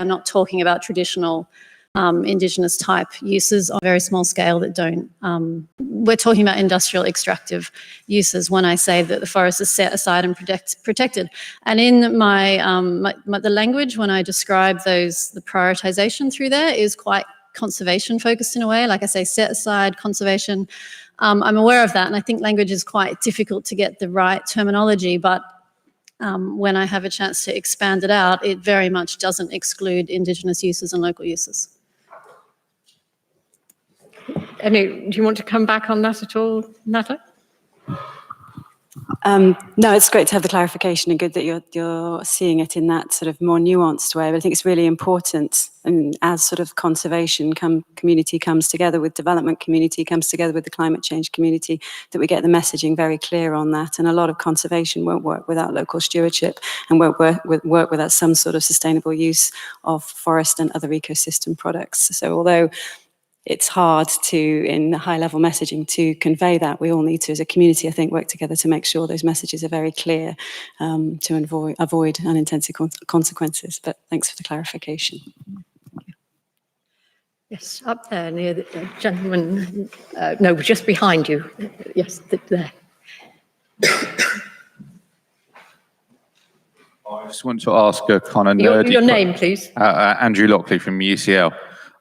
I'm not talking about traditional indigenous type uses on a very small scale that don't, we're talking about industrial extractive uses when I say that the forest is set aside and protected. And in the language, when I describe the prioritization through there is quite conservation focused in a way. Like I say, set aside, conservation. I'm aware of that, and I think language is quite difficult to get the right terminology, but when I have a chance to expand it out, it very much doesn't exclude indigenous uses and local uses. Do you want to come back on that at all, Natalie? No, it's great to have the clarification, and good that you're seeing it in that sort of more nuanced way. But I think it's really important, and as sort of conservation community comes together with development community, comes together with the climate change community, that we get the messaging very clear on that. And a lot of conservation won't work without local stewardship, and won't work without some sort of sustainable use of forest and other ecosystem products. So although it's hard to, in high-level messaging, to convey that, we all need to, as a community, I think, work together to make sure those messages are very clear, to avoid unintended consequences. But thanks for the clarification. Yes, up there near the gentleman, no, just behind you. Yes, there. I just want to ask a kind of nerdy... Your name, please. Andrew Lockley from UCL.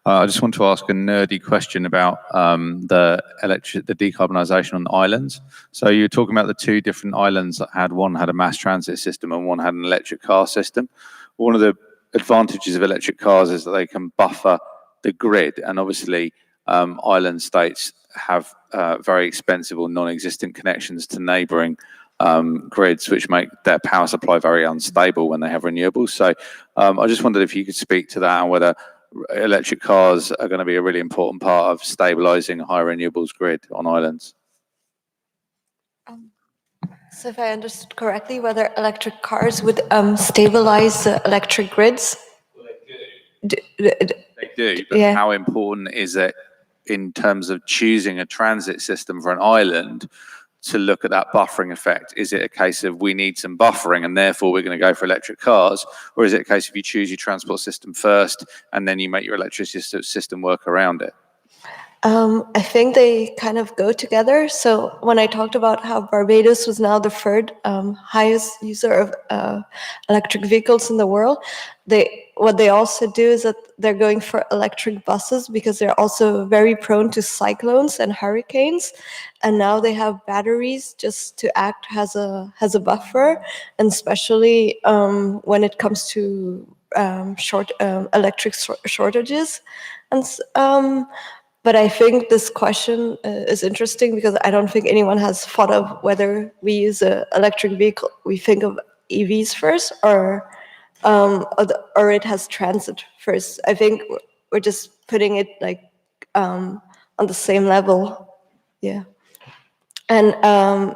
I just want to ask a nerdy question about the decarbonisation on the islands. So you were talking about the two different islands that one had a mass transit system and one had an electric car system. One of the advantages of electric cars is that they can buffer the grid, and obviously island states have very expensive or non-existent connections to neighbouring grids, which make their power supply very unstable when they have renewables. So I just wondered if you could speak to that, and whether electric cars are going to be a really important part of stabilising a high renewables grid on islands. So if I understood correctly, whether electric cars would stabilise the electric grids? Well, they do, but yeah. How important is it in terms of choosing a transit system for an island to look at that buffering effect? Is it a case of we need some buffering and therefore we're going to go for electric cars? Or is it a case of you choose your transport system first and then you make your electricity system work around it? I think they kind of go together. So when I talked about how Barbados was now the third highest user of electric vehicles in the world, what they also do is that they're going for electric buses because they're also very prone to cyclones and hurricanes. And now they have batteries just to act as a buffer, and especially when it comes to electric shortages. And but I think this question is interesting because I don't think anyone has thought of whether we use an electric vehicle, we think of EVs first, or it has transit first. I think we're just putting it like on the same level, yeah. And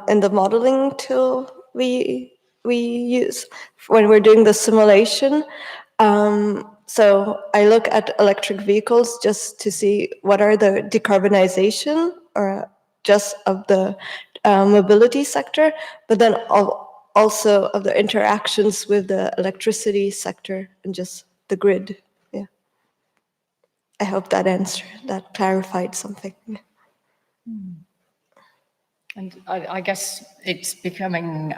in the modeling tool we use when we're doing the simulation, so I look at electric vehicles just to see what are the decarbonization or just of the mobility sector, but then also of the interactions with the electricity sector and just the grid. Yeah. I hope that clarified something. Yeah. And I guess it's becoming...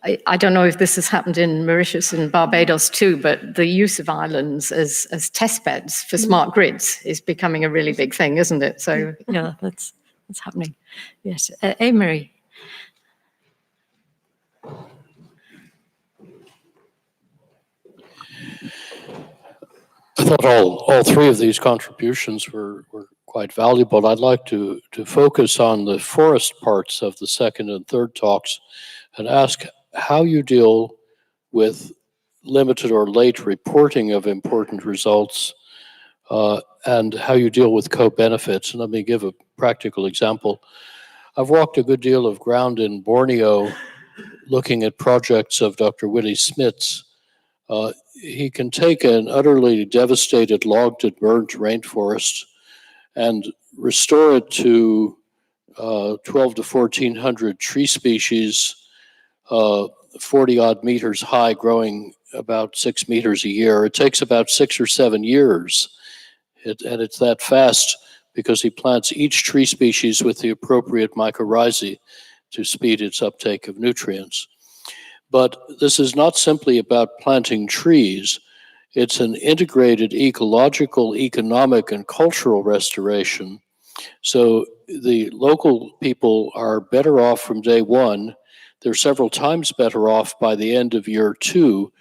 I don't know if this has happened in Mauritius and Barbados too, but the use of islands as test beds for smart grids is becoming a really big thing, isn't it? So yeah, that's happening. Yes, Marie. I thought all three of these contributions were quite valuable. I'd like to focus on the forest parts of the second and third talks and ask how you deal with limited or late reporting of important results, and how you deal with co-benefits. And let me give a practical example. I've walked a good deal of ground in Borneo looking at projects of Dr. Willie Smith's. He can take an utterly devastated, logged and burnt rainforest and restore it to 12 to 1,400 tree species, 40 odd meters high, growing about 6 meters a year. It takes about 6 or 7 years. And it's that fast because he plants each tree species with the appropriate mycorrhizae to speed its uptake of nutrients. But this is not simply about planting trees. It's an integrated ecological, economic, and cultural restoration. So the local people are better off from day one. They're several times better off by the end of year 2.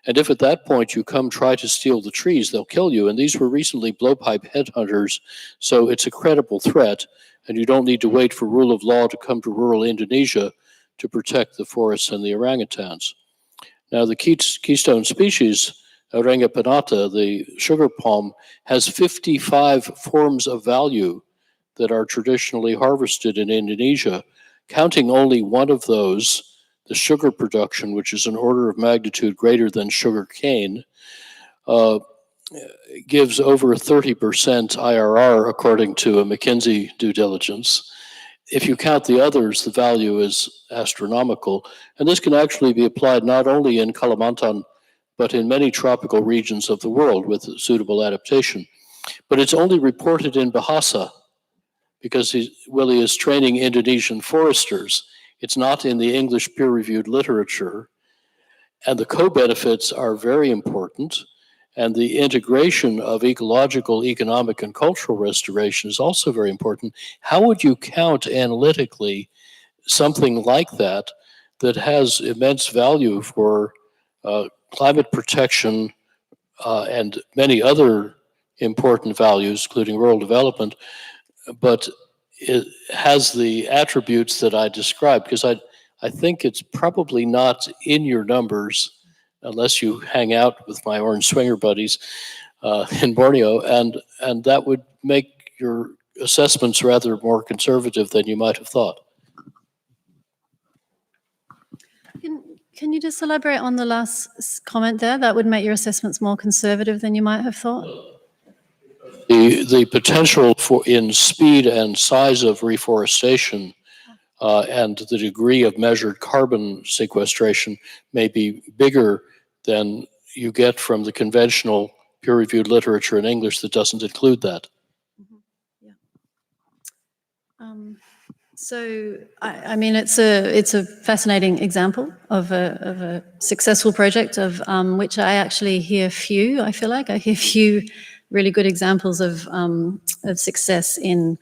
And if at that point you come try to steal the trees, they'll kill you. And these were recently blowpipe headhunters, so it's a credible threat. And you don't need to wait for rule of law to come to rural Indonesia to protect the forests and the orangutans. Now, the keystone species, Oranга pinnata, the sugar palm, has 55 forms of value that are traditionally harvested in Indonesia. Counting only one of those, the sugar production, which is an order of magnitude greater than sugar cane, gives over 30% IRR according to a McKinsey due diligence. If you count the others, the value is astronomical. And this can actually be applied not only in Kalimantan, but in many tropical regions of the world with suitable adaptation. But it's only reported in Bahasa because Willie is training Indonesian foresters. It's not in the English peer-reviewed literature. And the co-benefits are very important. And the integration of ecological, economic, and cultural restoration is also very important. How would you count analytically something like that that has immense value for climate protection and many other important values, including rural development, but it has the attributes that I described? Because I think it's probably not in your numbers unless you hang out with my orange swinger buddies in Borneo, and that would make your assessments rather more conservative than you might have thought. Can you just elaborate on the last comment there? That would make your assessments more conservative than you might have thought? The potential in speed and size of reforestation and the degree of measured carbon sequestration may be bigger than you get from the conventional peer-reviewed literature in English that doesn't include that. Yeah. So, I mean, it's a fascinating example of a successful project of which I actually hear few. I feel like I hear few really good examples of success in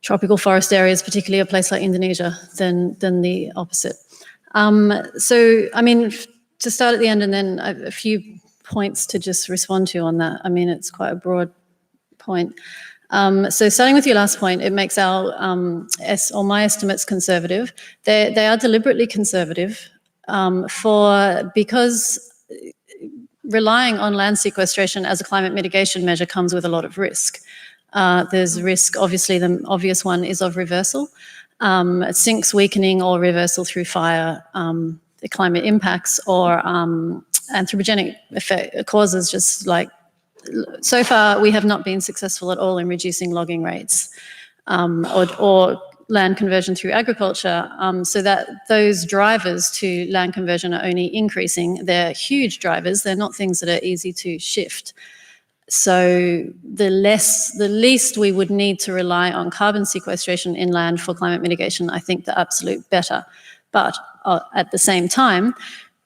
tropical forest areas, particularly a place like Indonesia, than the opposite. So, I mean, to start at the end and then a few points to just respond to on that. I mean, it's quite a broad point. So starting with your last point, it makes our, or my estimates conservative. They are deliberately conservative because relying on land sequestration as a climate mitigation measure comes with a lot of risk. There's risk, obviously the obvious one is of reversal, sinks weakening or reversal through fire, the climate impacts or anthropogenic effect causes, just like, so far we have not been successful at all in reducing logging rates or land conversion through agriculture, so that those drivers to land conversion are only increasing. They're huge drivers, they're not things that are easy to shift. So the least we would need to rely on carbon sequestration in land for climate mitigation, I think the absolute better. But at the same time,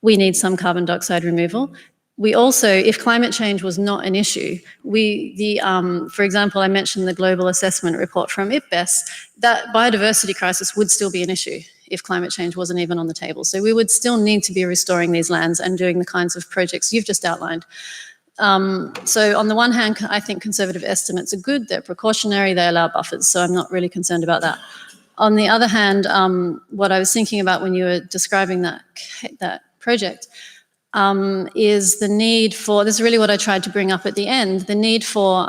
we need some carbon dioxide removal. We also, if climate change was not an issue, for example, I mentioned the global assessment report from Ipcc, that biodiversity crisis would still be an issue if climate change wasn't even on the table. So we would still need to be restoring these lands and doing the kinds of projects you've just outlined. So on the one hand, I think conservative estimates are good, they're precautionary, they allow buffers, so I'm not really concerned about that. On the other hand, what I was thinking about when you were describing that project, is the need for, this is really what I tried to bring up at the end, the need for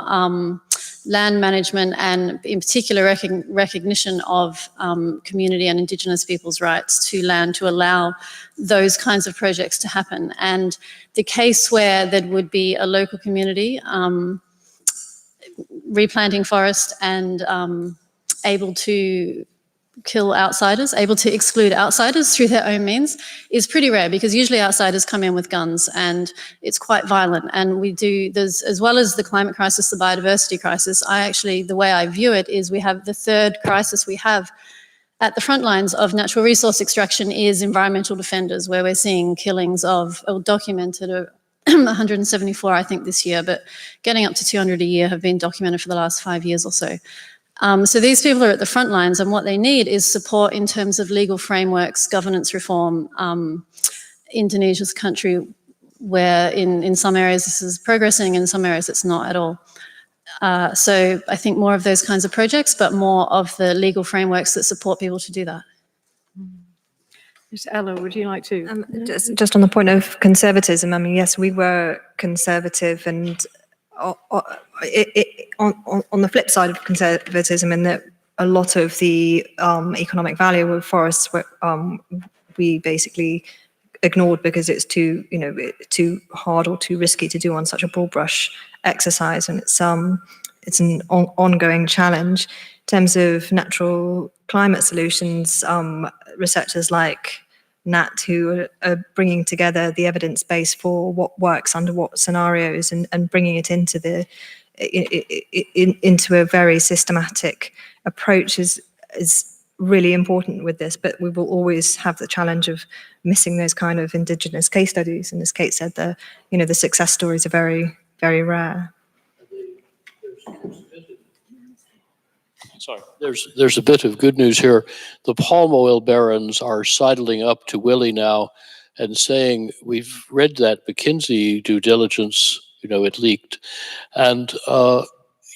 land management and in particular recognition of community and Indigenous people's rights to land to allow those kinds of projects to happen. And the case where there would be a local community replanting forest and able to kill outsiders, able to exclude outsiders through their own means, is pretty rare, because usually outsiders come in with guns and it's quite violent. And there's, as well as the climate crisis, the biodiversity crisis, the way I view it is we have the third crisis we have at the front lines of natural resource extraction is environmental defenders, where we're seeing killings of, documented 174, I think, this year, but getting up to 200 a year have been documented for the last 5 years or so. So these people are at the front lines, and what they need is support in terms of legal frameworks, governance reform. Indonesia's a country where in some areas this is progressing, in some areas it's not at all. So I think more of those kinds of projects, but more of the legal frameworks that support people to do that. Ella, would you like to? Just on the point of conservatism, I mean, yes, we were conservative, and on the flip side of conservatism, in that a lot of the economic value of forests we basically ignored because it's too hard or too risky to do on such a broad brush exercise, and it's an ongoing challenge. In terms of natural climate solutions, researchers like Nat, who are bringing together the evidence base for what works under what scenarios, and bringing it into into a very systematic approach is really important with this. But we will always have the challenge of missing those kind of indigenous case studies. And as Kate said, the success stories are very, very rare. Sorry, there's a bit of good news here. The palm oil barons are sidling up to Willie now and saying, we've read that McKinsey due diligence, it leaked, and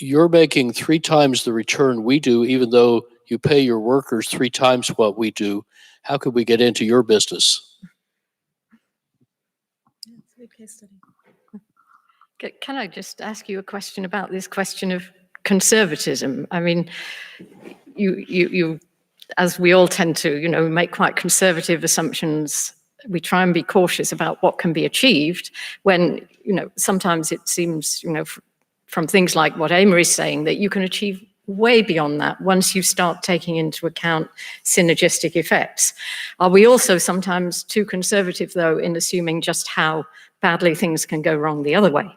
you're making 3 times the return we do, even though you pay your workers 3 times what we do. How could we get into your business? Yeah, it's a good case study. Can I just ask you a question about this question of conservatism? I mean, you as we all tend to, make quite conservative assumptions. We try and be cautious about what can be achieved when, sometimes it seems, from things like what Amory's saying, that you can achieve way beyond that once you start taking into account synergistic effects. Are we also sometimes too conservative, though, in assuming just how badly things can go wrong the other way?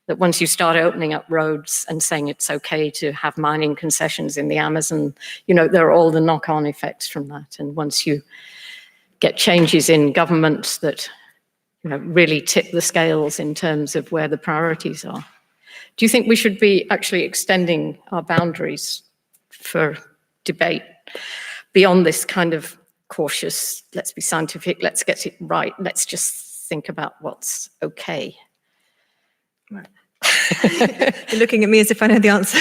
That once you start opening up roads and saying it's okay to have mining concessions in the Amazon, there are all the knock-on effects from that. And once you get changes in government that, really tip the scales in terms of where the priorities are. Do you think we should be actually extending our boundaries for debate beyond this kind of cautious, let's be scientific, let's get it right, let's just think about what's okay? Right. You're looking at me as if I know the answer.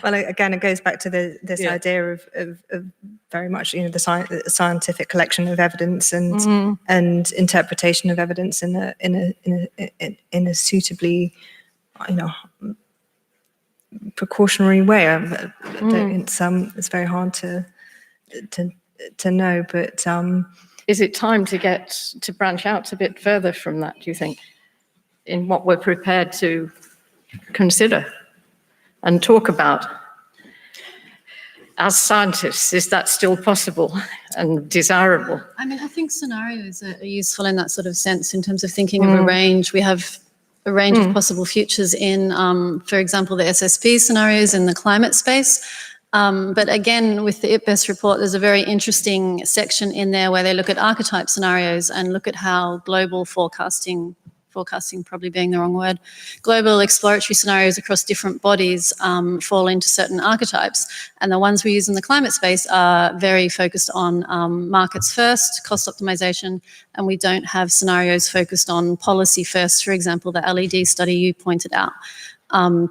Well, again, it goes back to this idea of very much, the scientific collection of evidence and interpretation of evidence in a suitably, precautionary way. It's very hard to know, but is it time to branch out a bit further from that, do you think, in what we're prepared to consider and talk about? As scientists, is that still possible and desirable? I mean, I think scenarios are useful in that sort of sense, in terms of thinking of a range. We have a range of possible futures in, for example, the SSP scenarios in the climate space. But again, with the Ipcc report, there's a very interesting section in there where they look at archetype scenarios and look at how global forecasting probably being the wrong word, global exploratory scenarios across different bodies fall into certain archetypes. And the ones we use in the climate space are very focused on markets first, cost optimization, and we don't have scenarios focused on policy first. For example, the LED study you pointed out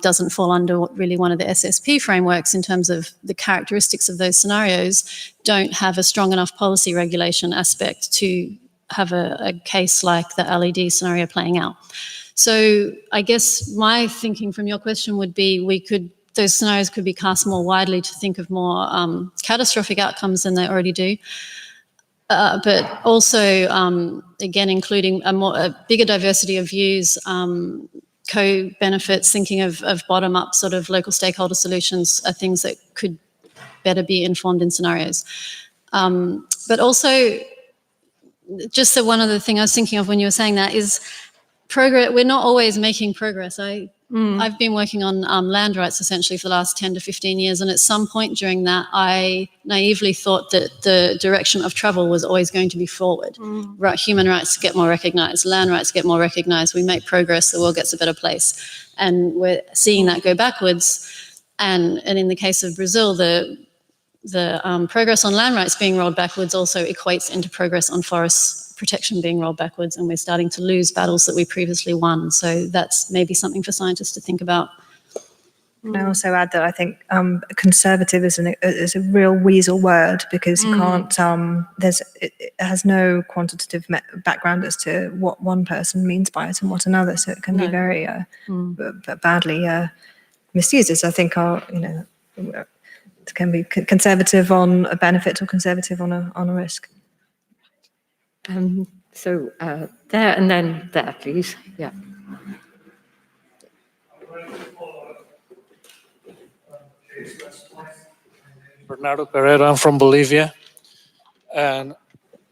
doesn't fall under really one of the SSP frameworks in terms of the characteristics of those scenarios don't have a strong enough policy regulation aspect to have a case like the LED scenario playing out. So I guess my thinking from your question would be those scenarios could be cast more widely to think of more catastrophic outcomes than they already do. But also, again, including a bigger diversity of views, co-benefits, thinking of bottom-up sort of local stakeholder solutions are things that could better be informed in scenarios. But also, just the one other thing I was thinking of when you were saying that is progress. We're not always making progress. I've been working on land rights essentially for the last 10 to 15 years, and at some point during that, I naively thought that the direction of travel was always going to be forward. Right, human rights get more recognized, land rights get more recognized, we make progress, the world gets a better place. And we're seeing that go backwards. And in the case of Brazil, the progress on land rights being rolled backwards also equates into progress on forest protection being rolled backwards, and we're starting to lose battles that we previously won. So that's maybe something for scientists to think about. Can I also add that I think conservative is a real weasel word, because you can't, it has no quantitative background as to what one person means by it and what another, so it can be very badly misused. As I think it can be conservative on a benefit or conservative on a risk. So there and then there, please. Yeah. Bernardo Pereira, I'm from Bolivia, and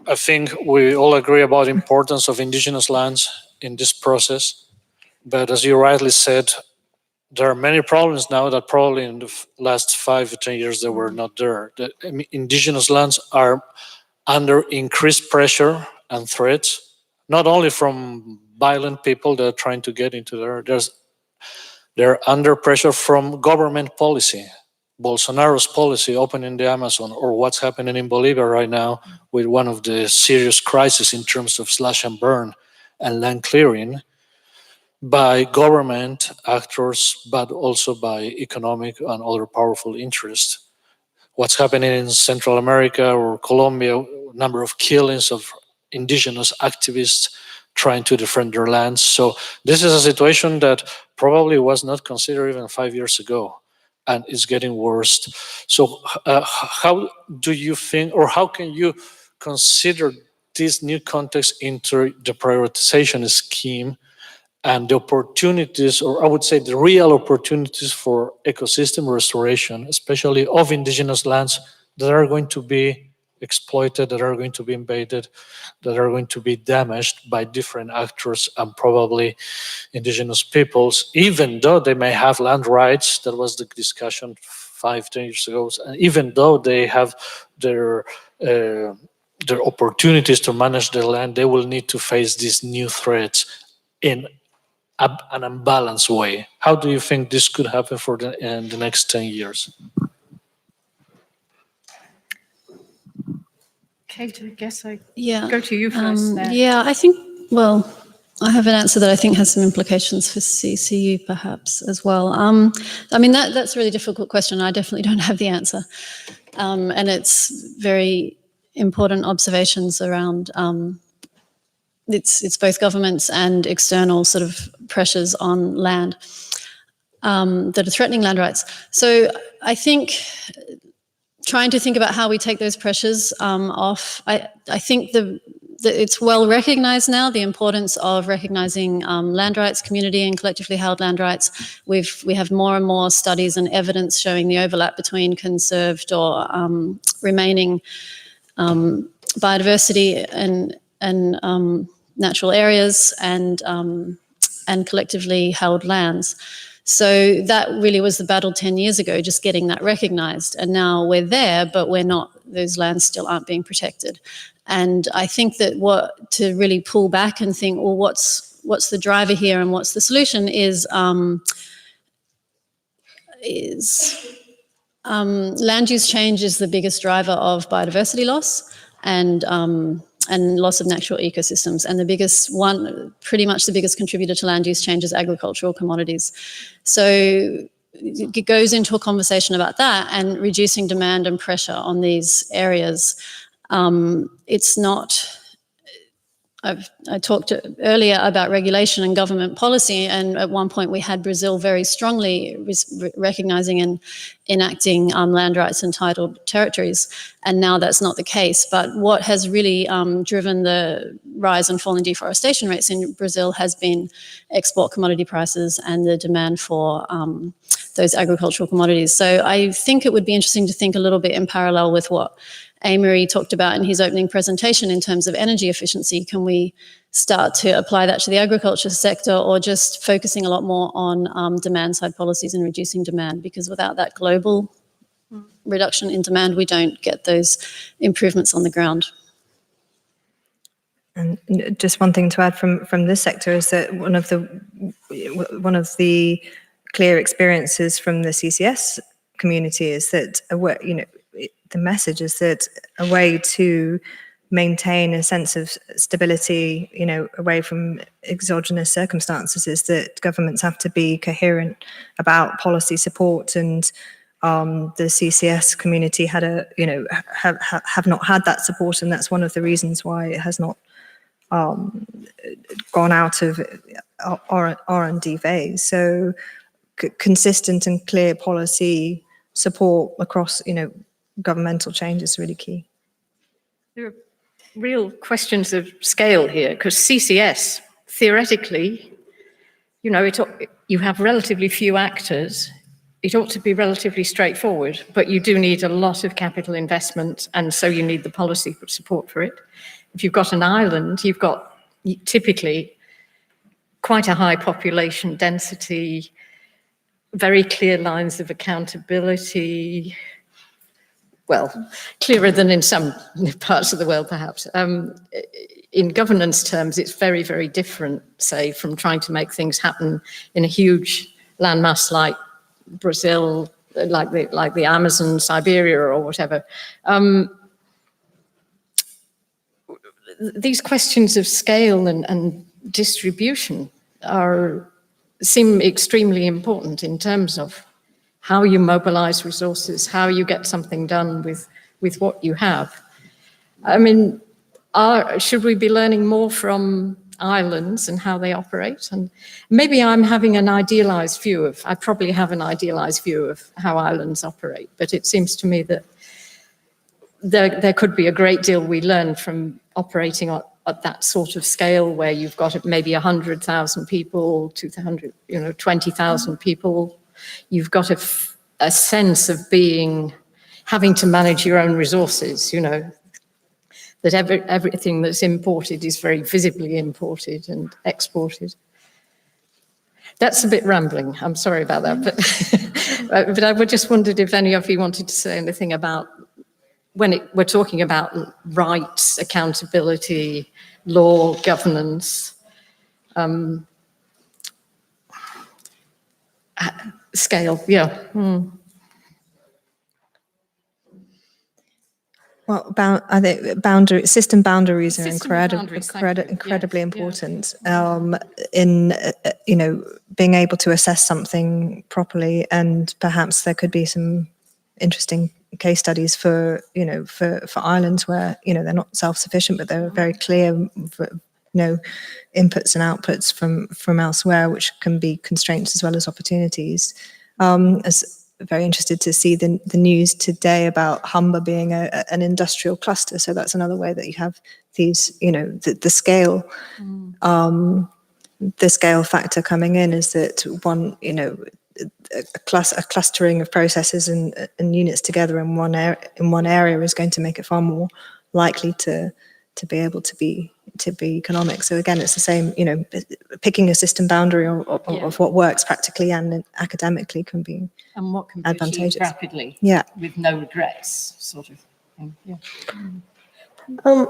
I think we all agree about the importance of indigenous lands in this process. But as you rightly said, there are many problems now that probably in the last 5 to 10 years they were not there. The indigenous lands are under increased pressure and threats, not only from violent people that are trying to get into there. They're under pressure from government policy. Bolsonaro's policy opening the Amazon, or what's happening in Bolivia right now with one of the serious crises in terms of slash and burn and land clearing by government actors, but also by economic and other powerful interests. What's happening in Central America or Colombia, number of killings of indigenous activists trying to defend their lands. So this is a situation that probably was not considered even 5 years ago, and it's getting worse. So how do you think, or how can you consider this new context into the prioritization scheme and the opportunities, or I would say the real opportunities for ecosystem restoration, especially of indigenous lands that are going to be exploited, that are going to be invaded, that are going to be damaged by different actors and probably indigenous peoples, even though they may have land rights. That was the discussion 5-10 years ago. And even though they have their opportunities to manage their land, they will need to face these new threats in an unbalanced way. How do you think this could happen for in the next 10 years? Kate, I guess I Yeah. go to you first. Yeah, I think, well, I have an answer that I think has some implications for CCU perhaps as well. I mean, that's a really difficult question. I definitely don't have the answer. And it's very important observations around it's both governments and external sort of pressures on land that are threatening land rights. So I think trying to think about how we take those pressures off, I think it's well recognized now, the importance of recognizing land rights, community and collectively held land rights. We have more and more studies and evidence showing the overlap between conserved or remaining biodiversity and natural areas and collectively held lands. So that really was the battle 10 years ago, just getting that recognized. And now we're there, but we're not, those lands still aren't being protected. And I think that to really pull back and think, well, what's the driver here and what's the solution is land use change is the biggest driver of biodiversity loss and loss of natural ecosystems. And the biggest one, pretty much the biggest contributor to land use change is agricultural commodities. So it goes into a conversation about that and reducing demand and pressure on these areas. It's not, I talked earlier about regulation and government policy, and at one point we had Brazil very strongly recognizing and enacting land rights and titled territories, and now that's not the case. But what has really driven the rise and fall in deforestation rates in Brazil has been export commodity prices and the demand for those agricultural commodities. So I think it would be interesting to think a little bit in parallel with what Amory talked about in his opening presentation in terms of energy efficiency. Can we start to apply that to the agriculture sector, or just focusing a lot more on demand side policies and reducing demand? Because without that global reduction in demand, we don't get those improvements on the ground. And just one thing to add from this sector is that one of the clear experiences from the CCS community is that, the message is that a way to maintain a sense of stability, away from exogenous circumstances, is that governments have to be coherent about policy support. And the CCS community have not had that support, and that's one of the reasons why it has not gone out of R&D phase. So consistent and clear policy support across, governmental change is really key. There are real questions of scale here, because CCS, theoretically, you have relatively few actors. It ought to be relatively straightforward, but you do need a lot of capital investment, and so you need the policy support for it. If you've got an island, you've got typically quite a high population density, very clear lines of accountability, well, clearer than in some parts of the world, perhaps. In governance terms, it's very, very different, say, from trying to make things happen in a huge landmass like Brazil, like the Amazon, Siberia, or whatever. These questions of scale and distribution seem extremely important in terms of how you mobilize resources, how you get something done with what you have. I mean, should we be learning more from islands and how they operate? And maybe I'm having an idealized view I probably have an idealized view of how islands operate, but it seems to me that there could be a great deal we learn from operating at that sort of scale, where you've got maybe 100,000 people, 20,000 people. You've got a sense of having to manage your own resources, that everything that's imported is very visibly imported and exported. That's a bit rambling, I'm sorry about that, but I just wondered if any of you wanted to say anything about when we're talking about rights, accountability, law, governance, scale, yeah. Well, I think system boundaries are incredibly important in being able to assess something properly, and perhaps there could be some interesting case studies for islands where they're not self-sufficient, but they're very clear inputs and outputs from elsewhere, which can be constraints as well as opportunities. Very interested to see the news today about Humber being an industrial cluster. So that's another way that you have these, the scale, the scale factor coming in is that one, a clustering of processes and units together in one area is going to make it far more likely to be able to be economic. So again, it's the same, picking a system boundary of what works practically and academically can be and what can be advantageous rapidly, with no regrets, sort of thing. Yeah.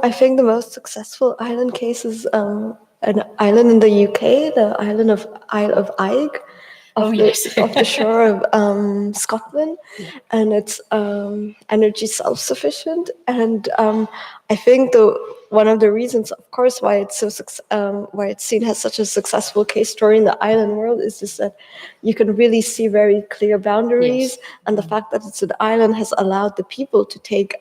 I think the most successful island case is an island in the UK, the island of Isle of Aigue. Off the shore of Scotland, and it's energy self-sufficient. And I think one of the reasons, of course, why it's why it's seen as such a successful case story in the island world is just that you can really see very clear boundaries, and the fact that it's an island has allowed the people to take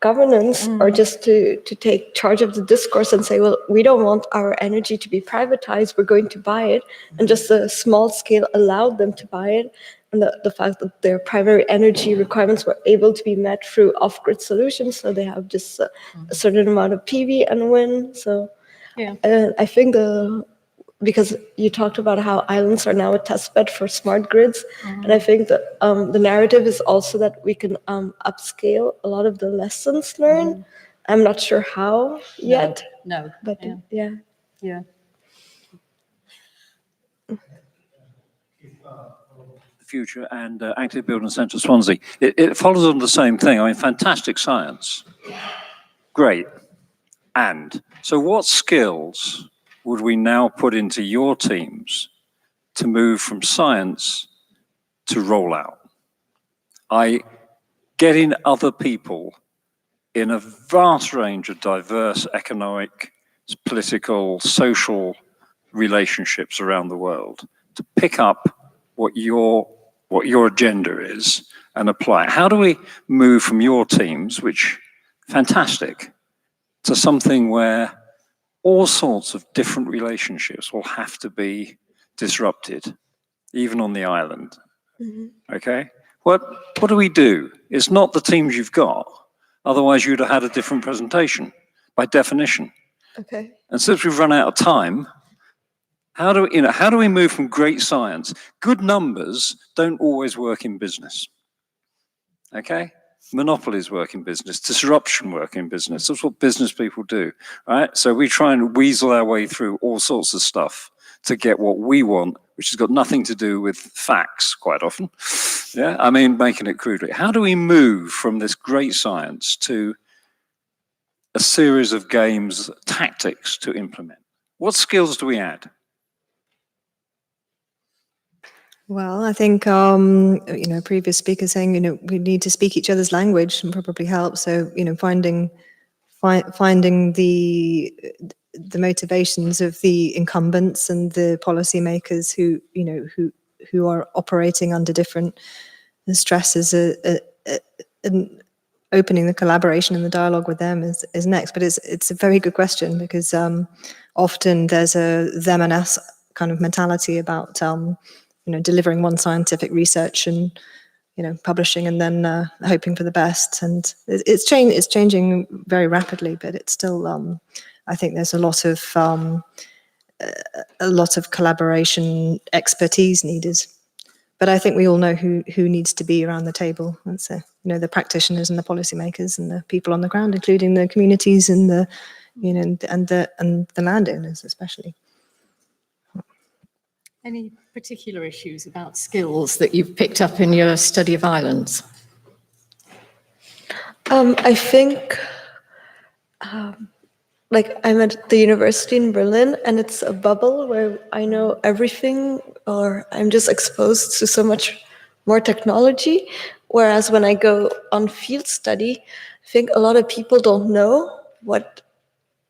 governance or just to take charge of the discourse and say, well, we don't want our energy to be privatized, we're going to buy it, and just a small scale allowed them to buy it. And the fact that their primary energy requirements were able to be met through off-grid solutions, so they have just a certain amount of PV and wind. So I think because you talked about how islands are now a testbed for smart grids, and I think that the narrative is also that we can upscale a lot of the lessons learned. I'm not sure how yet. No. But yeah. Future and Active Building Centre Swansea. It follows on the same thing. I mean, fantastic science. Great. And so what skills would we now put into your teams to move from science to rollout? Getting other people in a vast range of diverse economic, political, social relationships around the world to pick up what your agenda is and apply it. How do we move from your teams, which fantastic, to something where all sorts of different relationships will have to be disrupted, even on the island? Okay? What do we do? It's not the teams you've got. Otherwise, you'd have had a different presentation, by definition. Okay. And since we've run out of time, how do we move from great science? Good numbers don't always work in business. Okay? Monopolies work in business, disruption work in business. That's what business people do, right? So we try and weasel our way through all sorts of stuff to get what we want, which has got nothing to do with facts quite often. Yeah, I mean, making it crudely. How do we move from this great science to a series of games, tactics to implement? What skills do we add? Well, I think, previous speaker saying, we need to speak each other's language and probably help. So, finding the motivations of the incumbents and the policymakers who are operating under different stresses, and opening the collaboration and the dialogue with them is next. But it's a very good question, because often there's a them and us kind of mentality about delivering one scientific research and publishing and then hoping for the best. And it's changing very rapidly, but it's still I think there's a lot of collaboration expertise needed. But I think we all know who needs to be around the table. That's the practitioners and the policymakers and the people on the ground, including the communities and the and the landowners especially. Any particular issues about skills that you've picked up in your study of islands? I think, I'm at the university in Berlin, and it's a bubble where I know everything, or I'm just exposed to so much more technology. Whereas when I go on field study, I think a lot of people don't know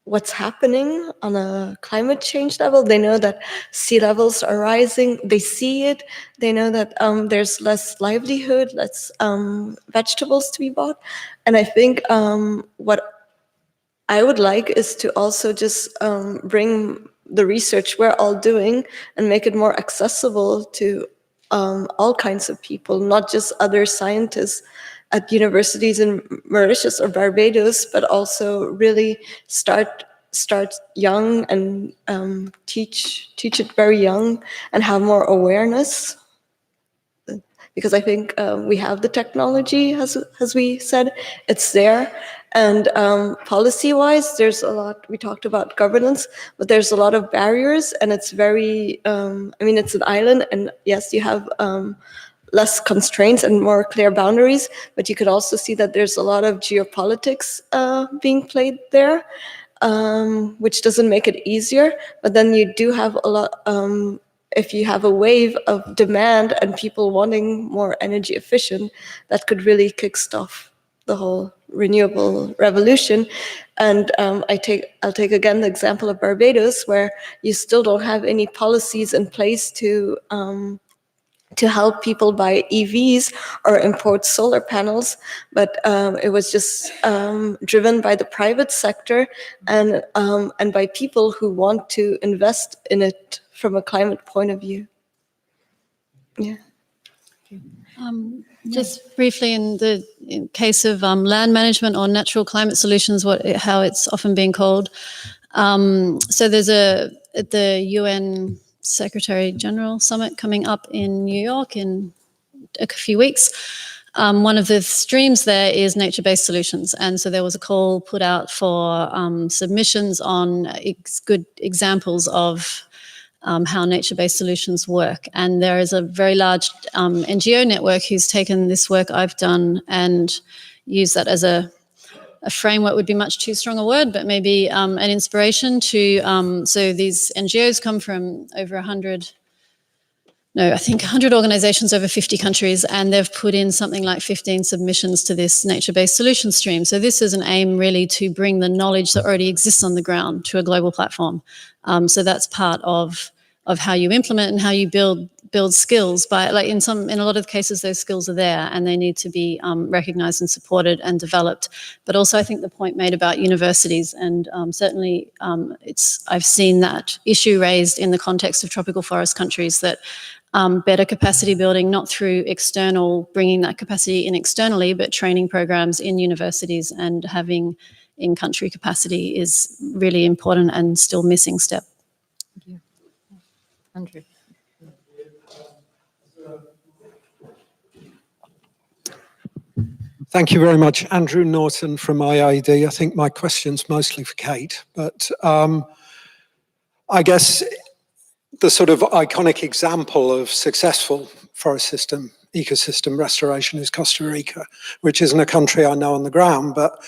what's happening on a climate change level. They know that sea levels are rising. They see it. They know that there's less livelihood, less vegetables to be bought. And I think what I would like is to also just bring the research we're all doing and make it more accessible to all kinds of people, not just other scientists at universities in Mauritius or Barbados, but also really start young and teach it very young and have more awareness. Because I think we have the technology, as we said, it's there. And policy-wise, there's a lot. We talked about governance, but there's a lot of barriers, and it's very, it's an island, and yes, you have less constraints and more clear boundaries, but you could also see that there's a lot of geopolitics being played there, which doesn't make it easier. But then you do have a lot, if you have a wave of demand and people wanting more energy efficient, that could really kickstart the whole renewable revolution. And I'll take again the example of Barbados, where you still don't have any policies in place to to help people buy EVs or import solar panels, but it was just driven by the private sector and by people who want to invest in it from a climate point of view. Yeah. Just briefly, in case of land management or natural climate solutions, how it's often being called. So there's the UN Secretary General Summit coming up in New York in a few weeks. One of the streams there is nature-based solutions. And so there was a call put out for submissions on good examples of how nature-based solutions work. And there is a very large NGO network who's taken this work I've done and used that as a framework would be much too strong a word, but maybe an inspiration to, so these NGOs come from over 100 organizations over 50 countries, and they've put in something like 15 submissions to this nature-based solution stream. So this is an aim really to bring the knowledge that already exists on the ground to a global platform. So that's part of how you implement and how you build skills. By like in a lot of cases, those skills are there and they need to be recognized and supported and developed. But also, I think the point made about universities, and certainly I've seen that issue raised in the context of tropical forest countries, that better capacity building, not through bringing that capacity in externally, but training programs in universities and having in-country capacity is really important and still missing step. Thank you. Andrew. Thank you very much. Andrew Norton from IIED. I think my question's mostly for Kate, but I guess the sort of iconic example of successful forest system, ecosystem restoration is Costa Rica, which isn't a country I know on the ground, but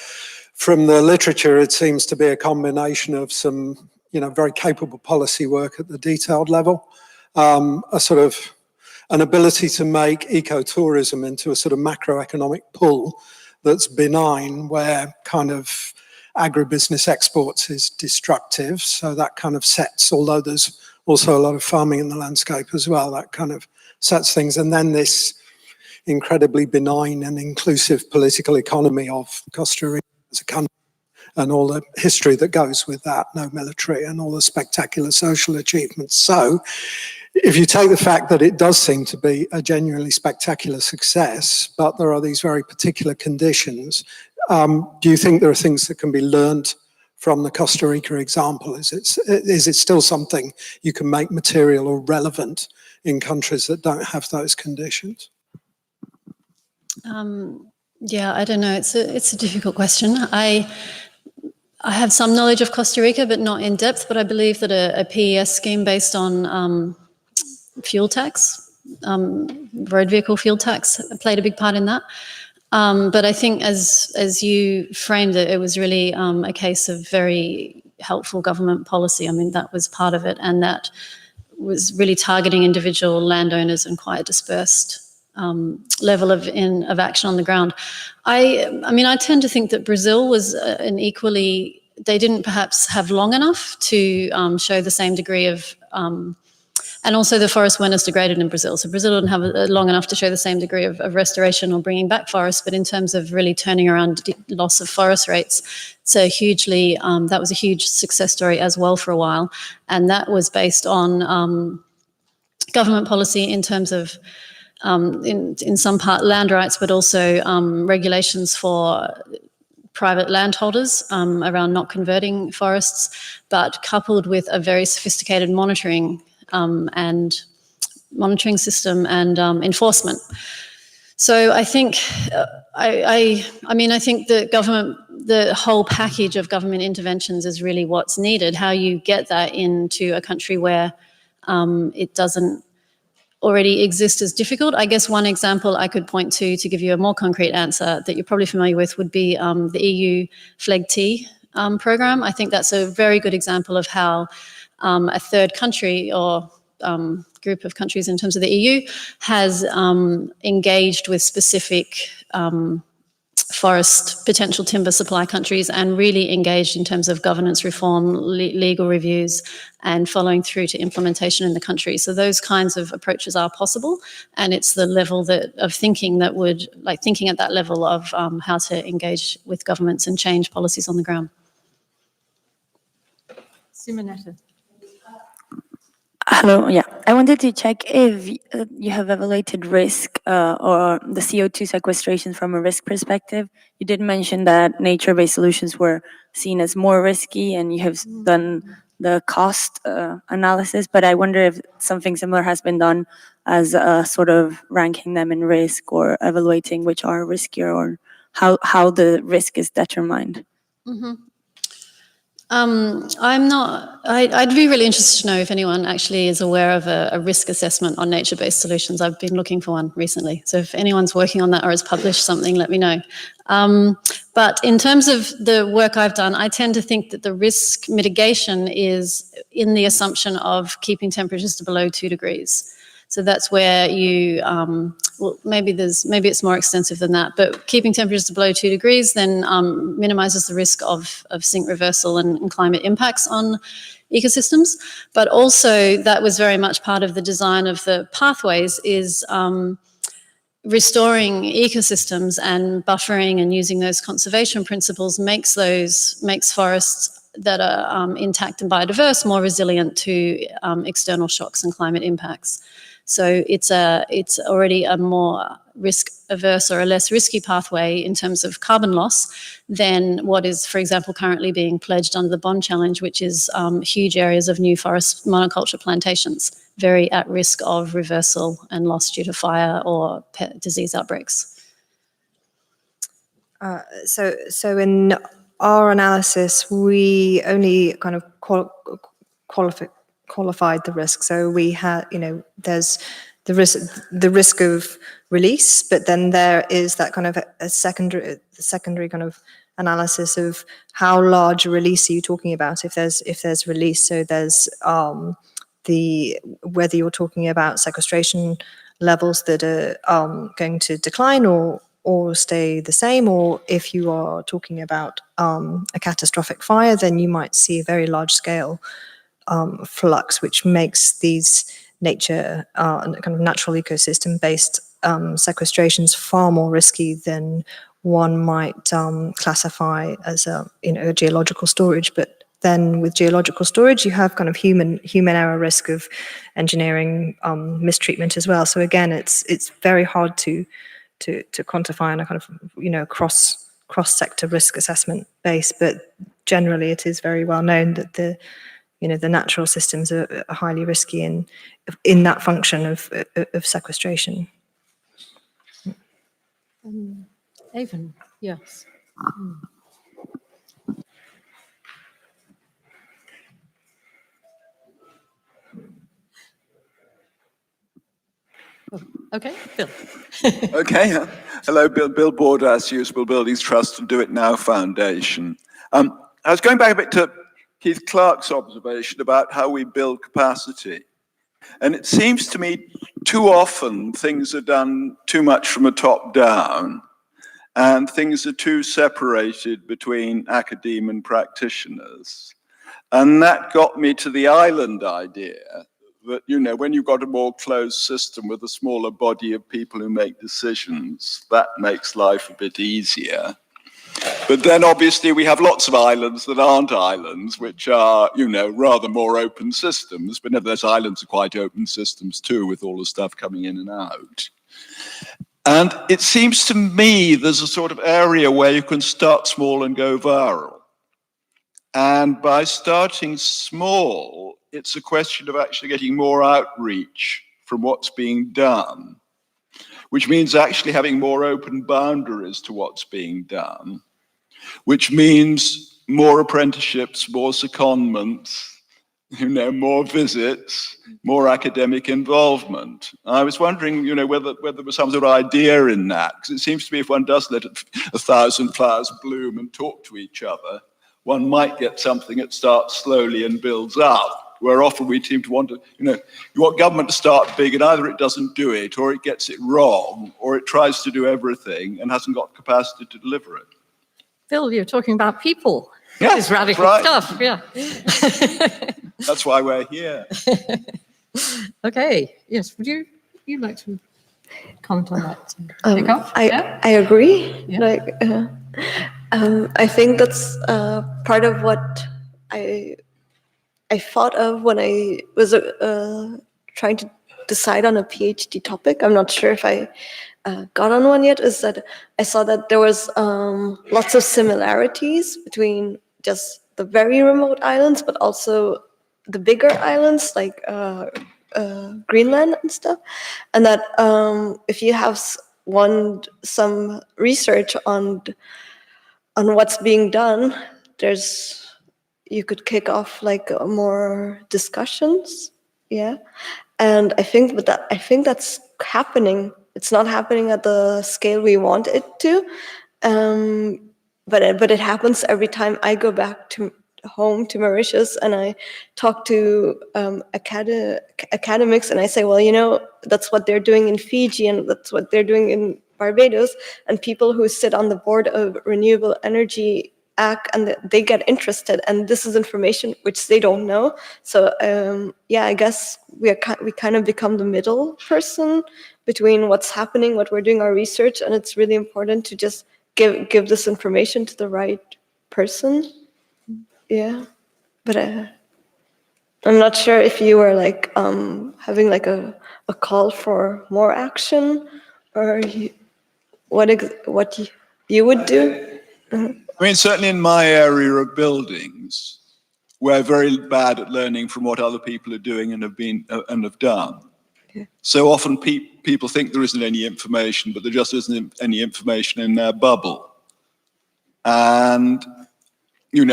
from the literature, it seems to be a combination of some, very capable policy work at the detailed level, a sort of an ability to make ecotourism into a sort of macroeconomic pull that's benign, where kind of agribusiness exports is destructive. So that kind of sets, although there's also a lot of farming in the landscape as well, that kind of sets things. And then this incredibly benign and inclusive political economy of Costa Rica as a country, and all the history that goes with that, no military, and all the spectacular social achievements. So if you take the fact that it does seem to be a genuinely spectacular success, but there are these very particular conditions, do you think there are things that can be learned from the Costa Rica example? Is it still something you can make material or relevant in countries that don't have those conditions? Yeah, I don't know. It's a difficult question. I have some knowledge of Costa Rica, but not in depth. But I believe that a PES scheme based on fuel tax, road vehicle fuel tax, played a big part in that. But I think as you framed it, it was really a case of very helpful government policy. I mean, that was part of it, and that was really targeting individual landowners and quite a dispersed level of action on the ground. I mean, I tend to think that Brazil was they didn't perhaps have long enough to show the same degree of, and also the forests weren't as degraded in Brazil. So Brazil didn't have long enough to show the same degree of restoration or bringing back forests, but in terms of really turning around loss of forest rates, that was a huge success story as well for a while. And that was based on government policy in terms of, in some part land rights, but also regulations for private landholders around not converting forests, but coupled with a very sophisticated monitoring system and enforcement. So I think I think the whole package of government interventions is really what's needed. How you get that into a country where it doesn't already exist is difficult. I guess one example I could point to give you a more concrete answer that you're probably familiar with would be the EU FLEGT program. I think that's a very good example of how a third country or group of countries in terms of the EU has engaged with specific forest potential timber supply countries and really engaged in terms of governance reform, legal reviews, and following through to implementation in the country. So those kinds of approaches are possible, and it's the level of thinking that would, like thinking at that level of how to engage with governments and change policies on the ground. Simonetta. Hello, yeah. I wanted to check if you have evaluated risk or the CO2 sequestration from a risk perspective. You did mention that nature-based solutions were seen as more risky, and you have done the cost analysis, but I wonder if something similar has been done as sort of ranking them in risk or evaluating which are riskier, or how the risk is determined. Mm-hmm. I'd be really interested to know if anyone actually is aware of a risk assessment on nature-based solutions. I've been looking for one recently. So if anyone's working on that or has published something, let me know. But in terms of the work I've done, I tend to think that the risk mitigation is in the assumption of keeping temperatures to below 2 degrees. So that's where you, well, maybe it's more extensive than that, but keeping temperatures to below 2 degrees then minimizes the risk of sink reversal and climate impacts on ecosystems. But also that was very much part of the design of the pathways, is restoring ecosystems and buffering and using those conservation principles makes forests that are intact and biodiverse more resilient to external shocks and climate impacts. So it's already a more risk-averse or a less risky pathway in terms of carbon loss than what is, for example, currently being pledged under the Bond Challenge, which is huge areas of new forest monoculture plantations, very at risk of reversal and loss due to fire or disease outbreaks. So in our analysis, we only kind of qualified the risk. So we had, there's the risk of release, but then there is that kind of a secondary kind of analysis of how large a release are you talking about if there's release. So there's whether you're talking about sequestration levels that are going to decline or stay the same, or if you are talking about a catastrophic fire, then you might see a very large scale flux, which makes these nature kind of natural ecosystem based sequestrations far more risky than one might classify as a geological storage. But then with geological storage, you have kind of human error risk of engineering mistreatment as well. So again, it's very hard to quantify on a kind of cross sector risk assessment base, but generally it is very well known that the natural systems are highly risky in that function of sequestration. Avon, yes. Oh, okay, Bill. Okay, hello, Bill Bordas, Usable Buildings Trust and Do It Now Foundation. I was going back a bit to Keith Clark's observation about how we build capacity. And it seems to me too often things are done too much from a top down, and things are too separated between academe and practitioners. And that got me to the island idea that, when you've got a more closed system with a smaller body of people who make decisions, that makes life a bit easier. But then obviously we have lots of islands that aren't islands, which are, rather more open systems. But nevertheless, islands are quite open systems too, with all the stuff coming in and out. And it seems to me there's a sort of area where you can start small and go viral. And by starting small, it's a question of actually getting more outreach from what's being done, which means actually having more open boundaries to what's being done, which means more apprenticeships, more secondments, more visits, more academic involvement. I was wondering, whether there was some sort of idea in that, because it seems to me if one does let 1,000 flowers bloom and talk to each other, one might get something that starts slowly and builds up. where often we seem to want to, you want government to start big, and either it doesn't do it, or it gets it wrong, or it tries to do everything and hasn't got capacity to deliver it. Phil, you're talking about people. Yeah, This is radical right. stuff, yeah. That's why we're here. Okay, yes, would you like to comment on that? I agree. Yeah. Like, I think that's part of what I thought of when I was trying to decide on a PhD topic. I'm not sure if I got on one yet. Is that I saw that there was lots of similarities between just the very remote islands, but also the bigger islands like Greenland and stuff, and that if you have some research on what's being done, you could kick off like more discussions, yeah. And I think that's happening. It's not happening at the scale we want it to, but it happens every time I go back to home to Mauritius and I talk to academics and I say, well, that's what they're doing in Fiji and that's what they're doing in Barbados, and people who sit on the board of Renewable Energy Act, and they get interested, and this is information which they don't know. So I guess we kind of become the middle person between what's happening, what we're doing our research, and it's really important to just give this information to the right person. Yeah, but I'm not sure if you were like having like a call for more action, or what you would do. I mean, certainly in my area of buildings, we're very bad at learning from what other people are doing and have done. Okay. So often people think there isn't any information, but there just isn't any information in their bubble. And,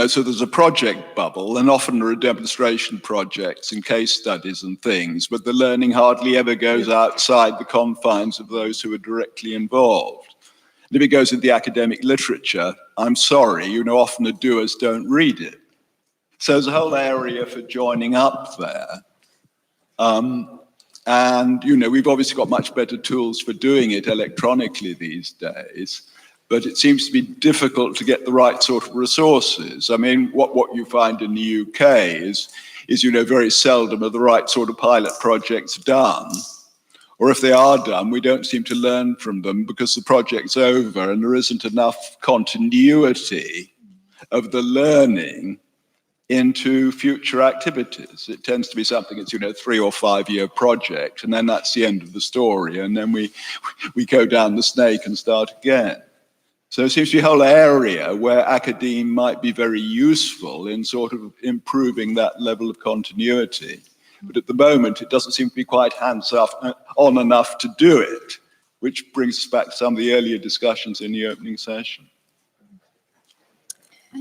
so there's a project bubble, and often there are demonstration projects and case studies and things, but the learning hardly ever goes outside the confines of those who are directly involved. And if it goes into the academic literature, I'm sorry, often the doers don't read it. So there's a whole area for joining up there. And, we've obviously got much better tools for doing it electronically these days, but it seems to be difficult to get the right sort of resources. I mean, what you find in the UK is very seldom are the right sort of pilot projects done. Or if they are done, we don't seem to learn from them because the project's over and there isn't enough continuity of the learning into future activities. It tends to be something that's, 3 or 5 year project, and then that's the end of the story. And then we go down the snake and start again. So it seems to be a whole area where academe might be very useful in sort of improving that level of continuity. But at the moment, it doesn't seem to be quite hands-on enough to do it, which brings us back to some of the earlier discussions in the opening session.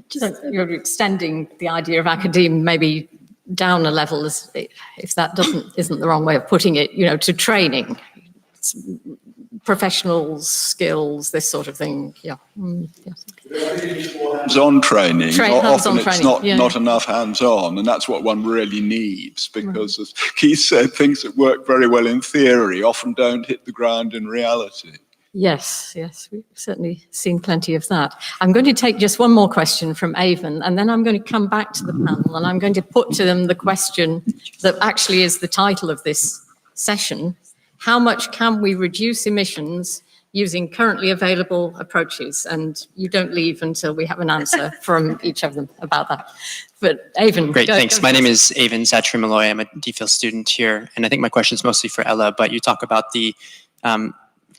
So you're extending the idea of academe maybe down a level, if that isn't the wrong way of putting it, to training, professionals, skills, this sort of thing. Yeah. Hands-on training. Often it's not enough hands-on, and that's what one really needs, because as Keith said, things that work very well in theory often don't hit the ground in reality. Yes, we've certainly seen plenty of that. I'm going to take just one more question from Avon, and then I'm going to come back to the panel, and I'm going to put to them the question that actually is the title of this session. How much can we reduce emissions using currently available approaches? And you don't leave until we have an answer from each of them about that. But Avon. Great, thanks. My name is Avon Zatri-Malloy. I'm a DPhil student here. And I think my question is mostly for Ella, but you talk about the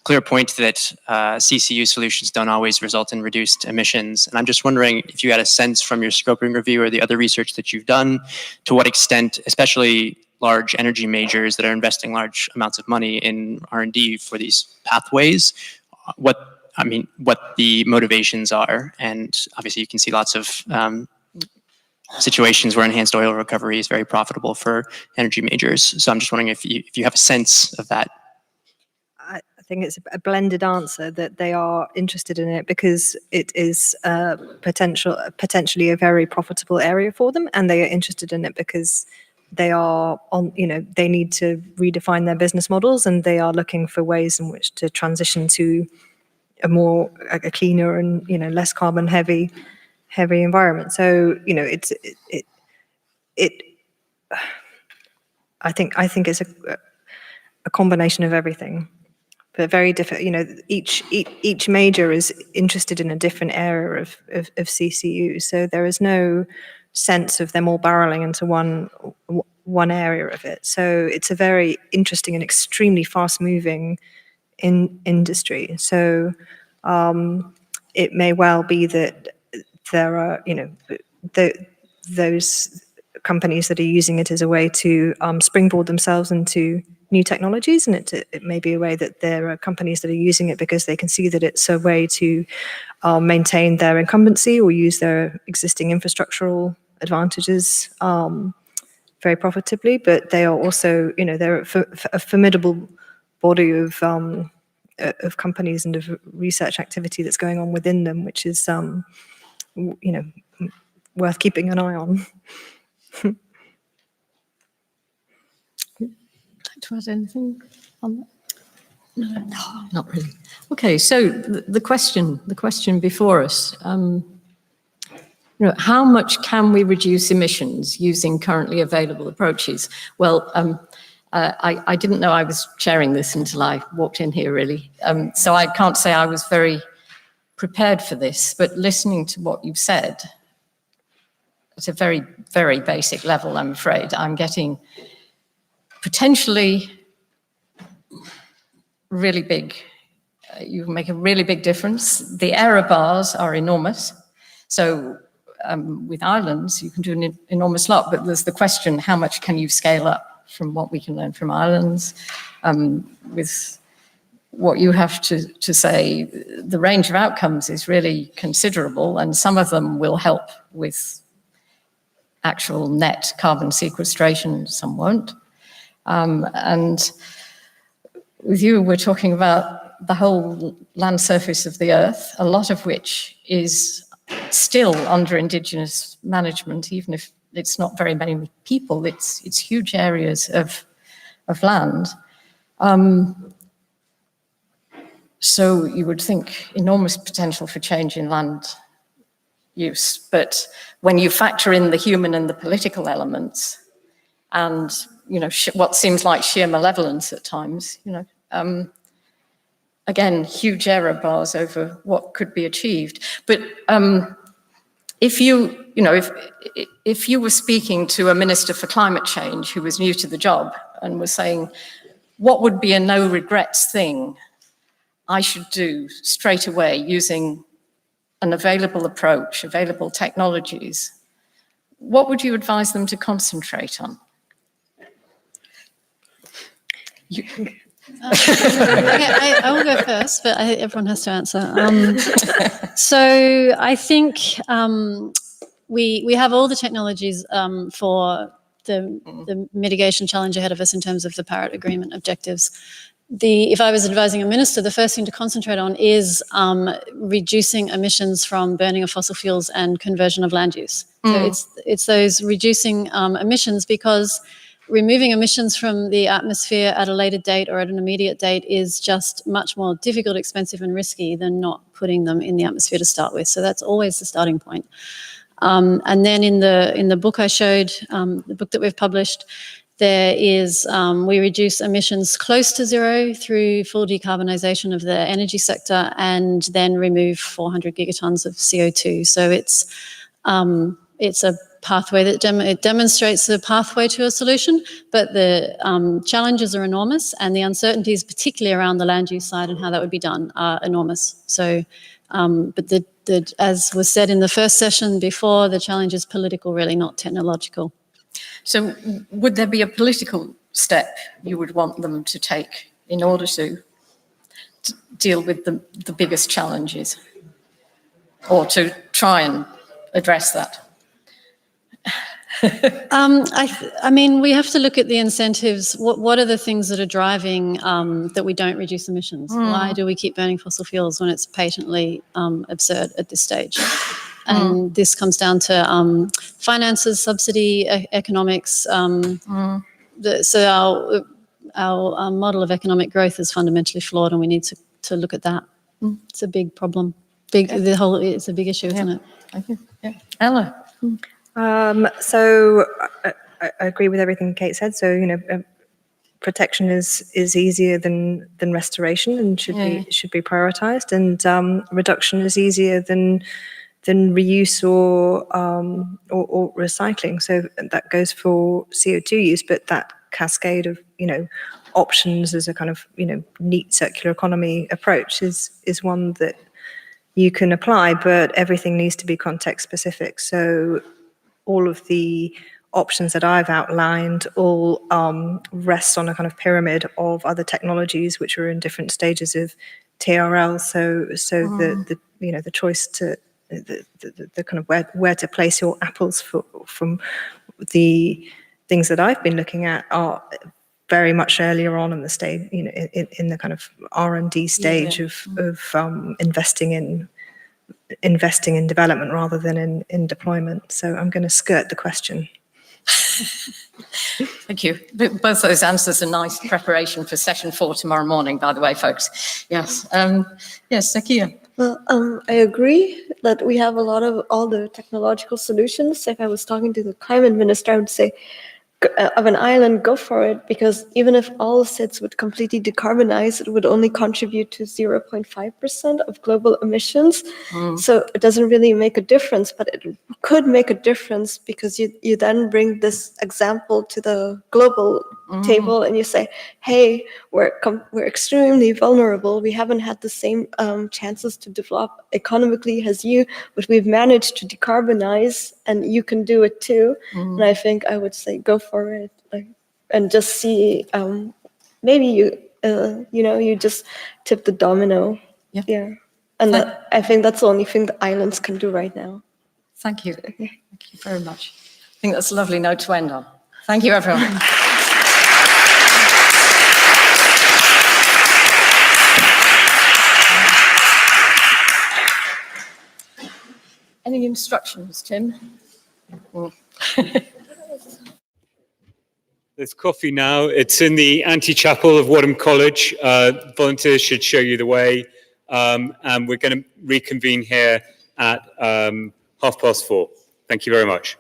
clear point that CCU solutions don't always result in reduced emissions. And I'm just wondering if you had a sense from your scoping review or the other research that you've done, to what extent, especially large energy majors that are investing large amounts of money in R&D for these pathways, what the motivations are. And obviously you can see lots of situations where enhanced oil recovery is very profitable for energy majors. So I'm just wondering if you have a sense of that. I think it's a blended answer, that they are interested in it because it is potentially a very profitable area for them, and they are interested in it because they are on, they need to redefine their business models, and they are looking for ways in which to transition to a cleaner and less carbon heavy environment. So I think it's a combination of everything, but very different. Each major is interested in a different area of CCU, so there is no sense of them all barreling into one area of it. So it's a very interesting and extremely fast-moving industry. So it may well be that there are, those companies that are using it as a way to springboard themselves into new technologies, and it may be a way that there are companies that are using it because they can see that it's a way to maintain their incumbency or use their existing infrastructural advantages very profitably. But they are also, they're a formidable body of companies and of research activity that's going on within them, which is, worth keeping an eye on. To add anything on that? No, not really. Okay, so the question before us, how much can we reduce emissions using currently available approaches? Well, I didn't know I was chairing this until I walked in here, really. So I can't say I was very prepared for this, but listening to what you've said, at a very, very basic level, I'm afraid, I'm getting potentially really big. You make a really big difference. The error bars are enormous. So with islands, you can do an enormous lot, but there's the question, how much can you scale up from what we can learn from islands? With what you have to say, the range of outcomes is really considerable, and some of them will help with actual net carbon sequestration, some won't. And with you, we're talking about the whole land surface of the Earth, a lot of which is still under Indigenous management, even if it's not very many people, it's huge areas of land. So you would think enormous potential for change in land use, but when you factor in the human and the political elements, and what seems like sheer malevolence at times, again, huge error bars over what could be achieved. But if you were speaking to a minister for climate change who was new to the job and was saying, what would be a no regrets thing I should do straight away using an available approach, available technologies, what would you advise them to concentrate on? Okay, I will go first, but everyone has to answer. So I think we have all the technologies for the mitigation challenge ahead of us in terms of the Paris Agreement objectives. If I was advising a minister, the first thing to concentrate on is reducing emissions from burning of fossil fuels and conversion of land use. So it's those reducing emissions, because removing emissions from the atmosphere at a later date or at an immediate date is just much more difficult, expensive, and risky than not putting them in the atmosphere to start with. So that's always the starting point. And then in the book I showed, the book that we've published, there is, we reduce emissions close to zero through full decarbonisation of the energy sector, and then remove 400 gigatons of CO2. So it's a pathway that it demonstrates a pathway to a solution, but the challenges are enormous, and the uncertainties, particularly around the land use side and how that would be done, are enormous. So, but as was said in the first session before, the challenge is political, really, not technological. So would there be a political step you would want them to take in order to deal with the biggest challenges, or to try and address that? I mean, we have to look at the incentives. What are the things that are driving that we don't reduce emissions? Why do we keep burning fossil fuels when it's patently absurd at this stage? And this comes down to finances, subsidy, economics. So our model of economic growth is fundamentally flawed, and we need to look at that. It's a big problem. It's a big issue, isn't it? Thank you. Yeah. Ella? So I agree with everything Kate said. So, protection is easier than restoration and should be prioritized, and reduction is easier than reuse or recycling. So that goes for CO2 use, but that cascade of options as a kind of neat circular economy approach is one that you can apply, but everything needs to be context specific. So all of the options that I've outlined all rest on a kind of pyramid of other technologies which are in different stages of TRL. So the choice to the kind of where to place your apples from the things that I've been looking at are very much earlier on in the stage, in the kind of R&D stage of investing in development rather than in deployment. So I'm going to skirt the question. Thank you. Both those answers are nice preparation for session 4 tomorrow morning, by the way, folks. Yes. Yes, Zakia. Well, I agree that we have a lot of all the technological solutions. If I was talking to the climate minister, I would say, of an island, go for it, because even if all SIDS would completely decarbonize, it would only contribute to 0.5% of global emissions. So it doesn't really make a difference, but it could make a difference because you then bring this example to the global table and you say, hey, we're extremely vulnerable. We haven't had the same chances to develop economically as you, but we've managed to decarbonize, and you can do it too. And I think I would say go for it, and just see. Maybe you just tip the domino. Yeah. And I think that's the only thing the islands can do right now. Thank you. Thank you very much. I think that's a lovely note to end on. Thank you, everyone. Any instructions, Tim? There's coffee now. It's in the antechapel of Wadham College. Volunteers should show you the way. And we're going to reconvene here at 4:30. Thank you very much.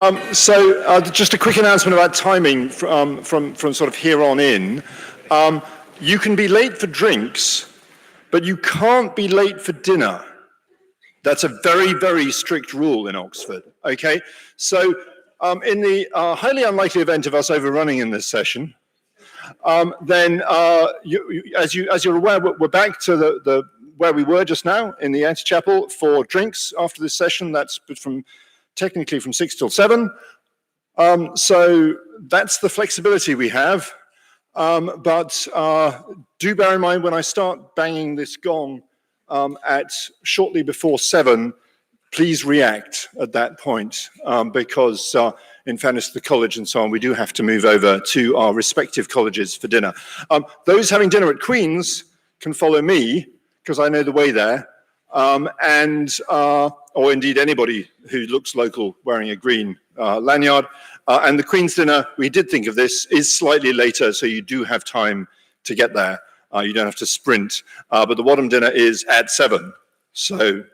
Just a quick announcement about timing from sort of here on in. You can be late for drinks, but you can't be late for dinner. That's a very, very strict rule in Oxford, okay? So in the highly unlikely event of us overrunning in this session, then as you're aware, we're back to the where we were just now in the antechapel for drinks after this session. That's technically from 6 till 7. So that's the flexibility we have. But do bear in mind when I start banging this gong at shortly before 7, please react at that point because in fairness to the college and so on, we do have to move over to our respective colleges for dinner. Those having dinner at Queen's can follow me because I know the way there. Or indeed anybody who looks local wearing a green lanyard. And the Queen's dinner, we did think of this, is slightly later, so you do have time to get there. You don't have to sprint. But the Wadham dinner is at 7. So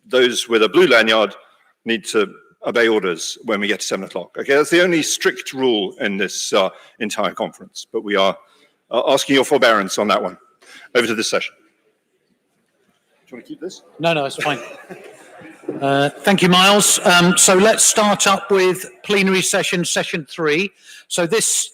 those with a blue lanyard need to obey orders when we get to 7 o'clock. Okay, that's the only strict rule in this entire conference. But we are asking your forbearance on that one. Over to this session. Do you want to keep this? No, it's fine. Thank you, Miles. So let's start up with plenary session 3. So this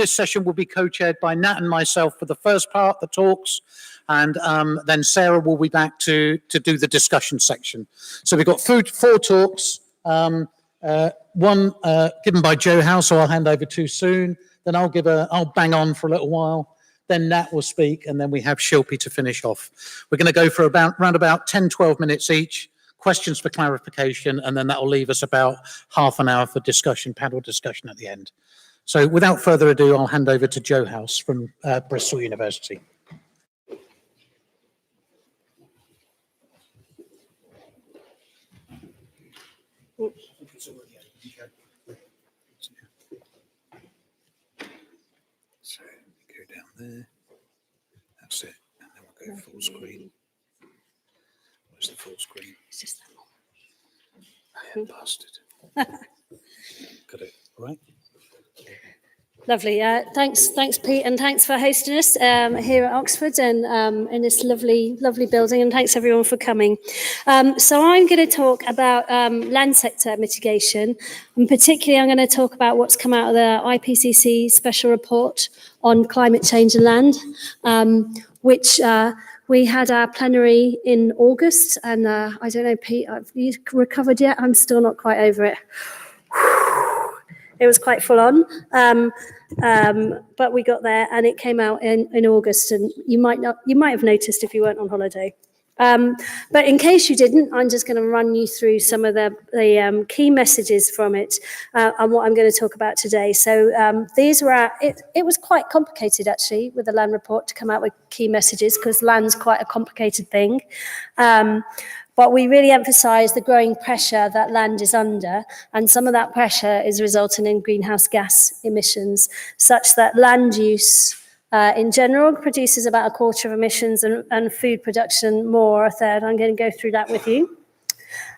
session will be co-chaired by Nat and myself for the first part, the talks, and then Sarah will be back to do the discussion section. So we've got 4 talks, one given by Joe House, so I'll hand over too soon. Then I'll bang on for a little while. Then Nat will speak, and then we have Shilpi to finish off. We're going to go for around about 10, 12 minutes each, questions for clarification, and then that will leave us about half an hour for discussion, panel discussion at the end. So without further ado, I'll hand over to Joe House from Bristol University. So go down there. That's it. And then we'll go full screen. Where's the full screen? It's just that one. Bastard. Got it, right? Lovely. Thanks, Pete, and thanks for hosting us here at Oxford and in this lovely building. And thanks everyone for coming. So I'm going to talk about land sector mitigation, and particularly I'm going to talk about what's come out of the Ipcc special report on climate change and land, which we had our plenary in August. And I don't know, Pete, have you recovered yet? I'm still not quite over it. It was quite full on, but we got there, and it came out in August. And you might have noticed if you weren't on holiday. But in case you didn't, I'm just going to run you through some of the key messages from it and what I'm going to talk about today. So these were it was quite complicated actually with the land report to come out with key messages because land's quite a complicated thing. But we really emphasise the growing pressure that land is under, and some of that pressure is resulting in greenhouse gas emissions, such that land use in general produces about a quarter of emissions and food production more, a third. I'm going to go through that with you.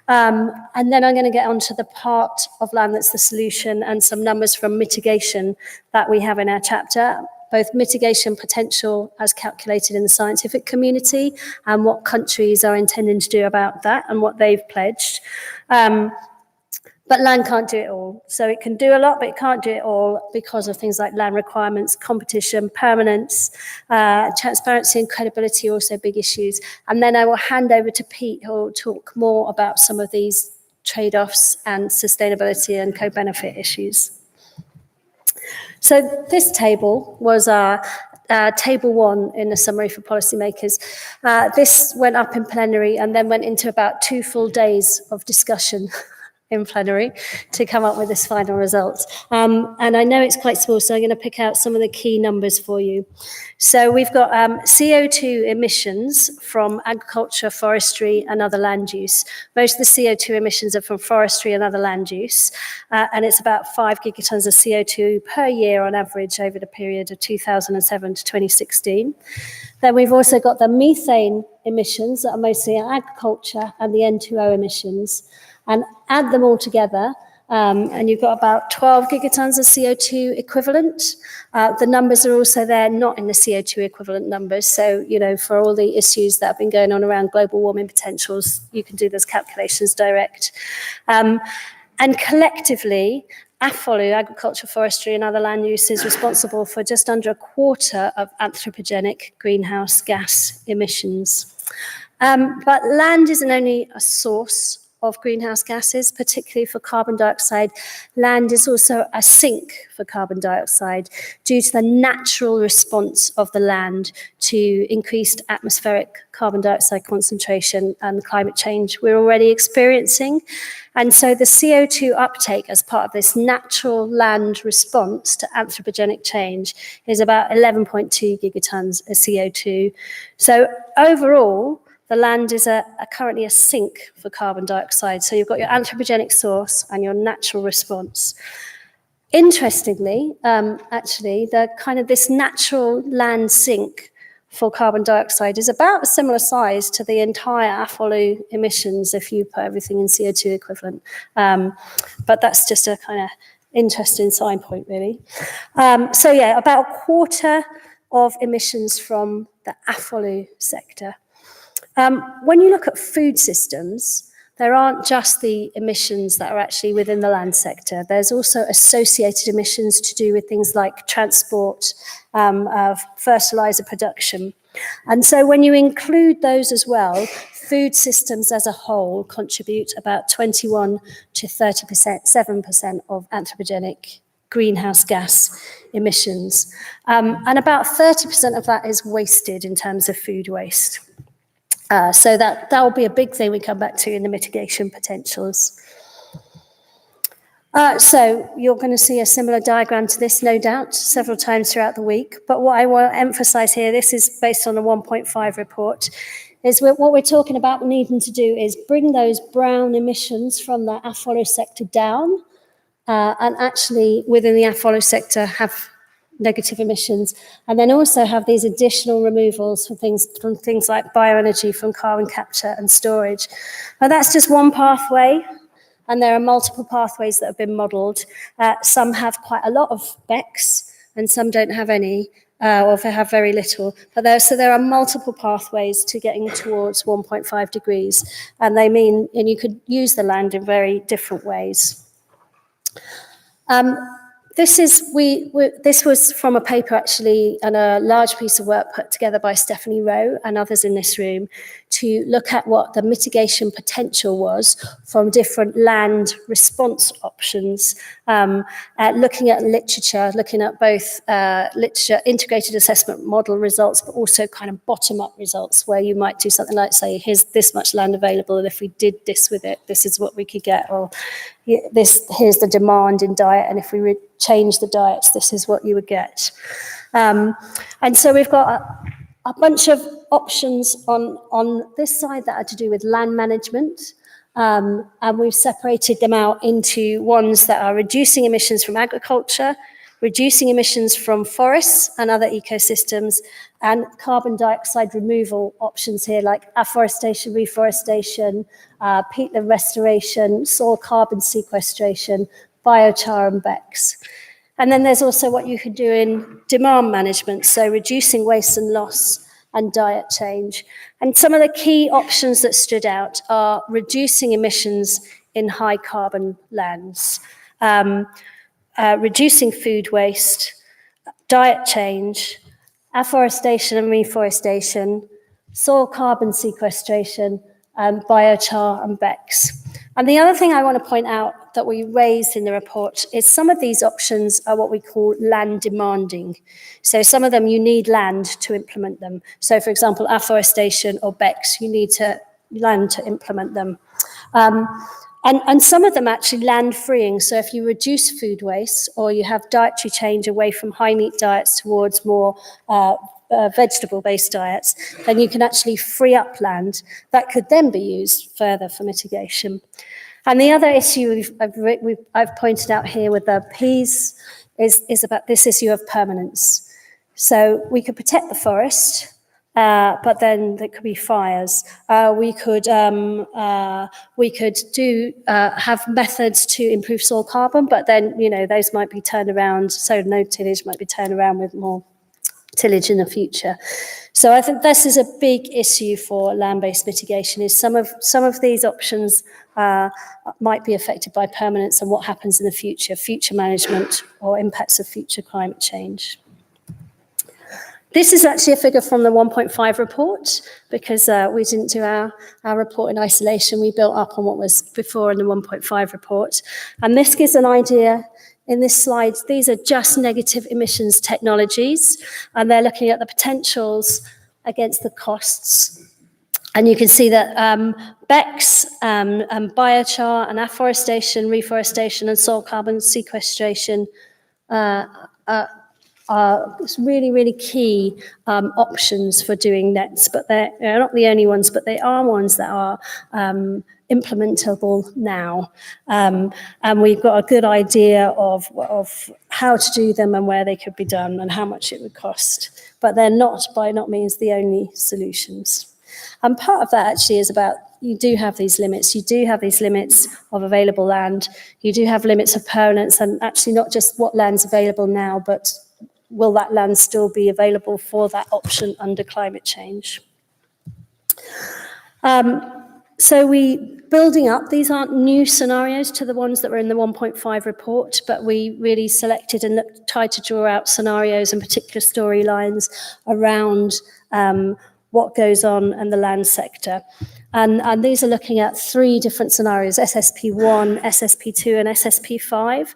And then I'm going to get onto the part of land that's the solution and some numbers from mitigation that we have in our chapter, both mitigation potential as calculated in the scientific community and what countries are intending to do about that and what they've pledged. But land can't do it all. So it can do a lot, but it can't do it all because of things like land requirements, competition, permanence, transparency and credibility are also big issues. And then I will hand over to Pete, who will talk more about some of these trade-offs and sustainability and co-benefit issues. So this table was our table 1 in the summary for policymakers. This went up in plenary and then went into about 2 full days of discussion in plenary to come up with this final result. And I know it's quite small, so I'm going to pick out some of the key numbers for you. So we've got CO2 emissions from agriculture, forestry, and other land use. Most of the CO2 emissions are from forestry and other land use, and it's about 5 gigatons of CO2 per year on average over the period of 2007 to 2016. Then we've also got the methane emissions that are mostly in agriculture and the N2O emissions. And add them all together, and you've got about 12 gigatons of CO2 equivalent. The numbers are also there, not in the CO2 equivalent numbers. So, you know, for all the issues that have been going on around global warming potentials, you can do those calculations direct. And collectively, AFOLU, agriculture, forestry, and other land use is responsible for just under a quarter of anthropogenic greenhouse gas emissions. But land isn't only a source of greenhouse gases, particularly for carbon dioxide. Land is also a sink for carbon dioxide due to the natural response of the land to increased atmospheric carbon dioxide concentration and climate change we're already experiencing. And so the CO2 uptake as part of this natural land response to anthropogenic change is about 11.2 gigatons of CO2. So overall, the land is currently a sink for carbon dioxide. So you've got your anthropogenic source and your natural response. Interestingly, actually, the kind of this natural land sink for carbon dioxide is about a similar size to the entire AFOLU emissions if you put everything in CO2 equivalent. But that's just a kind of interesting sign point, really. So yeah, about a quarter of emissions from the AFOLU sector. When you look at food systems, there aren't just the emissions that are actually within the land sector. There's also associated emissions to do with things like transport, fertilizer production. And so when you include those as well, food systems as a whole contribute about 21 to 30%, 7% of anthropogenic greenhouse gas emissions. And about 30% of that is wasted in terms of food waste. So that will be a big thing we come back to in the mitigation potentials. So you're going to see a similar diagram to this, no doubt, several times throughout the week. But what I want to emphasize here, this is based on a 1.5 report, is what we're talking about needing to do is bring those brown emissions from the AFOLU sector down, and actually within the AFOLU sector have negative emissions, and then also have these additional removals from things like bioenergy, from carbon capture and storage. Now that's just one pathway, and there are multiple pathways that have been modelled. Some have quite a lot of BECCS, and some don't have any, or they have very little. But there are multiple pathways to getting towards 1.5 degrees, and you could use the land in very different ways. This was from a paper actually, and a large piece of work put together by Stephanie Rowe and others in this room to look at what the mitigation potential was from different land response options, looking at literature, looking at both literature, integrated assessment model results, but also kind of bottom-up results where you might do something like say, here's this much land available, and if we did this with it, this is what we could get, or here's the demand in diet, and if we change the diets, this is what you would get. And so we've got a bunch of options on this side that are to do with land management, and we've separated them out into ones that are reducing emissions from agriculture, reducing emissions from forests and other ecosystems, and carbon dioxide removal options here like afforestation, reforestation, peatland restoration, soil carbon sequestration, biochar and BECCS. And then there's also what you could do in demand management, so reducing waste and loss and diet change. And some of the key options that stood out are reducing emissions in high carbon lands, reducing food waste, diet change, afforestation and reforestation, soil carbon sequestration, biochar and BECCS. And the other thing I want to point out that we raised in the report is some of these options are what we call land demanding. So some of them you need land to implement them. So for example, afforestation or BECCS, you need land to implement them. And some of them actually land freeing. So if you reduce food waste or you have dietary change away from high meat diets towards more vegetable-based diets, then you can actually free up land that could then be used further for mitigation. And the other issue I've pointed out here with the Ps is about this issue of permanence. So we could protect the forest, but then there could be fires. We could do have methods to improve soil carbon, but then those might be turned around. So no tillage might be turned around with more tillage in the future. So I think this is a big issue for land-based mitigation. Is some of these options might be affected by permanence and what happens in the future management or impacts of future climate change. This is actually a figure from the 1.5 report, because we didn't do our report in isolation. We built up on what was before in the 1.5 report. And this gives an idea in this slide. These are just negative emissions technologies, and they're looking at the potentials against the costs. And you can see that BECCS and biochar and afforestation, reforestation and soil carbon sequestration are really, really key options for doing nets, but they're not the only ones, but they are ones that are implementable now. And we've got a good idea of how to do them and where they could be done and how much it would cost. But they're not, by not means, the only solutions. And part of that actually is about, you do have these limits. You do have these limits of available land. You do have limits of permanence, and actually not just what land's available now, but will that land still be available for that option under climate change? So building up, these aren't new scenarios to the ones that were in the 1.5 report, but we really selected and tried to draw out scenarios and particular storylines around what goes on in the land sector. And these are looking at 3 different scenarios: SSP1, SSP2 and SSP5.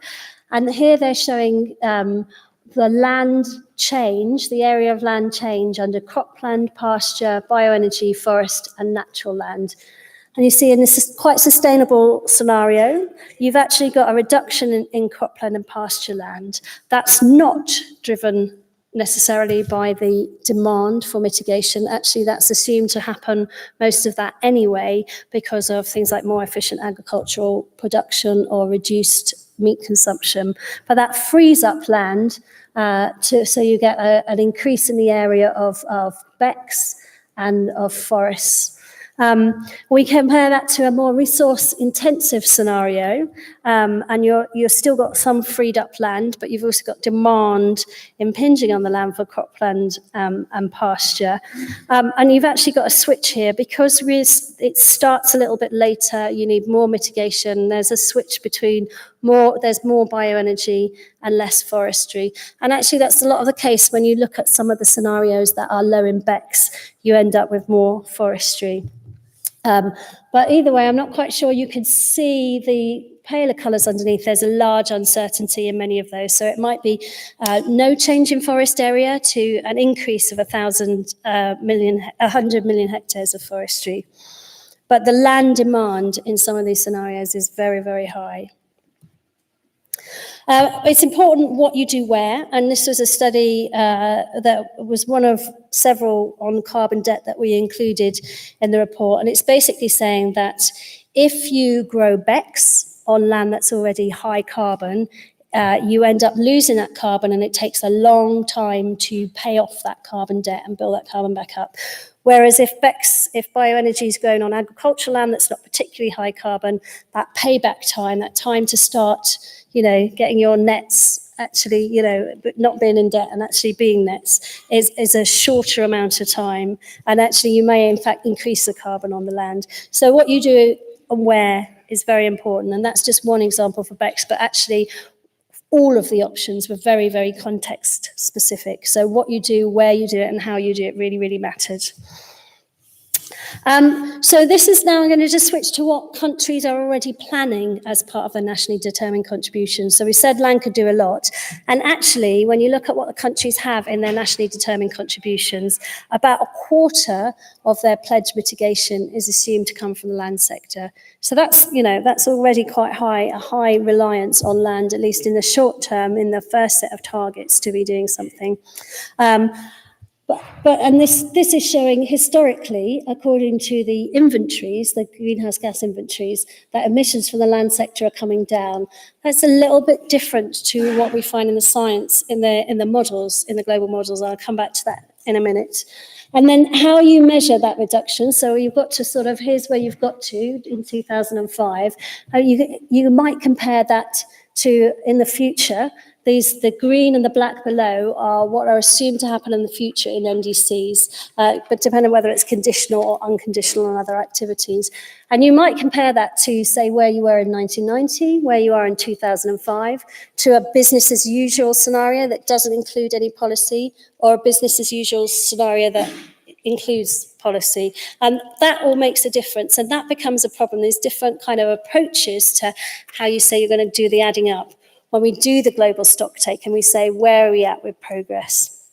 And here they're showing the land change, the area of land change under cropland, pasture, bioenergy, forest and natural land. And you see in this quite sustainable scenario, you've actually got a reduction in cropland and pasture land. That's not driven necessarily by the demand for mitigation. Actually, that's assumed to happen, most of that anyway, because of things like more efficient agricultural production or reduced meat consumption. But that frees up land so you get an increase in the area of BECCS and of forests. We compare that to a more resource-intensive scenario, and you've still got some freed up land, but you've also got demand impinging on the land for cropland and pasture. And you've actually got a switch here, because it starts a little bit later, you need more mitigation. There's a switch between there's more bioenergy and less forestry. And actually that's a lot of the case when you look at some of the scenarios that are low in BECCS, you end up with more forestry. But either way, I'm not quite sure you can see the paler colours underneath. There's a large uncertainty in many of those. So it might be no change in forest area to an increase of 100 million hectares of forestry. But the land demand in some of these scenarios is very, very high. It's important what you do where, and this was a study that was one of several on carbon debt that we included in the report, and it's basically saying that if you grow BECCS on land that's already high carbon, you end up losing that carbon, and it takes a long time to pay off that carbon debt and build that carbon back up. Whereas if bioenergy is grown on agricultural land that's not particularly high carbon, that payback time, that time to start getting your nets actually, not being in debt and actually being nets is a shorter amount of time. And actually you may in fact increase the carbon on the land. So what you do and where is very important. And that's just one example for BECCS, but actually all of the options were very, very context specific. So what you do, where you do it and how you do it really, really mattered. So this is now going to just switch to what countries are already planning as part of their nationally determined contributions. So we said land could do a lot. And actually, when you look at what the countries have in their nationally determined contributions, about a quarter of their pledge mitigation is assumed to come from the land sector. So that's already quite high, a high reliance on land, at least in the short term, in the first set of targets to be doing something. And this is showing historically, according to the inventories, the greenhouse gas inventories, that emissions from the land sector are coming down. That's a little bit different to what we find in the science, in the models, in the global models. I'll come back to that in a minute. And then how you measure that reduction. So you've got to sort of, here's where you've got to in 2005. You might compare that to in the future. The green and the black below are what are assumed to happen in the future in NDCs, but depending on whether it's conditional or unconditional on other activities. And you might compare that to, say, where you were in 1990, where you are in 2005, to a business as usual scenario that doesn't include any policy, or a business as usual scenario that includes policy. And that all makes a difference, and that becomes a problem. There's different kind of approaches to how you say you're going to do the adding up. When we do the global stock take and we say, where are we at with progress?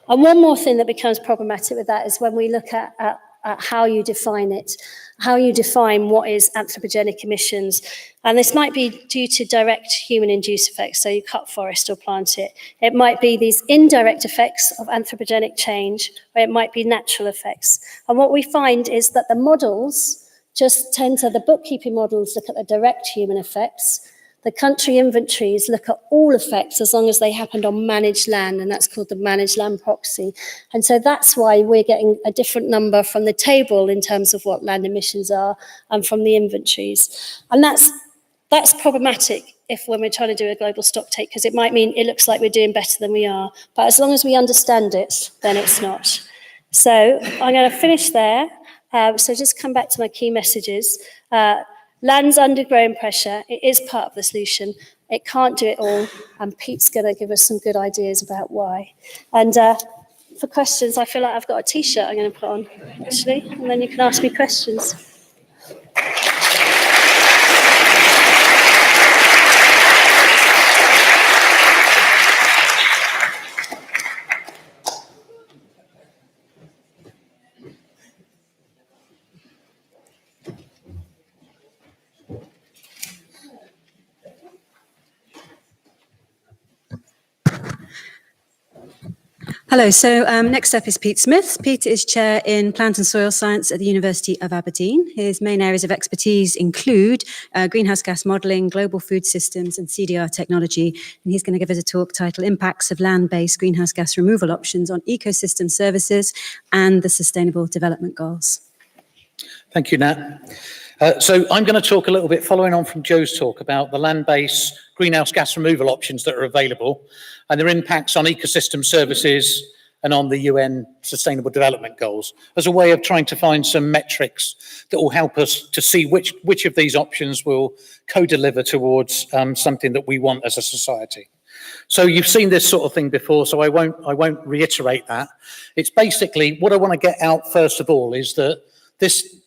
And one more thing that becomes problematic with that is when we look at how you define it, how you define what is anthropogenic emissions. And this might be due to direct human-induced effects, so you cut forest or plant it. It might be these indirect effects of anthropogenic change, or it might be natural effects. And what we find is that the models just tend to, the bookkeeping models look at the direct human effects. The country inventories look at all effects as long as they happened on managed land, and that's called the managed land proxy. And so that's why we're getting a different number from the table in terms of what land emissions are and from the inventories. And that's problematic when we're trying to do a global stock take, because it might mean it looks like we're doing better than we are. But as long as we understand it, then it's not. So I'm going to finish there. So just come back to my key messages. Land's under growing pressure. It is part of the solution. It can't do it all. And Pete's going to give us some good ideas about why. And for questions, I feel like I've got a T-shirt I'm going to put on, actually. And then you can ask me questions. Hello, so next up is Pete Smith. Pete is Chair in Plant and Soil Science at the University of Aberdeen. His main areas of expertise include greenhouse gas modelling, global food systems and CDR technology. And he's going to give us a talk titled Impacts of Land-Based Greenhouse Gas Removal Options on Ecosystem Services and the Sustainable Development Goals. Thank you, Nat. So I'm going to talk a little bit following on from Joe's talk about the land-based greenhouse gas removal options that are available and their impacts on ecosystem services and on the UN Sustainable Development Goals as a way of trying to find some metrics that will help us to see which of these options will co-deliver towards something that we want as a society. So you've seen this sort of thing before, so I won't reiterate that. It's basically what I want to get out first of all is that this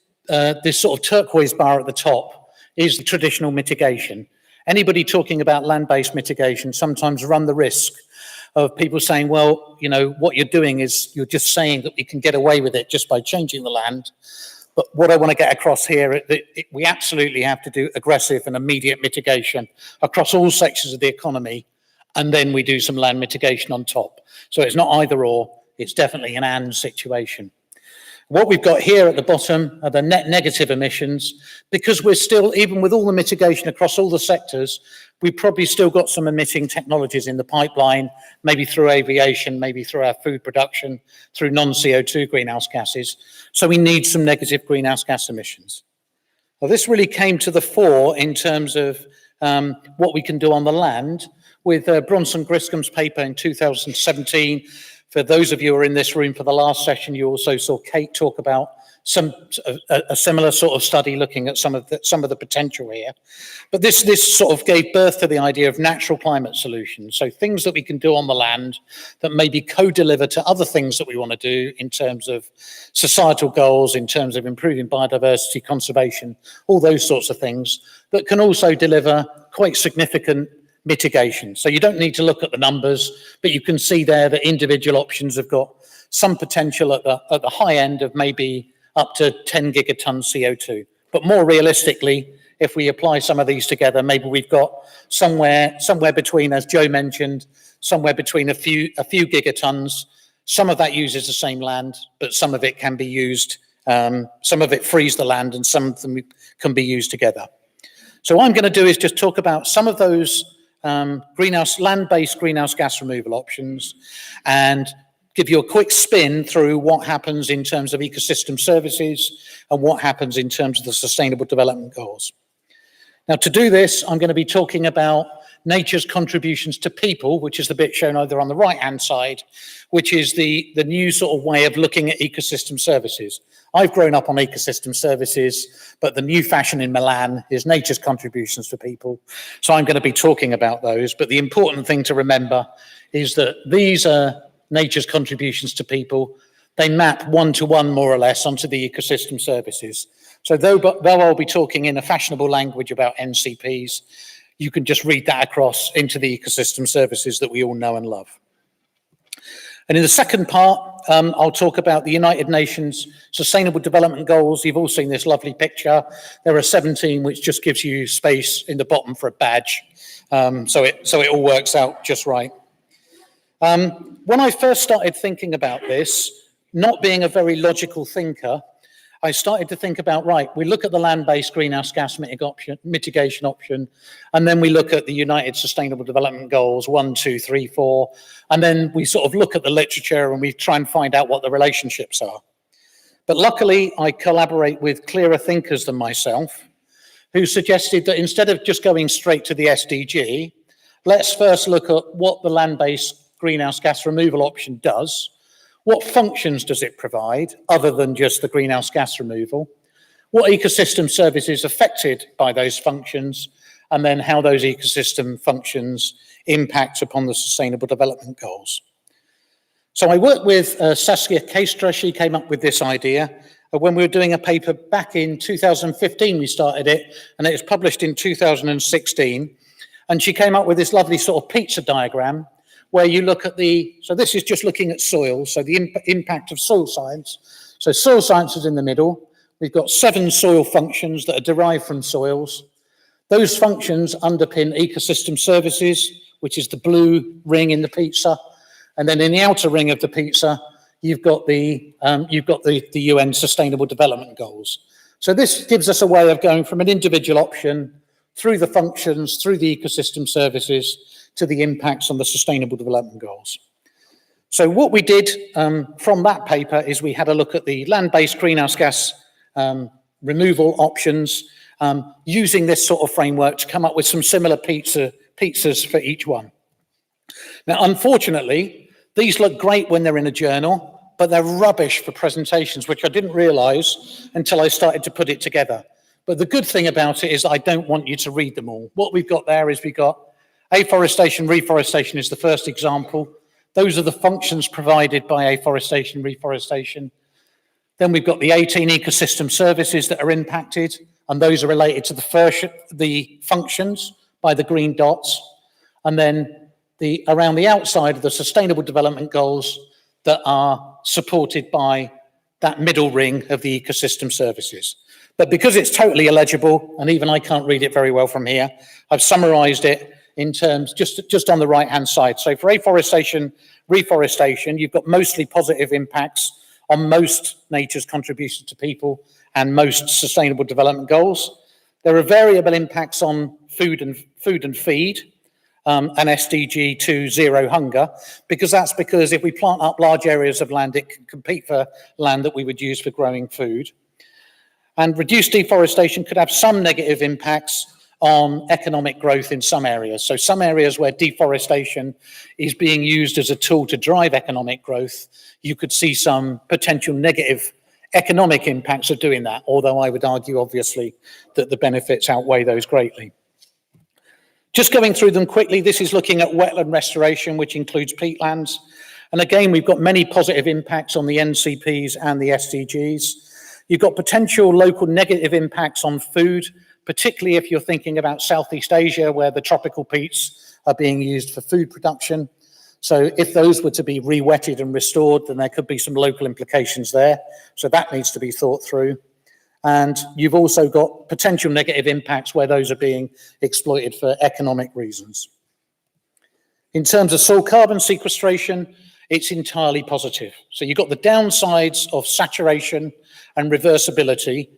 sort of turquoise bar at the top is the traditional mitigation. Anybody talking about land-based mitigation sometimes run the risk of people saying, well, you know, what you're doing is you're just saying that we can get away with it just by changing the land. But what I want to get across here is that we absolutely have to do aggressive and immediate mitigation across all sections of the economy, and then we do some land mitigation on top. So it's not either or, it's definitely an and situation. What we've got here at the bottom are the net negative emissions, because we're still, even with all the mitigation across all the sectors, we've probably still got some emitting technologies in the pipeline, maybe through aviation, maybe through our food production, through non-CO2 greenhouse gases. So we need some negative greenhouse gas emissions. Well, this really came to the fore in terms of what we can do on the land with Bronson Griscom's paper in 2017. For those of you who are in this room for the last session, you also saw Kate talk about a similar sort of study looking at some of the potential here. But this sort of gave birth to the idea of natural climate solutions. So things that we can do on the land that maybe co-deliver to other things that we want to do in terms of societal goals, in terms of improving biodiversity, conservation, all those sorts of things that can also deliver quite significant mitigation. So you don't need to look at the numbers, but you can see there that individual options have got some potential at the high end of maybe up to 10 gigatons CO2. But more realistically, if we apply some of these together, maybe we've got somewhere between, as Joe mentioned, somewhere between a few gigatons. Some of that uses the same land, but some of it can be used, some of it frees the land and some of them can be used together. So what I'm going to do is just talk about some of those land-based greenhouse gas removal options and give you a quick spin through what happens in terms of ecosystem services and what happens in terms of the Sustainable Development Goals. Now, to do this, I'm going to be talking about nature's contributions to people, which is the bit shown either on the right-hand side, which is the new sort of way of looking at ecosystem services. I've grown up on ecosystem services, but the new fashion in Milan is nature's contributions to people. So I'm going to be talking about those. But the important thing to remember is that these are nature's contributions to people. They map one-to-one, more or less, onto the ecosystem services. So though I'll be talking in a fashionable language about NCPs, you can just read that across into the ecosystem services that we all know and love. And in the second part, I'll talk about the United Nations Sustainable Development Goals. You've all seen this lovely picture. There are 17, which just gives you space in the bottom for a badge. So it all works out just right. When I first started thinking about this, not being a very logical thinker, I started to think about, right, we look at the land-based greenhouse gas mitigation option, and then we look at the United Sustainable Development Goals, 1, 2, 3, 4, and then we sort of look at the literature and we try and find out what the relationships are. But luckily, I collaborate with clearer thinkers than myself, who suggested that instead of just going straight to the SDG, let's first look at what the land-based greenhouse gas removal option does. What functions does it provide, other than just the greenhouse gas removal? What ecosystem services affected by those functions, and then how those ecosystem functions impact upon the Sustainable Development Goals. So I worked with Saskia Costa. She came up with this idea. When we were doing a paper back in 2015, we started it, and it was published in 2016. And she came up with this lovely sort of pizza diagram, where you look at so this is just looking at soil, so the impact of soil science. So soil science is in the middle. We've got 7 soil functions that are derived from soils. Those functions underpin ecosystem services, which is the blue ring in the pizza. And then in the outer ring of the pizza, you've got the UN Sustainable Development Goals. So this gives us a way of going from an individual option through the functions, through the ecosystem services, to the impacts on the Sustainable Development Goals. So what we did from that paper is we had a look at the land-based greenhouse gas removal options using this sort of framework to come up with some similar pizzas for each one. Now, unfortunately, these look great when they're in a journal, but they're rubbish for presentations, which I didn't realize until I started to put it together. But the good thing about it is I don't want you to read them all. What we've got there is we've got afforestation, reforestation is the first example. Those are the functions provided by afforestation, reforestation. Then we've got the 18 ecosystem services that are impacted, and those are related to the functions by the green dots. And then around the outside of the Sustainable Development Goals that are supported by that middle ring of the ecosystem services. But because it's totally illegible, and even I can't read it very well from here, I've summarized it in terms just on the right-hand side. So for afforestation, reforestation, you've got mostly positive impacts on most nature's contributions to people and most Sustainable Development Goals. There are variable impacts on food and feed, and SDG 2, zero hunger, because if we plant up large areas of land, it can compete for land that we would use for growing food. And reduced deforestation could have some negative impacts on economic growth in some areas. So some areas where deforestation is being used as a tool to drive economic growth, you could see some potential negative economic impacts of doing that, although I would argue, obviously, that the benefits outweigh those greatly. Just going through them quickly, this is looking at wetland restoration, which includes peatlands. And again, we've got many positive impacts on the NCPs and the SDGs. You've got potential local negative impacts on food, particularly if you're thinking about Southeast Asia, where the tropical peats are being used for food production. So if those were to be re-wetted and restored, then there could be some local implications there. So that needs to be thought through. And you've also got potential negative impacts where those are being exploited for economic reasons. In terms of soil carbon sequestration, it's entirely positive. So you've got the downsides of saturation and reversibility,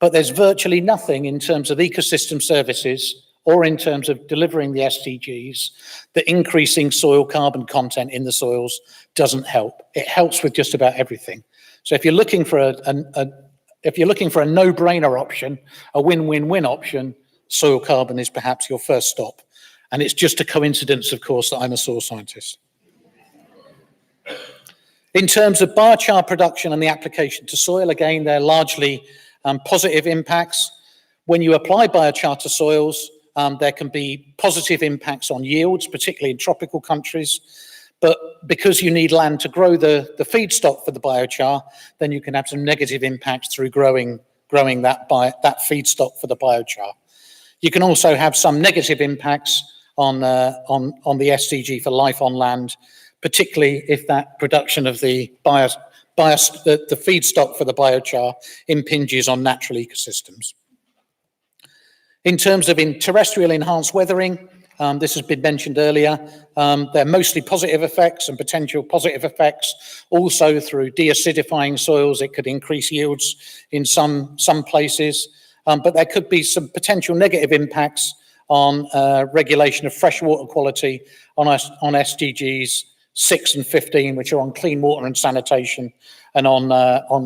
but there's virtually nothing in terms of ecosystem services or in terms of delivering the SDGs, that increasing soil carbon content in the soils doesn't help. It helps with just about everything. So if you're looking for a no-brainer option, a win-win-win option, soil carbon is perhaps your first stop. And it's just a coincidence, of course, that I'm a soil scientist. In terms of biochar production and the application to soil, again, they're largely positive impacts. When you apply biochar to soils, there can be positive impacts on yields, particularly in tropical countries. But because you need land to grow the feedstock for the biochar, then you can have some negative impacts through growing that feedstock for the biochar. You can also have some negative impacts on the SDG for life on land, particularly if that production of the feedstock for the biochar impinges on natural ecosystems. In terms of terrestrial enhanced weathering, this has been mentioned earlier, they're mostly positive effects and potential positive effects. Also through deacidifying soils, it could increase yields in some places, but there could be some potential negative impacts on regulation of freshwater quality on SDGs 6 and 15, which are on clean water and sanitation, and on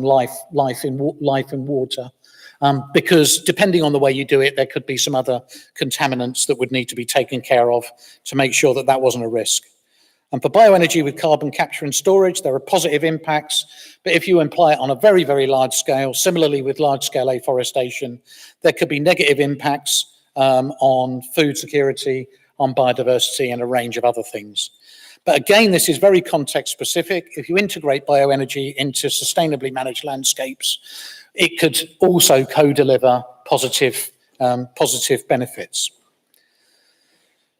life in water. Because depending on the way you do it, there could be some other contaminants that would need to be taken care of to make sure that that wasn't a risk. And for bioenergy with carbon capture and storage, there are positive impacts, but if you apply it on a very, very large scale, similarly with large-scale afforestation, there could be negative impacts on food security, on biodiversity, and a range of other things. But again, this is very context-specific. If you integrate bioenergy into sustainably managed landscapes, it could also co-deliver positive benefits.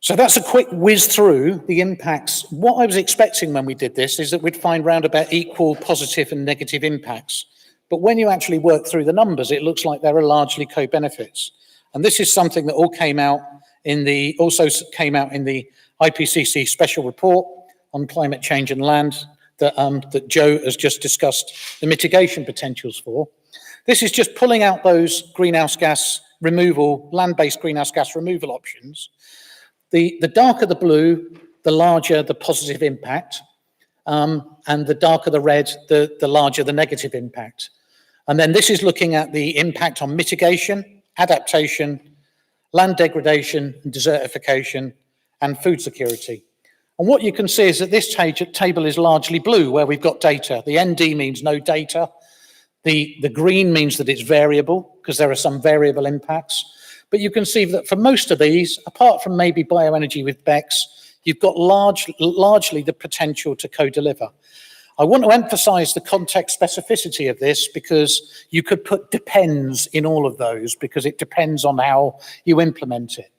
So that's a quick whiz through the impacts. What I was expecting when we did this is that we'd find round about equal positive and negative impacts. But when you actually work through the numbers, it looks like there are largely co-benefits. And this is something that also came out in the IPCC special report on climate change and land that Joe has just discussed the mitigation potentials for. This is just pulling out those greenhouse gas removal, land-based greenhouse gas removal options. The darker the blue, the larger the positive impact, and the darker the red, the larger the negative impact. And then this is looking at the impact on mitigation, adaptation, land degradation, and desertification, and food security. And what you can see is that this table is largely blue, where we've got data. The ND means no data. The green means that it's variable, because there are some variable impacts. But you can see that for most of these, apart from maybe bioenergy with BECCS, you've got largely the potential to co-deliver. I want to emphasize the context specificity of this, because you could put depends in all of those, because it depends on how you implement it.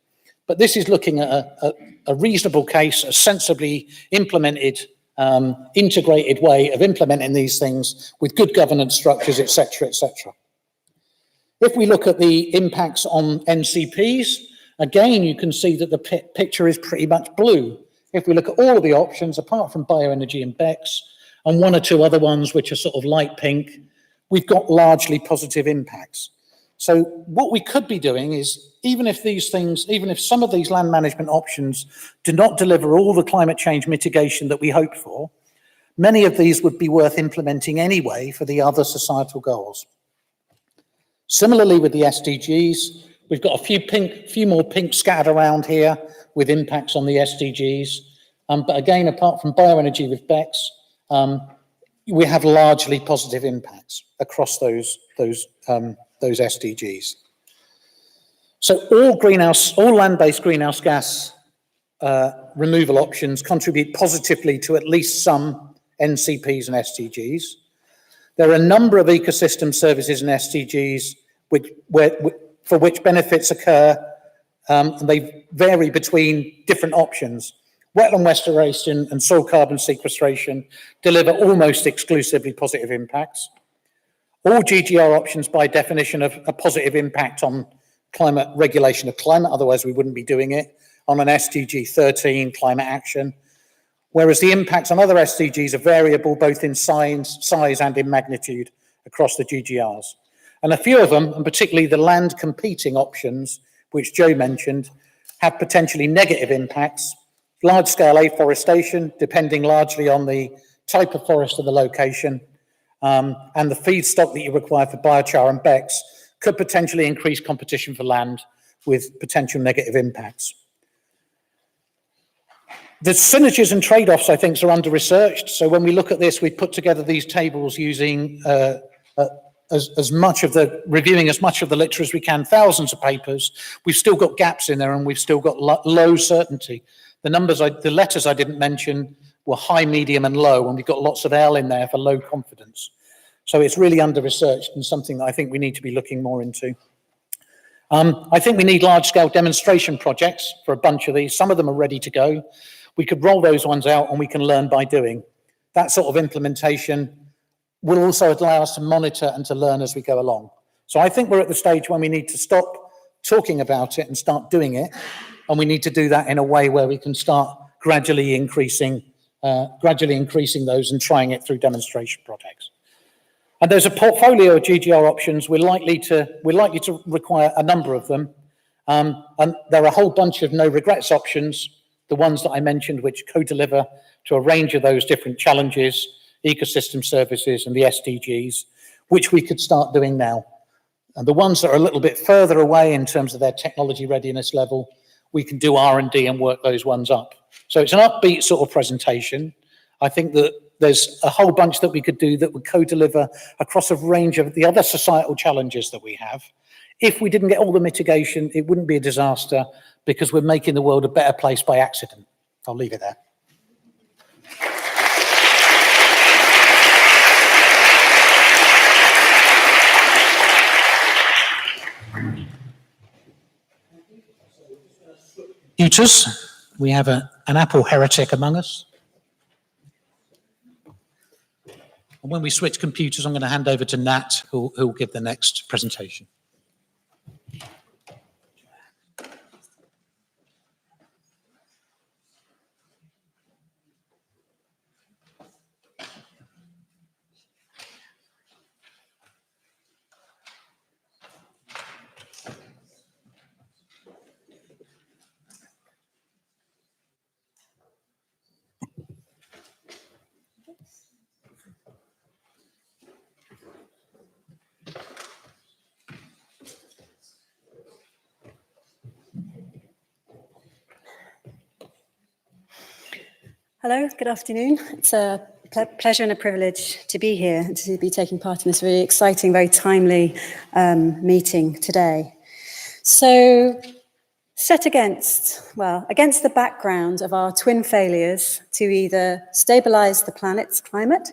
But this is looking at a reasonable case, a sensibly implemented, integrated way of implementing these things with good governance structures, et cetera, et cetera. If we look at the impacts on NCPs, again, you can see that the picture is pretty much blue. If we look at all of the options, apart from bioenergy and BECCS, and one or two other ones which are sort of light pink, we've got largely positive impacts. So what we could be doing is, even if some of these land management options do not deliver all the climate change mitigation that we hope for, many of these would be worth implementing anyway for the other societal goals. Similarly with the SDGs, we've got a few more pink scattered around here with impacts on the SDGs. But again, apart from bioenergy with BECCS, we have largely positive impacts across those SDGs. So all land-based greenhouse gas removal options contribute positively to at least some NCPs and SDGs. There are a number of ecosystem services and SDGs for which benefits occur, and they vary between different options. Wetland restoration and soil carbon sequestration deliver almost exclusively positive impacts. All GGR options, by definition, have a positive impact on climate regulation of climate, otherwise we wouldn't be doing it, on an SDG 13 climate action, whereas the impacts on other SDGs are variable both in size and in magnitude across the GGRs. And a few of them, and particularly the land competing options, which Joe mentioned, have potentially negative impacts. Large-scale afforestation, depending largely on the type of forest and the location, and the feedstock that you require for biochar and BECCS could potentially increase competition for land with potential negative impacts. The synergies and trade-offs, I think, are under-researched. So when we look at this, we put together these tables using reviewing as much of the literature as we can, thousands of papers. We've still got gaps in there, and we've still got low certainty. The letters I didn't mention were high, medium, and low, and we've got lots of L in there for low confidence. So it's really under-researched and something that I think we need to be looking more into. I think we need large-scale demonstration projects for a bunch of these. Some of them are ready to go. We could roll those ones out, and we can learn by doing. That sort of implementation will also allow us to monitor and to learn as we go along. So I think we're at the stage when we need to stop talking about it and start doing it, and we need to do that in a way where we can start gradually increasing those and trying it through demonstration projects. And there's a portfolio of GGR options. We're likely to require a number of them, and there are a whole bunch of no regrets options, the ones that I mentioned, which co-deliver to a range of those different challenges, ecosystem services and the SDGs, which we could start doing now. And the ones that are a little bit further away in terms of their technology readiness level, we can do R&D and work those ones up. So it's an upbeat sort of presentation. I think that there's a whole bunch that we could do that would co-deliver across a range of the other societal challenges that we have. If we didn't get all the mitigation, it wouldn't be a disaster because we're making the world a better place by accident. I'll leave it there. Computers, we have an Apple heretic among us. And when we switch computers, I'm going to hand over to Nat, who will give the next presentation. Hello, good afternoon. It's a pleasure and a privilege to be here and to be taking part in this really exciting, very timely meeting today. So, against the background of our twin failures to either stabilize the planet's climate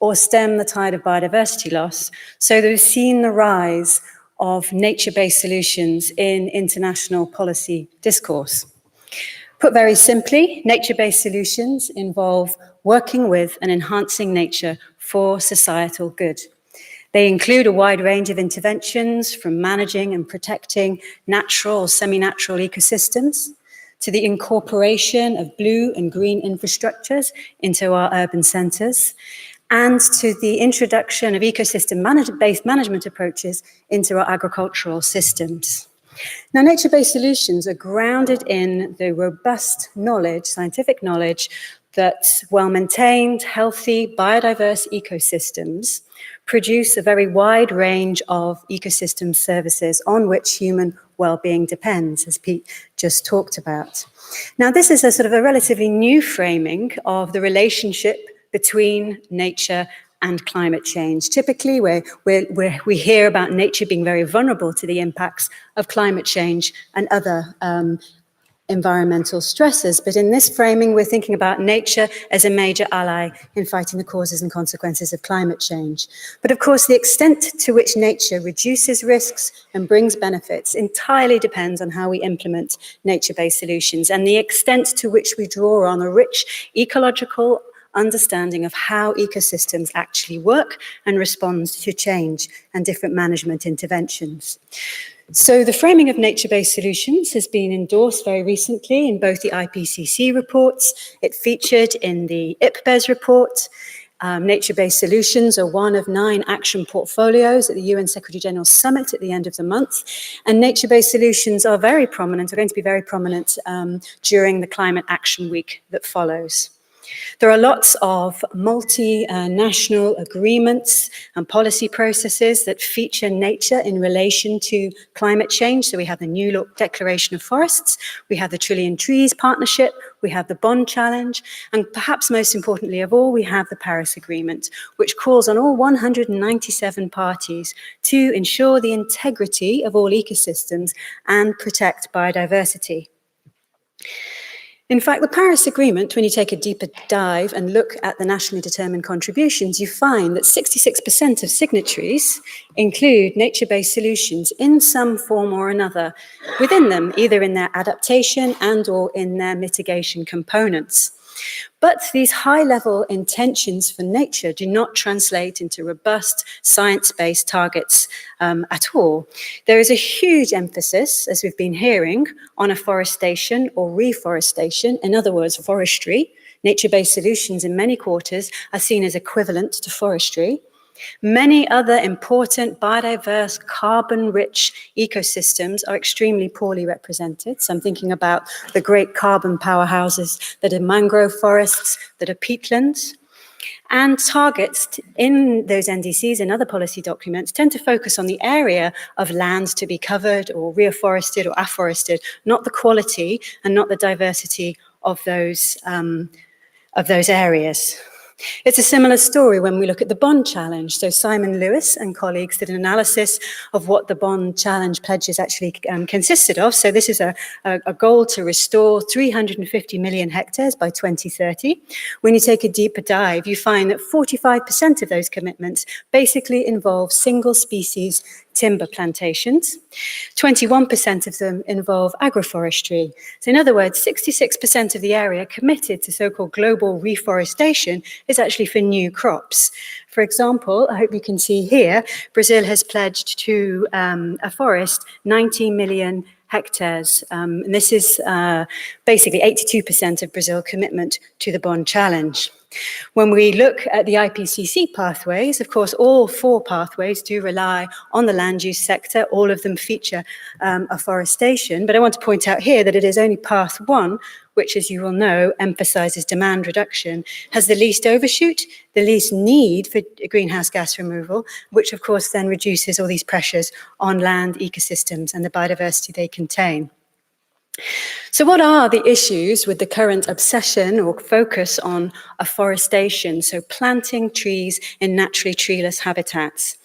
or stem the tide of biodiversity loss, so we've seen the rise of nature-based solutions in international policy discourse. Put very simply, nature-based solutions involve working with and enhancing nature for societal good. They include a wide range of interventions from managing and protecting natural or semi-natural ecosystems to the incorporation of blue and green infrastructures into our urban centres, and to the introduction of ecosystem-based management approaches into our agricultural systems. Now, nature-based solutions are grounded in the robust knowledge, scientific knowledge, that well-maintained, healthy, biodiverse ecosystems produce a very wide range of ecosystem services on which human well-being depends, as Pete just talked about. Now, this is a sort of a relatively new framing of the relationship between nature and climate change. Typically, we hear about nature being very vulnerable to the impacts of climate change and other environmental stresses. But in this framing, we're thinking about nature as a major ally in fighting the causes and consequences of climate change. But of course, the extent to which nature reduces risks and brings benefits entirely depends on how we implement nature-based solutions and the extent to which we draw on a rich ecological understanding of how ecosystems actually work and respond to change and different management interventions. So the framing of nature-based solutions has been endorsed very recently in both the Ipcc reports. It featured in the Ipbes report. Nature-based solutions are one of 9 action portfolios at the UN Secretary-General Summit at the end of the month. And nature-based solutions are very prominent, are going to be very prominent during the Climate Action Week that follows. There are lots of multinational agreements and policy processes that feature nature in relation to climate change. So we have the New York Declaration of Forests, we have the Trillion Trees Partnership, we have the Bond Challenge, and perhaps most importantly of all, we have the Paris Agreement, which calls on all 197 parties to ensure the integrity of all ecosystems and protect biodiversity. In fact, the Paris Agreement, when you take a deeper dive and look at the nationally determined contributions, you find that 66% of signatories include nature-based solutions in some form or another within them, either in their adaptation and or in their mitigation components. But these high-level intentions for nature do not translate into robust science-based targets at all. There is a huge emphasis, as we've been hearing, on afforestation or reforestation, in other words, forestry. Nature-based solutions in many quarters are seen as equivalent to forestry. Many other important, biodiverse, carbon-rich ecosystems are extremely poorly represented. So I'm thinking about the great carbon powerhouses that are mangrove forests, that are peatlands. And targets in those NDCs and other policy documents tend to focus on the area of land to be covered or reforested or afforested, not the quality and not the diversity of those areas. It's a similar story when we look at the Bond Challenge. So Simon Lewis and colleagues did an analysis of what the Bond Challenge pledges actually consisted of. So this is a goal to restore 350 million hectares by 2030. When you take a deeper dive, you find that 45% of those commitments basically involve single species timber plantations. 21% of them involve agroforestry. So in other words, 66% of the area committed to so-called global reforestation is actually for new crops. For example, I hope you can see here, Brazil has pledged to afforest 90 million hectares. And this is basically 82% of Brazil's commitment to the Bond Challenge. When we look at the Ipcc pathways, of course, all 4 pathways do rely on the land use sector. All of them feature afforestation. But I want to point out here that it is only path 1, which, as you will know, emphasizes demand reduction, has the least overshoot, the least need for greenhouse gas removal, which of course then reduces all these pressures on land ecosystems and the biodiversity they contain. So what are the issues with the current obsession or focus on afforestation, so planting trees in naturally treeless habitats?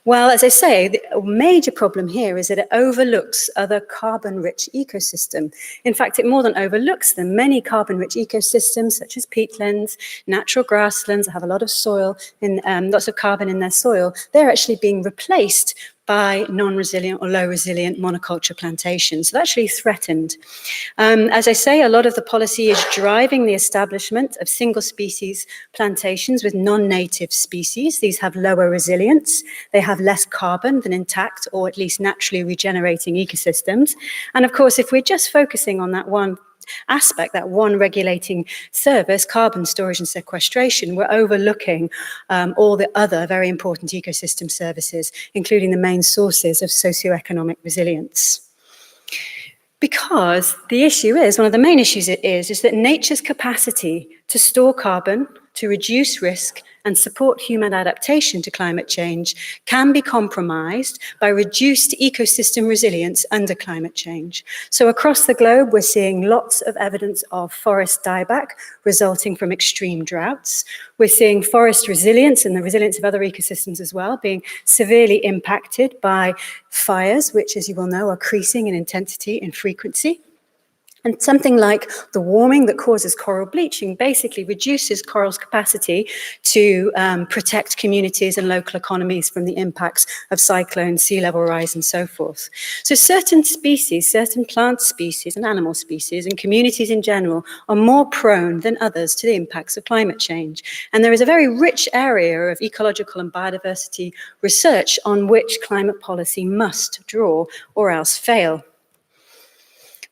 Well, as I say, the major problem here is that it overlooks other carbon-rich ecosystems. In fact, it more than overlooks them. Many carbon-rich ecosystems, such as peatlands, natural grasslands, have a lot of soil, lots of carbon in their soil. They're actually being replaced by non-resilient or low-resilient monoculture plantations. So they're actually threatened. As I say, a lot of the policy is driving the establishment of single-species plantations with non-native species. These have lower resilience. They have less carbon than intact or at least naturally regenerating ecosystems. And of course, if we're just focusing on that one aspect, that one regulating service, carbon storage and sequestration, we're overlooking all the other very important ecosystem services, including the main sources of socioeconomic resilience. Because the issue is, one of the main issues is that nature's capacity to store carbon, to reduce risk and support human adaptation to climate change can be compromised by reduced ecosystem resilience under climate change. So across the globe, we're seeing lots of evidence of forest dieback resulting from extreme droughts. We're seeing forest resilience and the resilience of other ecosystems as well being severely impacted by fires, which, as you will know, are increasing in intensity and frequency. And something like the warming that causes coral bleaching basically reduces coral's capacity to protect communities and local economies from the impacts of cyclones, sea level rise, and so forth. So certain species, certain plant species and animal species and communities in general are more prone than others to the impacts of climate change. And there is a very rich area of ecological and biodiversity research on which climate policy must draw or else fail.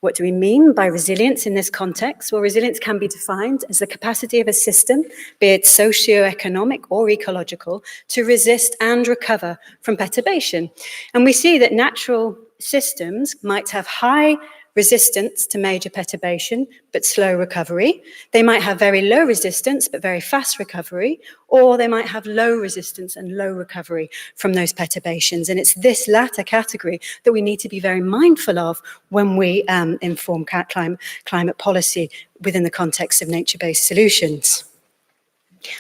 What do we mean by resilience in this context? Well, resilience can be defined as the capacity of a system, be it socio-economic or ecological, to resist and recover from perturbation. And we see that natural systems might have high resistance to major perturbation, but slow recovery. They might have very low resistance, but very fast recovery, or they might have low resistance and low recovery from those perturbations. And it's this latter category that we need to be very mindful of when we inform climate policy within the context of nature-based solutions.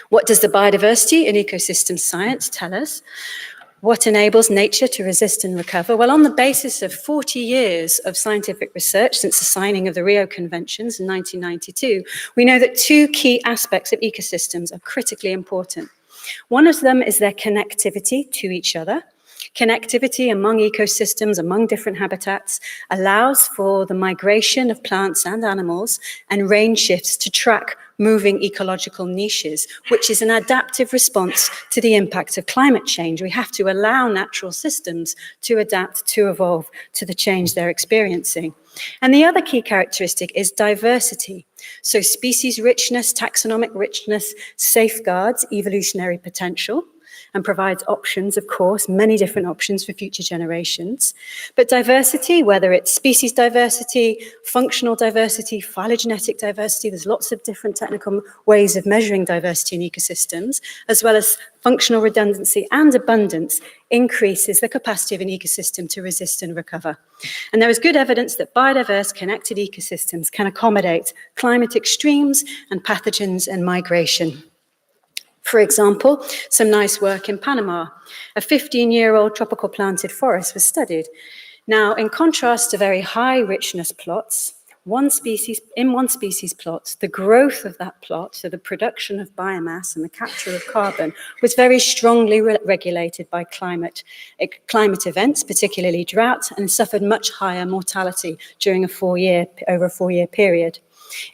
What does the biodiversity and ecosystem science tell us? What enables nature to resist and recover? Well, on the basis of 40 years of scientific research since the signing of the Rio Conventions in 1992, we know that two key aspects of ecosystems are critically important. One of them is their connectivity to each other. Connectivity among ecosystems, among different habitats, allows for the migration of plants and animals and range shifts to track moving ecological niches, which is an adaptive response to the impact of climate change. We have to allow natural systems to adapt, to evolve to the change they're experiencing. And the other key characteristic is diversity. So species richness, taxonomic richness safeguards evolutionary potential and provides options, of course, many different options for future generations. But diversity, whether it's species diversity, functional diversity, phylogenetic diversity, there's lots of different technical ways of measuring diversity in ecosystems, as well as functional redundancy and abundance, increases the capacity of an ecosystem to resist and recover. And there is good evidence that biodiverse connected ecosystems can accommodate climate extremes and pathogens and migration. For example, some nice work in Panama. A 15-year-old tropical planted forest was studied. Now, in contrast to very high richness plots, one species plot, the growth of that plot, so the production of biomass and the capture of carbon, was very strongly regulated by climate events, particularly drought, and suffered much higher mortality during over a 4-year period.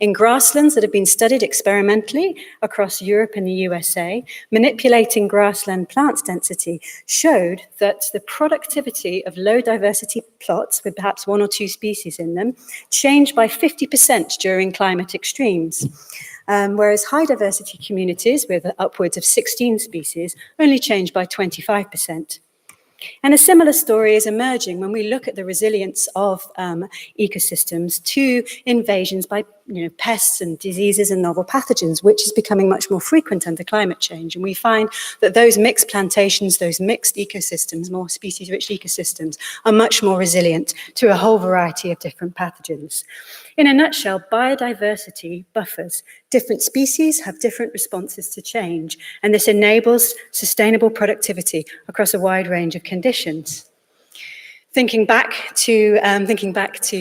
In grasslands that have been studied experimentally across Europe and the USA, manipulating grassland plant density showed that the productivity of low diversity plots with perhaps 1 or 2 species in them changed by 50% during climate extremes. Whereas high diversity communities with upwards of 16 species only changed by 25%. And a similar story is emerging when we look at the resilience of ecosystems to invasions by pests and diseases and novel pathogens, which is becoming much more frequent under climate change. And we find that those mixed plantations, those mixed ecosystems, more species-rich ecosystems, are much more resilient to a whole variety of different pathogens. In a nutshell, biodiversity buffers. Different species have different responses to change, and this enables sustainable productivity across a wide range of conditions. Thinking back to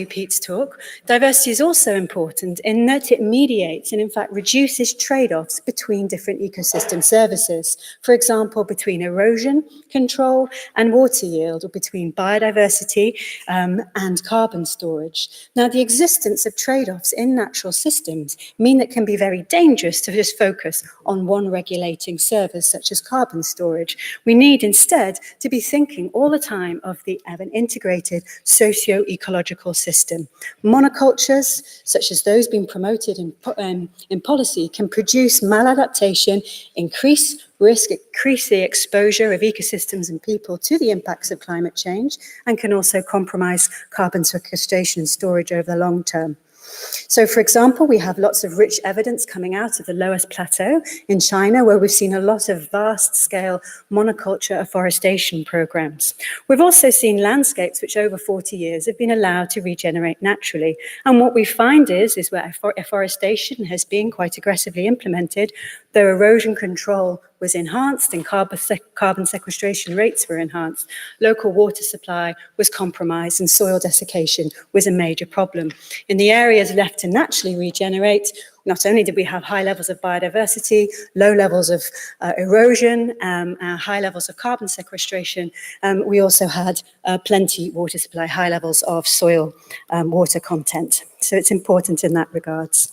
Pete's talk, diversity is also important in that it mediates and in fact reduces trade-offs between different ecosystem services. For example, between erosion control and water yield, or between biodiversity and carbon storage. Now, the existence of trade-offs in natural systems mean that it can be very dangerous to just focus on one regulating service, such as carbon storage. We need instead to be thinking all the time of an integrated socio-ecological system. Monocultures, such as those being promoted in policy, can produce maladaptation, increase risk, increase the exposure of ecosystems and people to the impacts of climate change, and can also compromise carbon sequestration and storage over the long term. So, for example, we have lots of rich evidence coming out of the lowest plateau in China, where we've seen a lot of vast-scale monoculture afforestation programs. We've also seen landscapes which over 40 years have been allowed to regenerate naturally. And what we find is where afforestation has been quite aggressively implemented, though erosion control was enhanced and carbon sequestration rates were enhanced, local water supply was compromised and soil desiccation was a major problem. In the areas left to naturally regenerate, not only did we have high levels of biodiversity, low levels of erosion, high levels of carbon sequestration, we also had plenty water supply, high levels of soil water content. So it's important in that regards.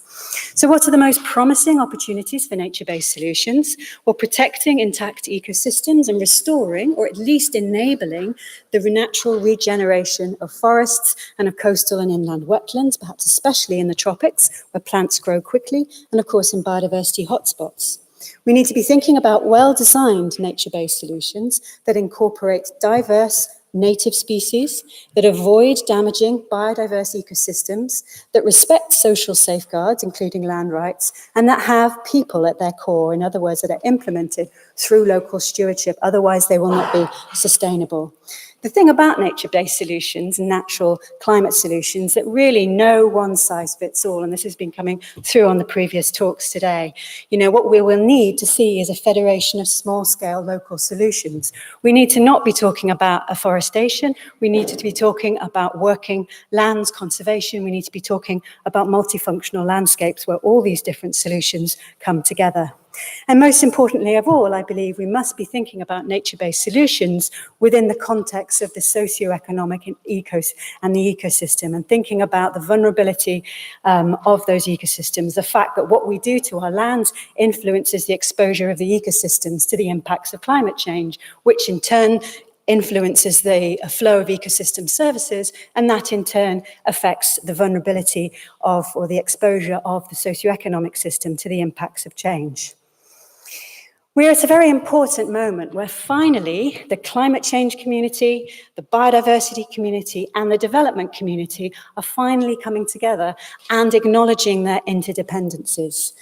So what are the most promising opportunities for nature-based solutions? Well, protecting intact ecosystems and restoring, or at least enabling, the natural regeneration of forests and of coastal and inland wetlands, perhaps especially in the tropics, where plants grow quickly, and of course in biodiversity hotspots. We need to be thinking about well-designed nature-based solutions that incorporate diverse native species, that avoid damaging biodiverse ecosystems, that respect social safeguards, including land rights, and that have people at their core, in other words, that are implemented through local stewardship, otherwise they will not be sustainable. The thing about nature-based solutions and natural climate solutions that really no one size fits all, and this has been coming through on the previous talks today. You know, what we will need to see is a federation of small-scale local solutions. We need to not be talking about afforestation, we need to be talking about working lands conservation, we need to be talking about multifunctional landscapes where all these different solutions come together. And most importantly of all, I believe we must be thinking about nature-based solutions within the context of the socio-economic and the ecosystem, and thinking about the vulnerability of those ecosystems, the fact that what we do to our lands influences the exposure of the ecosystems to the impacts of climate change, which in turn influences the flow of ecosystem services, and that in turn affects the vulnerability of, or the exposure of, the socioeconomic system to the impacts of change. We're at a very important moment where finally the climate change community, the biodiversity community, and the development community are finally coming together and acknowledging their interdependencies.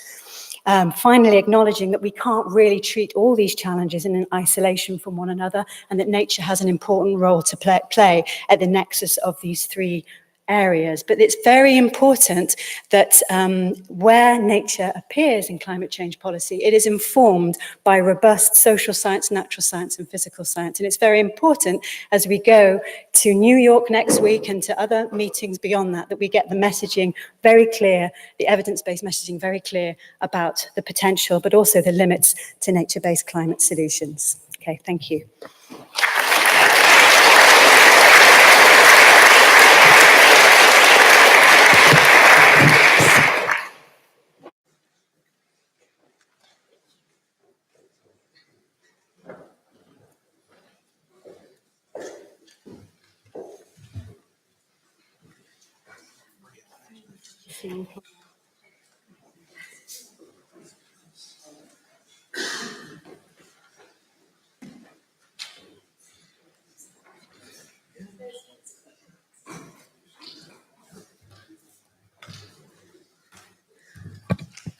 Finally acknowledging that we can't really treat all these challenges in isolation from one another, and that nature has an important role to play at the nexus of these three areas. But it's very important that where nature appears in climate change policy, it is informed by robust social science, natural science, and physical science. And it's very important as we go to New York next week and to other meetings beyond that, that we get the messaging very clear, the evidence-based messaging very clear about the potential, but also the limits to nature-based climate solutions. Okay, thank you.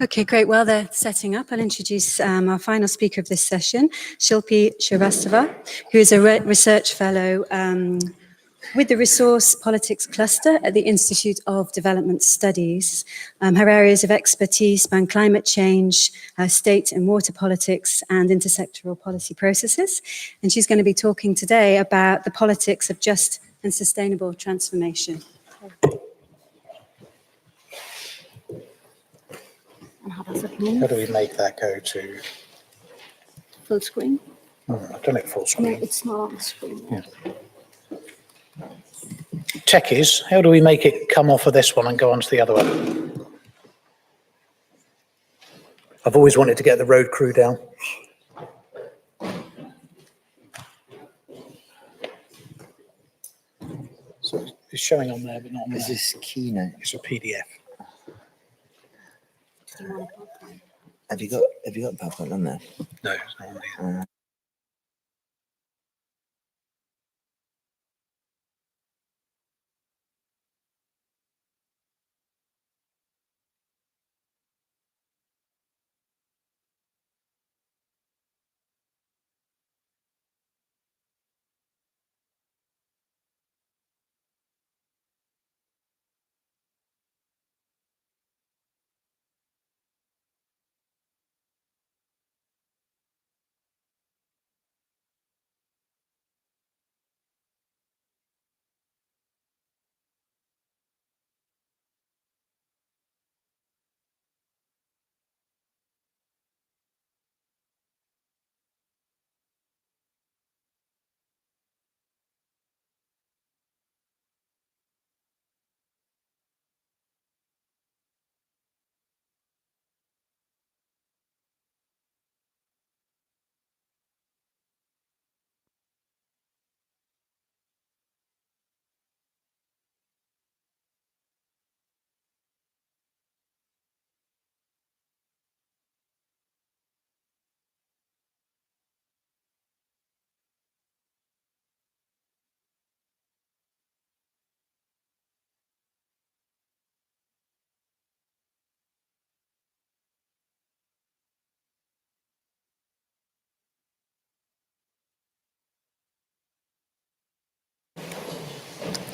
Okay, great. While they're setting up, I'll introduce our final speaker of this session, Shilpi Shrivastava, who is a research fellow with the Resource Politics Cluster at the Institute of Development Studies. Her areas of expertise span climate change, state and water politics, and intersectoral policy processes. And she's going to be talking today about the politics of just and sustainable transformation. How do we make that go to full screen? I don't make full screen. No, it's not on the screen. Yeah. Techies, how do we make it come off of this one and go onto the other one? I've always wanted to get the road crew down. So it's showing on there, but not on there. Is this Keynote? It's a PDF. Have you got PowerPoint on there? No, it's not on there.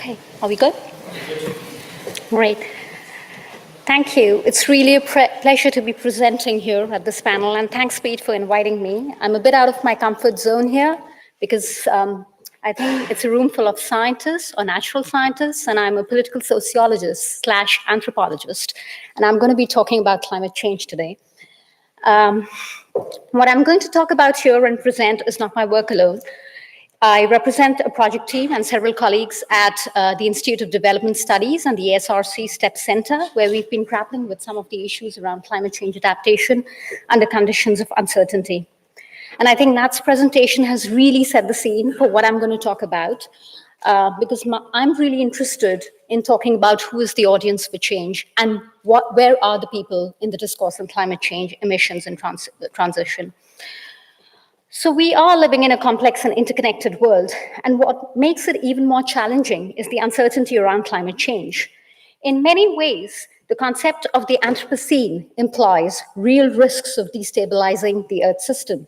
Okay, are we good? Great. Thank you. It's really a pleasure to be presenting here at this panel, and thanks, Pete, for inviting me. I'm a bit out of my comfort zone here because I think it's a room full of scientists or natural scientists, and I'm a political sociologist / anthropologist, and I'm going to be talking about climate change today. What I'm going to talk about here and present is not my work alone. I represent a project team and several colleagues at the Institute of Development Studies and the SRC STEP Center, where we've been grappling with some of the issues around climate change adaptation under conditions of uncertainty. And I think Nat's presentation has really set the scene for what I'm going to talk about, because I'm really interested in talking about who is the audience for change and where are the people in the discourse on climate change, emissions, and transition. So we are living in a complex and interconnected world, and what makes it even more challenging is the uncertainty around climate change. In many ways, the concept of the Anthropocene implies real risks of destabilizing the Earth system,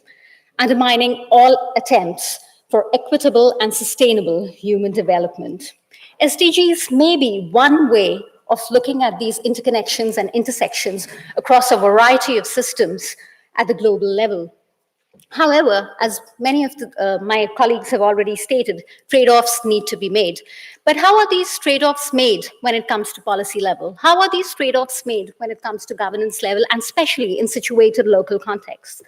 undermining all attempts for equitable and sustainable human development. SDGs may be one way of looking at these interconnections and intersections across a variety of systems at the global level. However, as many of my colleagues have already stated, trade-offs need to be made. But how are these trade-offs made when it comes to policy level? How are these trade-offs made when it comes to governance level, and especially in situated local contexts?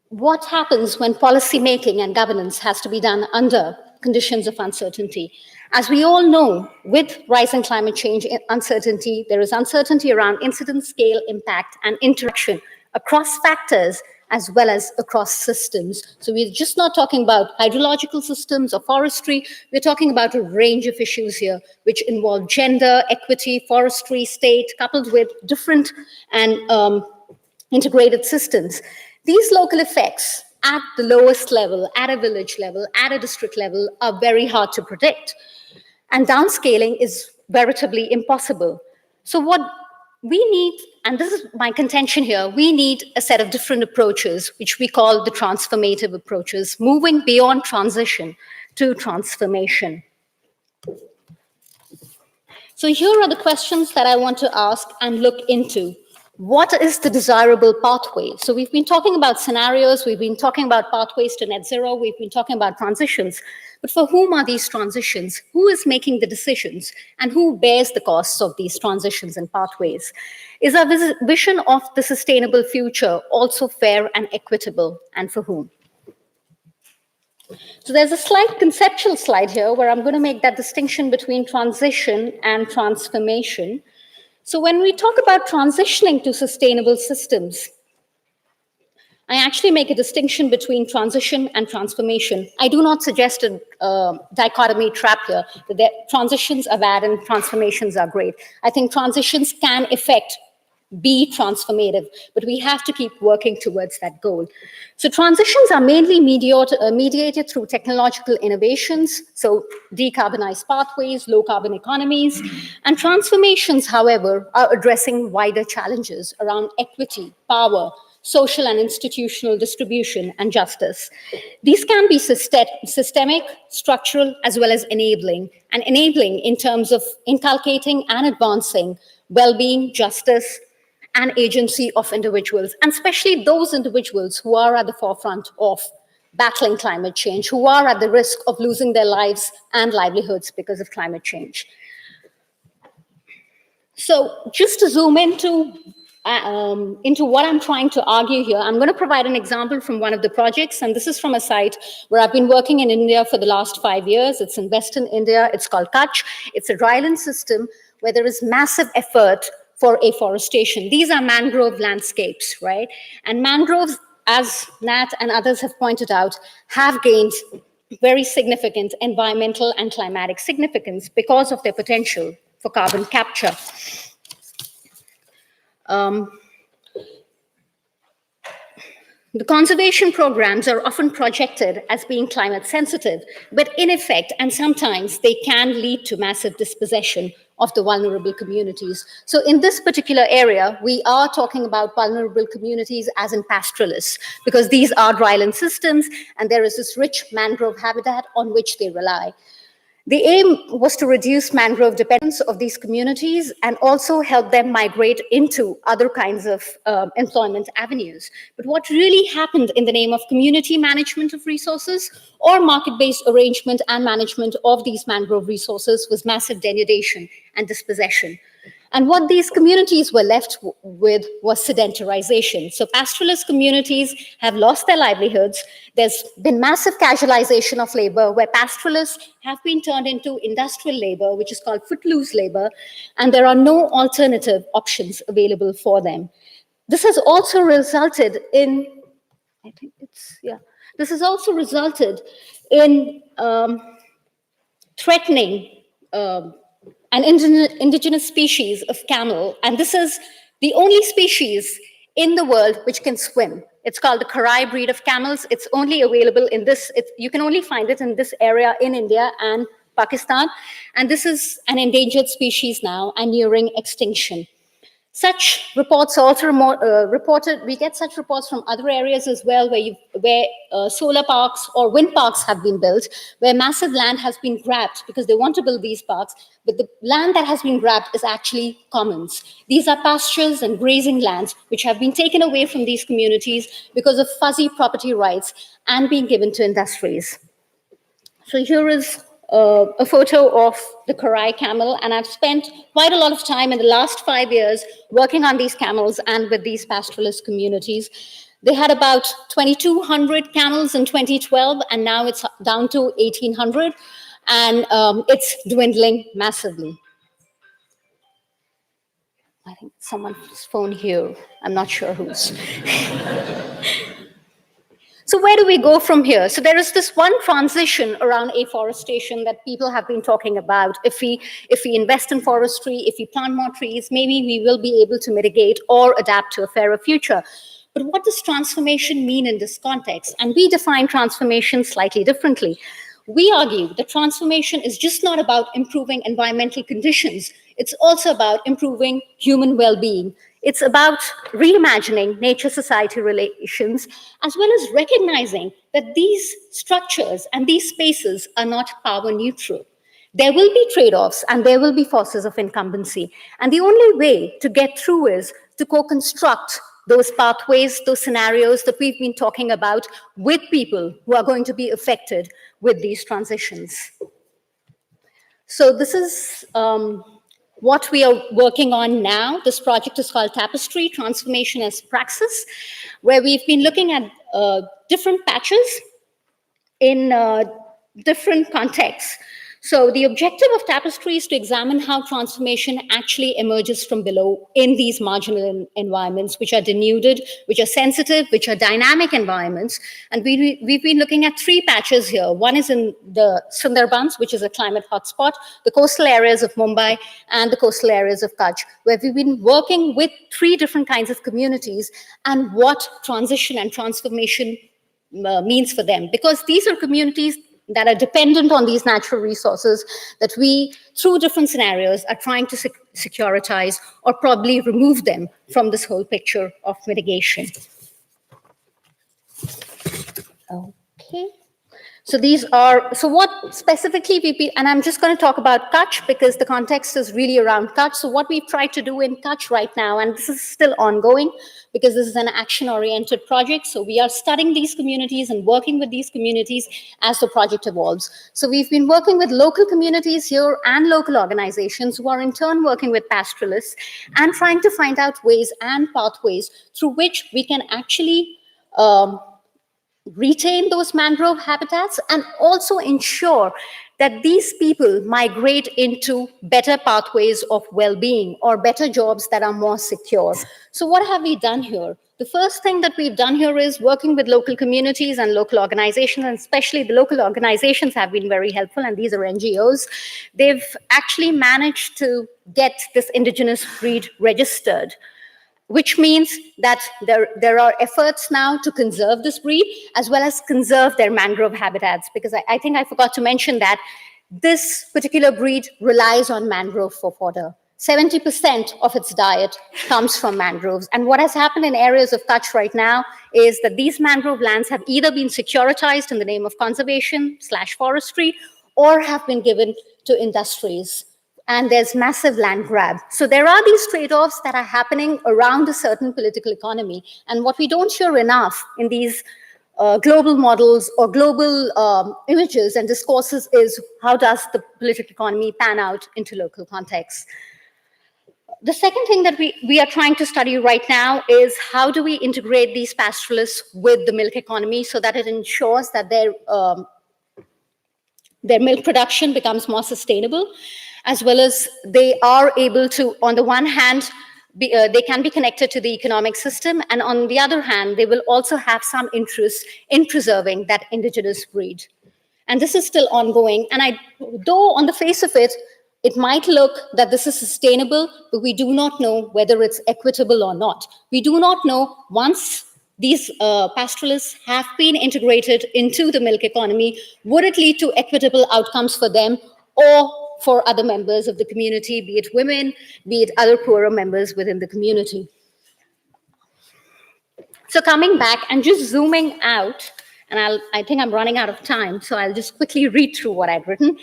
What happens when policy making and governance has to be done under conditions of uncertainty? As we all know, with rising climate change uncertainty, there is uncertainty around incidence, scale, impact, and interaction across factors as well as across systems. So we're just not talking about hydrological systems or forestry, we're talking about a range of issues here, which involve gender, equity, forestry, state, coupled with different and integrated systems. These local effects at the lowest level, at a village level, at a district level, are very hard to predict. And downscaling is veritably impossible. So what we need, and this is my contention here, we need a set of different approaches, which we call the transformative approaches, moving beyond transition to transformation. So here are the questions that I want to ask and look into. What is the desirable pathway? So we've been talking about scenarios, we've been talking about pathways to net zero, we've been talking about transitions. But for whom are these transitions? Who is making the decisions? And who bears the costs of these transitions and pathways? Is our vision of the sustainable future also fair and equitable? And for whom? So there's a slight conceptual slide here where I'm going to make that distinction between transition and transformation. So when we talk about transitioning to sustainable systems, I actually make a distinction between transition and transformation. I do not suggest a dichotomy trap here, that transitions are bad and transformations are great. I think transitions can be transformative, but we have to keep working towards that goal. So transitions are mainly mediated through technological innovations, so decarbonized pathways, low carbon economies, and transformations, however, are addressing wider challenges around equity, power, social and institutional distribution, and justice. These can be systemic, structural, as well as enabling, and enabling in terms of inculcating and advancing well-being, justice, and agency of individuals, and especially those individuals who are at the forefront of battling climate change, who are at the risk of losing their lives and livelihoods because of climate change. So just to zoom into what I'm trying to argue here, I'm going to provide an example from one of the projects, and this is from a site where I've been working in India for the last 5 years. It's in Western India. It's called Kutch. It's a dryland system where there is massive effort for afforestation. These are mangrove landscapes, right? And mangroves, as Nat and others have pointed out, have gained very significant environmental and climatic significance because of their potential for carbon capture. The conservation programs are often projected as being climate sensitive, but in effect, and sometimes they can lead to massive dispossession of the vulnerable communities. So in this particular area, we are talking about vulnerable communities as in pastoralists, because these are dryland systems and there is this rich mangrove habitat on which they rely. The aim was to reduce mangrove dependence of these communities and also help them migrate into other kinds of employment avenues. But what really happened in the name of community management of resources or market-based arrangement and management of these mangrove resources was massive denudation and dispossession. And what these communities were left with was sedentarization. So pastoralist communities have lost their livelihoods. There's been massive casualization of labor where pastoralists have been turned into industrial labor, which is called footloose labor, and there are no alternative options available for them. This has also resulted in, this has also resulted in threatening an indigenous species of camel, and this is the only species in the world which can swim. It's called the Karai breed of camels. It's only available in this, you can only find it in this area in India and Pakistan, and this is an endangered species now and nearing extinction. Such reports also reported, we get such reports from other areas as well where solar parks or wind parks have been built, where massive land has been grabbed because they want to build these parks, but the land that has been grabbed is actually commons. These are pastures and grazing lands which have been taken away from these communities because of fuzzy property rights and being given to industries. So here is a photo of the Karai camel, and I've spent quite a lot of time in the last 5 years working on these camels and with these pastoralist communities. They had about 2,200 camels in 2012, and now it's down to 1,800, and it's dwindling massively. I think someone's phone here. I'm not sure whose. So where do we go from here? So there is this one transition around afforestation that people have been talking about. If we invest in forestry, if we plant more trees, maybe we will be able to mitigate or adapt to a fairer future. But what does transformation mean in this context? And we define transformation slightly differently. We argue that transformation is just not about improving environmental conditions. It's also about improving human well-being. It's about reimagining nature-society relations, as well as recognizing that these structures and these spaces are not power neutral. There will be trade-offs and there will be forces of incumbency. And the only way to get through is to co-construct those pathways, those scenarios that we've been talking about with people who are going to be affected with these transitions. So this is what we are working on now. This project is called Tapestry, Transformation as Praxis, where we've been looking at different patches in different contexts. So the objective of Tapestry is to examine how transformation actually emerges from below in these marginal environments, which are denuded, which are sensitive, which are dynamic environments. And we've been looking at 3 patches here. One is in the Sundarbans, which is a climate hotspot, the coastal areas of Mumbai, and the coastal areas of Kutch, where we've been working with 3 different kinds of communities and what transition and transformation means for them. Because these are communities that are dependent on these natural resources that we, through different scenarios, are trying to securitize or probably remove them from this whole picture of mitigation. Okay. So these are, so what specifically and I'm just going to talk about Kutch because the context is really around Kutch. So what we've tried to do in Kutch right now, and this is still ongoing because this is an action-oriented project. So we are studying these communities and working with these communities as the project evolves. So we've been working with local communities here and local organizations who are in turn working with pastoralists and trying to find out ways and pathways through which we can actually retain those mangrove habitats and also ensure that these people migrate into better pathways of well-being or better jobs that are more secure. So what have we done here? The first thing that we've done here is working with local communities and local organizations, and especially the local organizations have been very helpful, and these are NGOs. They've actually managed to get this indigenous breed registered, which means that there are efforts now to conserve this breed as well as conserve their mangrove habitats, because I think I forgot to mention that This particular breed relies on mangrove for fodder. 70% of its diet comes from mangroves. And what has happened in areas of Kutch right now is that these mangrove lands have either been securitized in the name of conservation/forestry or have been given to industries. And there's massive land grab. So there are these trade-offs that are happening around a certain political economy. And what we don't hear enough in these global models or global images and discourses is how does the political economy pan out into local contexts. The second thing that we are trying to study right now is how do we integrate these pastoralists with the milk economy so that it ensures that their milk production becomes more sustainable, as well as they are able to, on the one hand, they can be connected to the economic system, and on the other hand, they will also have some interest in preserving that indigenous breed. And this is still ongoing. And though on the face of it, it might look that this is sustainable, but we do not know whether it's equitable or not. We do not know once these pastoralists have been integrated into the milk economy, would it lead to equitable outcomes for them or for other members of the community, be it women, be it other poorer members within the community. So coming back and just zooming out, and I think I'm running out of time, so I'll just quickly read through what I've written.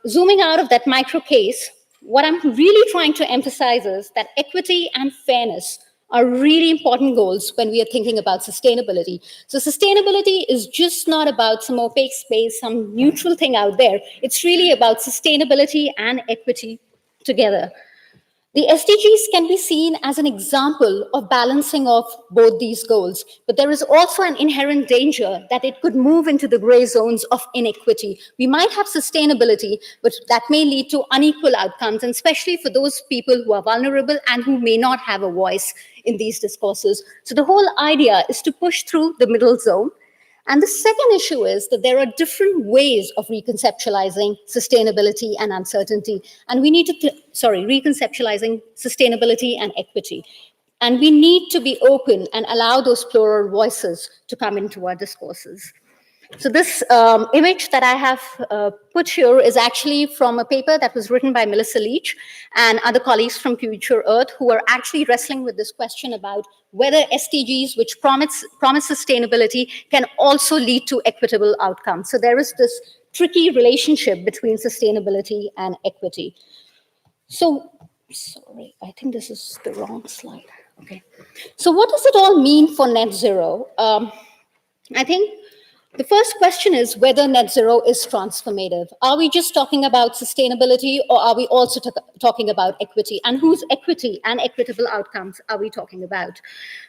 Zooming out of that micro case, what I'm really trying to emphasize is that equity and fairness are really important goals when we are thinking about sustainability. So sustainability is just not about some opaque space, some neutral thing out there. It's really about sustainability and equity together. The SDGs can be seen as an example of balancing of both these goals, but there is also an inherent danger that it could move into the gray zones of inequity. We might have sustainability, but that may lead to unequal outcomes, and especially for those people who are vulnerable and who may not have a voice in these discourses. So the whole idea is to push through the middle zone. And the second issue is that there are different ways of reconceptualizing sustainability and uncertainty. And we need to, reconceptualizing sustainability and equity. And we need to be open and allow those plural voices to come into our discourses. So this image that I have put here is actually from a paper that was written by Melissa Leach and other colleagues from Future Earth, who are actually wrestling with this question about whether SDGs, which promise sustainability, can also lead to equitable outcomes. So there is this tricky relationship between sustainability and equity. So, sorry, I think this is the wrong slide. Okay. So what does it all mean for net zero? I think the first question is whether net zero is transformative. Are we just talking about sustainability, or are we also talking about equity? And whose equity and equitable outcomes are we talking about?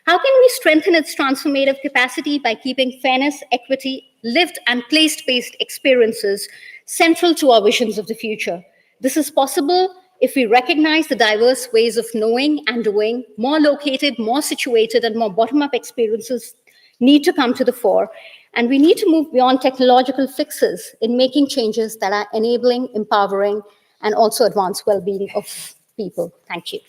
How can we strengthen its transformative capacity by keeping fairness, equity, lived and place-based experiences central to our visions of the future? This is possible if we recognize the diverse ways of knowing and doing. More located, more situated, and more bottom-up experiences need to come to the fore. And we need to move beyond technological fixes in making changes that are enabling, empowering, and also advance well-being of people. Thank you.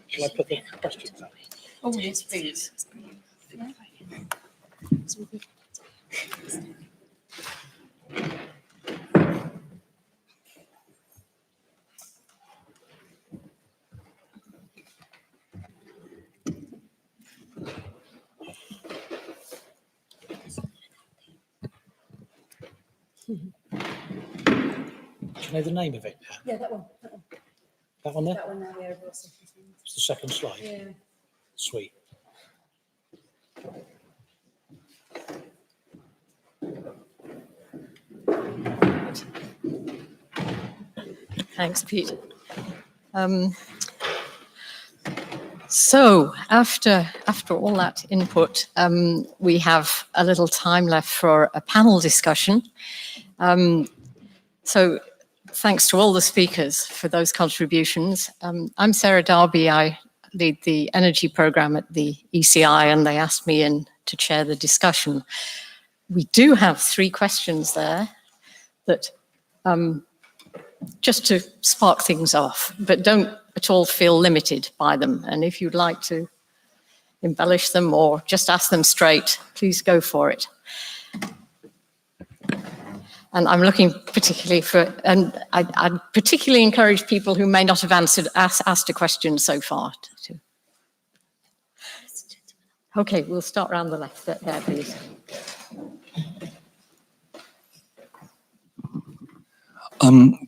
Shall I put the questions up? Oh, yes, please. Do you know the name of it? Yeah, that one. That one. That one there? That one now, yeah. It's the second slide. Yeah. Sweet. Thanks, Pete. So after all that input, we have a little time left for a panel discussion. So thanks to all the speakers for those contributions. I'm Sarah Darby. I lead the energy program at the ECI, and they asked me in to chair the discussion. We do have 3 questions there that just to spark things off, but don't at all feel limited by them. And if you'd like to embellish them or just ask them straight, please go for it. And I'm looking particularly for, and I'd particularly encourage people who may not have asked a question so far. Okay, we'll start round the left there, please.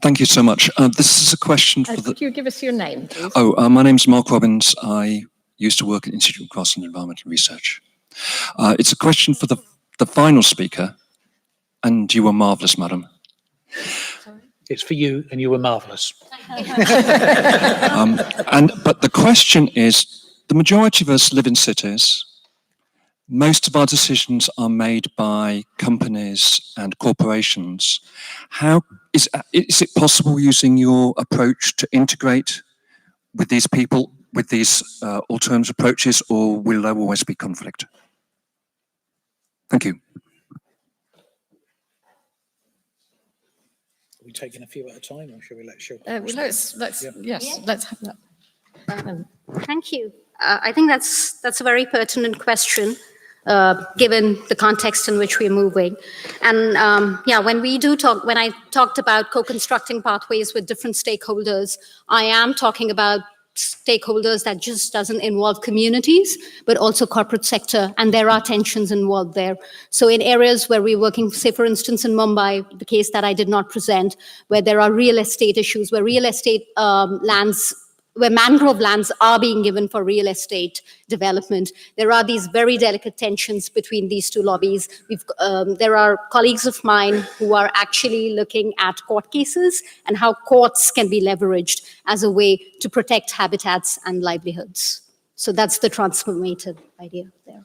Thank you so much. This is a question for Could you give us your name, please? My name's Mark Robbins. I used to work at Institute of Costa and Environmental Research. It's a question for the final speaker, and you were marvellous, madam. It's for you, and you were marvellous. But the question is, the majority of us live in cities. Most of our decisions are made by companies and corporations. How is it possible, using your approach, to integrate with these people, with these alternative approaches, or will there always be conflict? Thank you. Are we taking a few at a time, or should we let Shilpa? Let's have that. Thank you. I think that's a very pertinent question, given the context in which we're moving. And when I talked about co-constructing pathways with different stakeholders, I am talking about stakeholders that just doesn't involve communities, but also corporate sector, and there are tensions involved there. So in areas where we're working, say for instance in Mumbai, the case that I did not present, where there are real estate issues, where real estate where mangrove lands are being given for real estate development, there are these very delicate tensions between these two lobbies. There are colleagues of mine who are actually looking at court cases and how courts can be leveraged as a way to protect habitats and livelihoods. So that's the transformative idea there.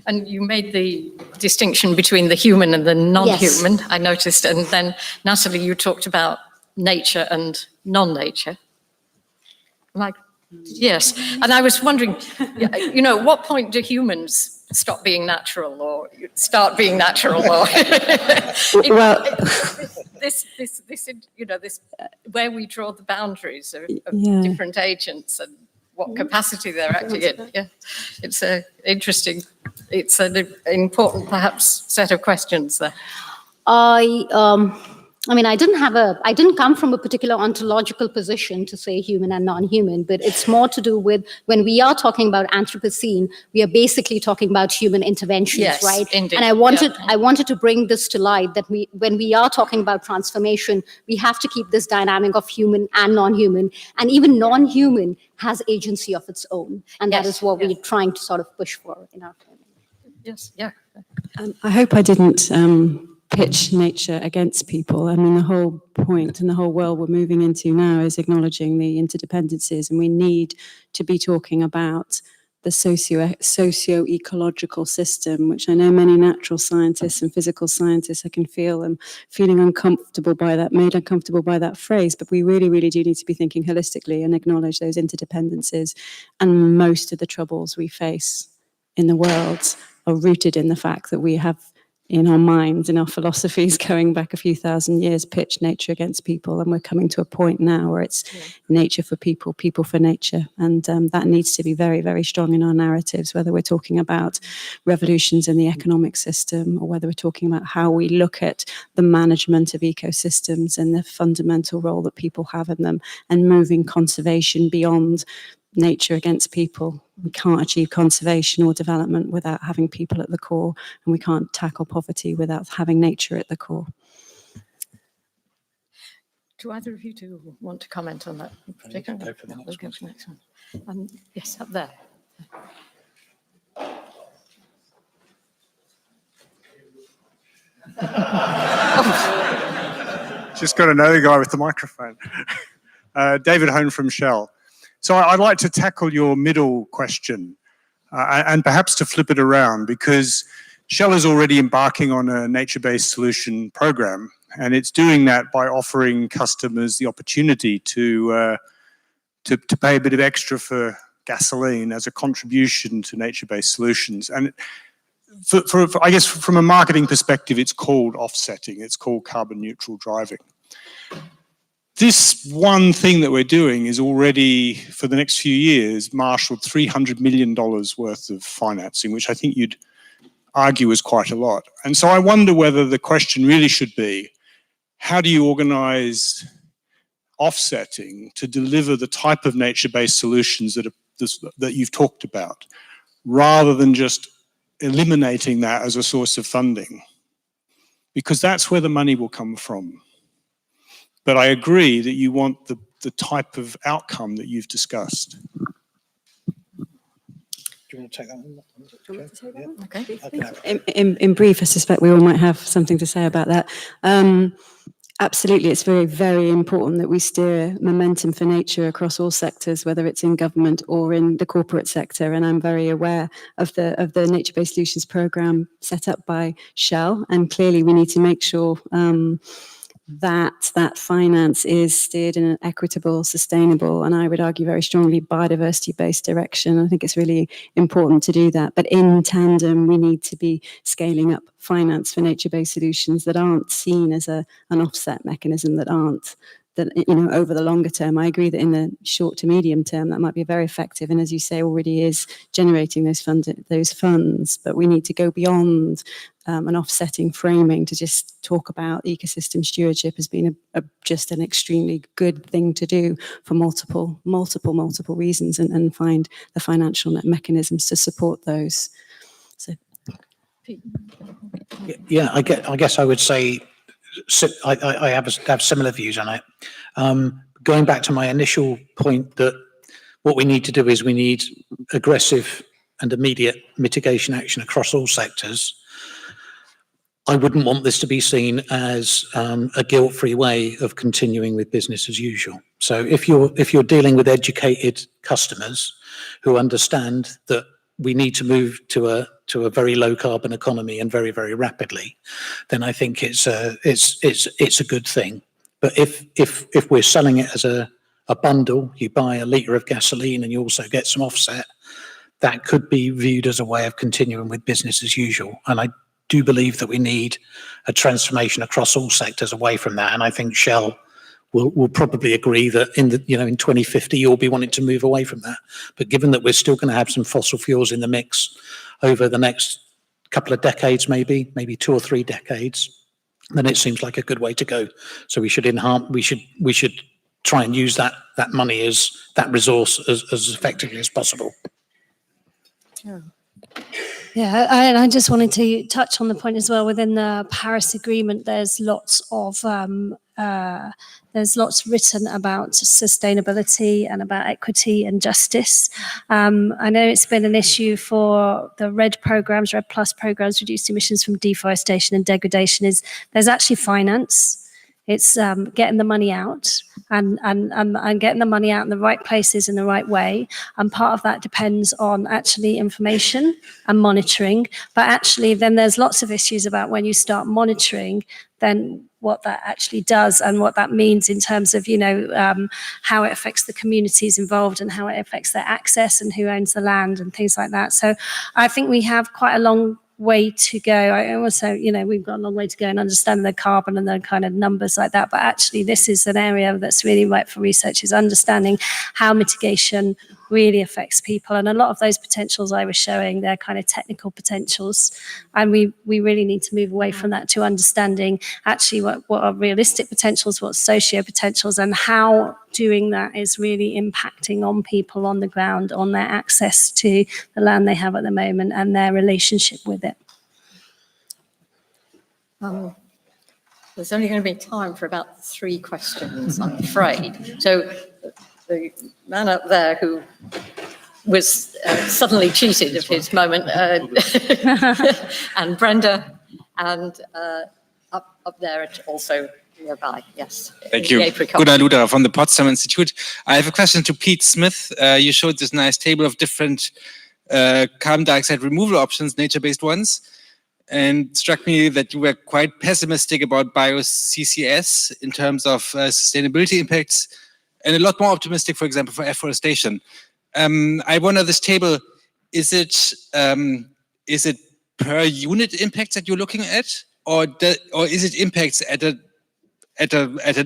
And you made the distinction between the human and the non-human, yes. I noticed. And then, Natalie, you talked about nature and non-nature. Yes, and I was wondering, what point do humans stop being natural or start being natural? Or this where we draw the boundaries of different agents and what capacity they're acting in. Yeah, it's interesting. It's an important, perhaps, set of questions there. I didn't come from a particular ontological position to say human and non-human, but it's more to do with when we are talking about Anthropocene, we are basically talking about human interventions, yes, right? Indeed. And I wanted to bring this to light that when we are talking about transformation, we have to keep this dynamic of human and non-human, and even non-human has agency of its own, and that is what we're trying to sort of push for in our training. Yes, yeah. I hope I didn't pitch nature against people. I mean, the whole point and the whole world we're moving into now is acknowledging the interdependencies, and we need to be talking about the socio-ecological system, which I know many natural scientists and physical scientists, I can feel them feeling uncomfortable by that, made uncomfortable by that phrase, but we really, really do need to be thinking holistically and acknowledge those interdependencies. And most of the troubles we face in the world are rooted in the fact that we have in our minds, in our philosophies, going back a few thousand years, pitched nature against people, and we're coming to a point now where it's nature for people, people for nature, and that needs to be very, very strong in our narratives, whether we're talking about revolutions in the economic system or whether we're talking about how we look at the management of ecosystems and the fundamental role that people have in them, and moving conservation beyond nature against people. We can't achieve conservation or development without having people at the core, and we can't tackle poverty without having nature at the core. Do either of you two want to comment on that? Go for the next one. Yes, up there. Just got another guy with the microphone. David Hone from Shell. So I'd like to tackle your middle question and perhaps to flip it around, because Shell is already embarking on a nature-based solution program, and it's doing that by offering customers the opportunity to pay a bit of extra for gasoline as a contribution to nature-based solutions. And I guess from a marketing perspective, it's called offsetting. It's called carbon neutral driving. This one thing that we're doing is already, for the next few years, marshaled $300 million worth of financing, which I think you'd argue is quite a lot. And so I wonder whether the question really should be, how do you organize offsetting to deliver the type of nature-based solutions that you've talked about, rather than just eliminating that as a source of funding? Because that's where the money will come from. But I agree that you want the type of outcome that you've discussed. Do you want to take that one? Okay. In brief, I suspect we all might have something to say about that. Absolutely, it's very, very important that we steer momentum for nature across all sectors, whether it's in government or in the corporate sector. And I'm very aware of the Nature-Based Solutions Programme set up by Shell. And clearly, we need to make sure that finance is steered in an equitable, sustainable, and I would argue very strongly biodiversity-based direction. I think it's really important to do that. But in tandem, we need to be scaling up finance for nature-based solutions that aren't seen as an offset mechanism, that over the longer term. I agree that in the short to medium term, that might be very effective, and as you say, already is generating those funds. But we need to go beyond an offsetting framing to just talk about ecosystem stewardship as being just an extremely good thing to do for multiple reasons, and find the financial mechanisms to support those. So, yeah, I guess I would say I have similar views on it. Going back to my initial point that what we need to do is we need aggressive and immediate mitigation action across all sectors. I wouldn't want this to be seen as a guilt-free way of continuing with business as usual. So if you're dealing with educated customers who understand that we need to move to a very low carbon economy and very, very rapidly, then I think it's a good thing. But if we're selling it as a bundle, you buy a litre of gasoline and you also get some offset, that could be viewed as a way of continuing with business as usual. And I do believe that we need a transformation across all sectors away from that. And I think Shell will probably agree that in 2050 you'll be wanting to move away from that. But given that we're still going to have some fossil fuels in the mix over the next couple of decades, maybe 2 or 3 decades, then it seems like a good way to go. So we should try and use that money, as that resource, as effectively as possible. Yeah, and I just wanted to touch on the point as well. Within the Paris Agreement, there's lots written about sustainability and about equity and justice. I know it's been an issue for the RED programs, RED Plus programs, reduced emissions from deforestation and degradation. Is there's actually finance. It's getting the money out and getting the money out in the right places in the right way. And part of that depends on actually information and monitoring. But actually then there's lots of issues about when you start monitoring, then what that actually does and what that means in terms of, how it affects the communities involved and how it affects their access and who owns the land and things like that. So I think we have quite a long way to go. I also, we've got a long way to go in understanding the carbon and the kind of numbers like that. But actually, this is an area that's really right for research, is understanding how mitigation really affects people. And a lot of those potentials I was showing, they're kind of technical potentials. And we really need to move away from that to understanding actually what are realistic potentials, what's socio potentials, and how doing that is really impacting on people on the ground, on their access to the land they have at the moment and their relationship with it. There's only going to be time for about 3 questions, I'm afraid. So the man up there who was suddenly cheated of his moment, and Brenda, and up there also nearby, yes. Thank you. Gunnar Luderer from the Potsdam Institute. I have a question to Pete Smith. You showed this nice table of different carbon dioxide removal options, nature-based ones, and struck me that you were quite pessimistic about bio-CCS in terms of sustainability impacts, and a lot more optimistic, for example, for afforestation. I wonder this table, is it per unit impacts that you're looking at, or is it impacts at an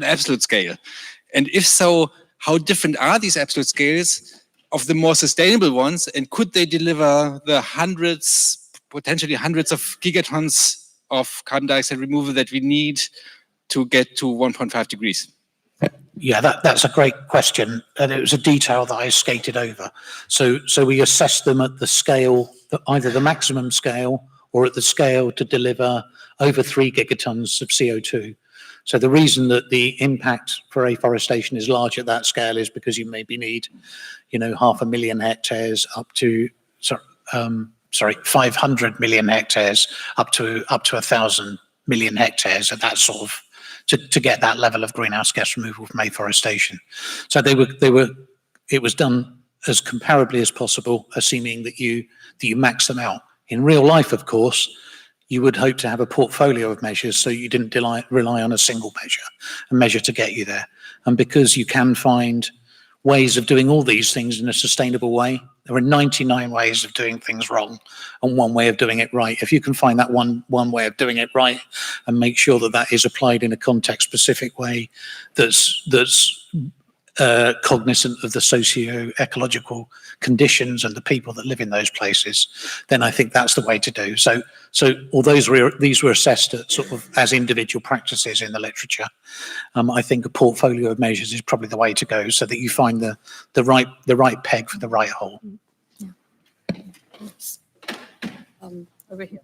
absolute scale? And if so, how different are these absolute scales of the more sustainable ones, and could they deliver the potentially hundreds of gigatons of carbon dioxide removal that we need to get to 1.5 degrees? Yeah, that's a great question, and it was a detail that I skated over. So we assessed them at the scale, either the maximum scale or at the scale to deliver over 3 gigatons of CO2. So the reason that the impact for afforestation is large at that scale is because you maybe need, 500,000 hectares up to 500 million hectares up to 1,000 million hectares at that sort of to get that level of greenhouse gas removal from afforestation. So it was done as comparably as possible, assuming that you max them out. In real life, of course, you would hope to have a portfolio of measures so you didn't rely on a single measure to get you there. And because you can find ways of doing all these things in a sustainable way, there are 99 ways of doing things wrong and one way of doing it right. If you can find that one way of doing it right and make sure that that is applied in a context-specific way that's cognizant of the socio-ecological conditions and the people that live in those places, then I think that's the way to do. So although these were assessed at sort of as individual practices in the literature, I think a portfolio of measures is probably the way to go, so that you find the right peg for the right hole. Over here.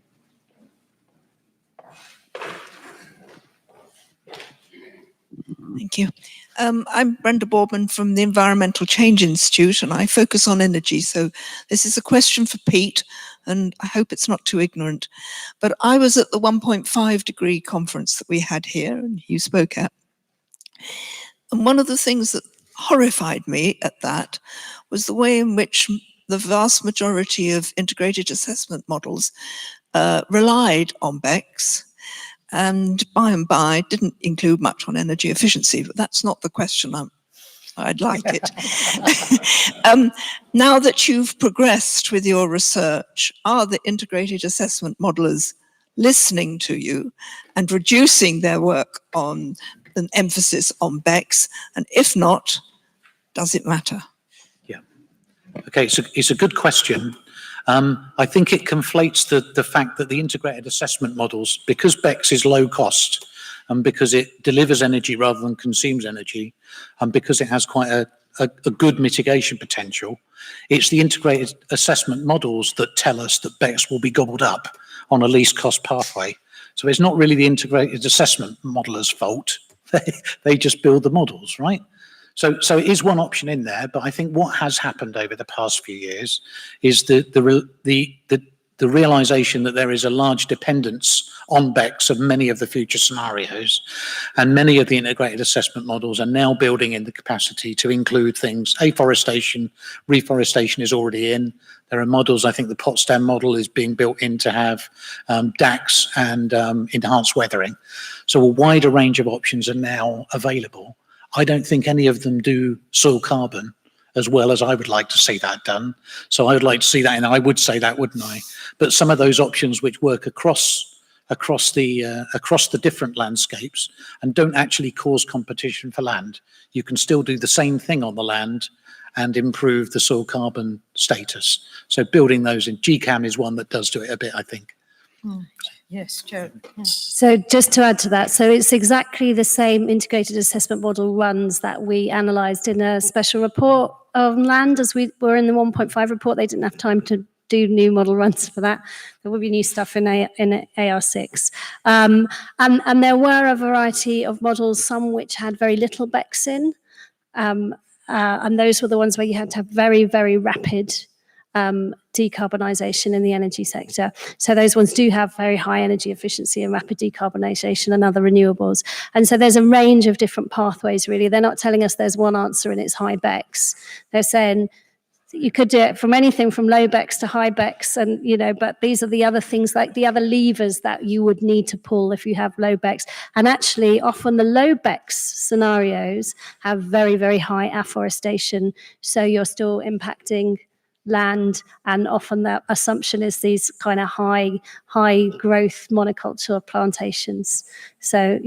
Thank you. I'm Brenda Boardman from the Environmental Change Institute, and I focus on energy. So this is a question for Pete, and I hope it's not too ignorant. But I was at the 1.5 degree conference that we had here, and you spoke at. And one of the things that horrified me at that was the way in which the vast majority of integrated assessment models relied on BECCS, and by and by didn't include much on energy efficiency, but that's not the question. I'd like it. Now that you've progressed with your research, are the integrated assessment modelers listening to you and reducing their work on an emphasis on BECCS? And if not, does it matter? Yeah. Okay, so it's a good question. I think it conflates the fact that the integrated assessment models, because BECCS is low cost and because it delivers energy rather than consumes energy, and because it has quite a good mitigation potential, it's the integrated assessment models that tell us that BECCS will be gobbled up on a least cost pathway. So it's not really the integrated assessment modelers' fault. They just build the models, right? So it is one option in there, but I think what has happened over the past few years is the realization that there is a large dependence on BECCS of many of the future scenarios, and many of the integrated assessment models are now building in the capacity to include things. Afforestation, reforestation is already in. There are models, I think the Potsdam model is being built in to have DACs and enhanced weathering. So a wider range of options are now available. I don't think any of them do soil carbon as well as I would like to see that done. So I would like to see that, and I would say that, wouldn't I? But some of those options which work across the different landscapes and don't actually cause competition for land, you can still do the same thing on the land and improve the soil carbon status. So building those in, GCAM is one that does do it a bit, I think. Yes, Joe. So just to add to that, so it's exactly the same integrated assessment model runs that we analysed in a special report on land as we were in the 1.5 report. They didn't have time to do new model runs for that. There will be new stuff in AR6. And there were a variety of models, some which had very little BECCS in, and those were the ones where you had to have very, very rapid decarbonisation in the energy sector. So those ones do have very high energy efficiency and rapid decarbonisation and other renewables. And so there's a range of different pathways, really. They're not telling us there's one answer and it's high BECCS. They're saying you could do it from anything from low BECS to high BECS, and but these are the other things, like the other levers that you would need to pull if you have low BECS. And actually, often the low BECS scenarios have very, very high afforestation, so you're still impacting land, and often the assumption is these kind of high growth monoculture plantations. So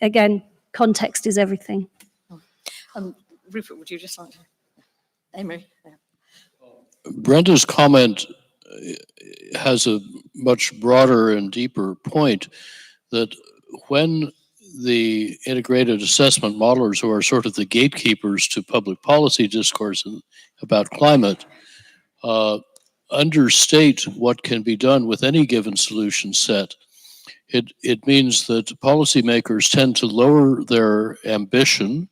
again, context is everything. Rupert, would you just like to? Amy? Yeah. Brenda's comment has a much broader and deeper point, that when the integrated assessment modelers, who are sort of the gatekeepers to public policy discourse about climate, understate what can be done with any given solution set, it means that policymakers tend to lower their ambition.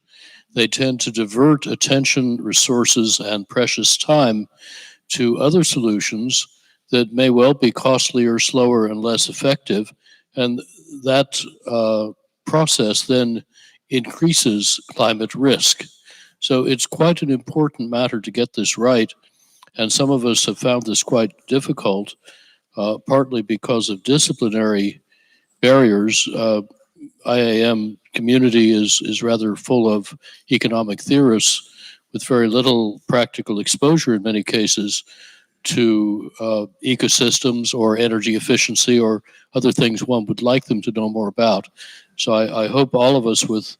They tend to divert attention, resources, and precious time to other solutions that may well be costlier, slower, and less effective. And that process then increases climate risk. So it's quite an important matter to get this right. And some of us have found this quite difficult, partly because of disciplinary barriers. IAM community is rather full of economic theorists with very little practical exposure in many cases to ecosystems or energy efficiency or other things one would like them to know more about. So I hope all of us with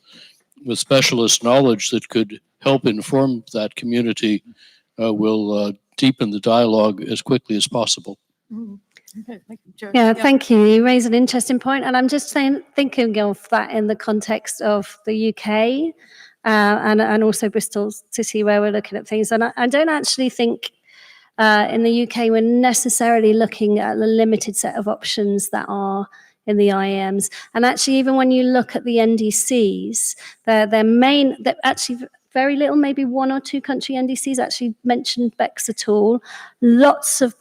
specialist knowledge that could help inform that community will deepen the dialogue as quickly as possible. Okay, thank you, Jo. Yeah, thank you. You raise an interesting point, and I'm just thinking of that in the context of the UK and also Bristol City, where we're looking at things. And I don't actually think in the UK we're necessarily looking at the limited set of options that are in the IAMs. And actually, even when you look at the NDCs, they're actually very little, maybe one or two country NDCs actually mentioned BECS at all.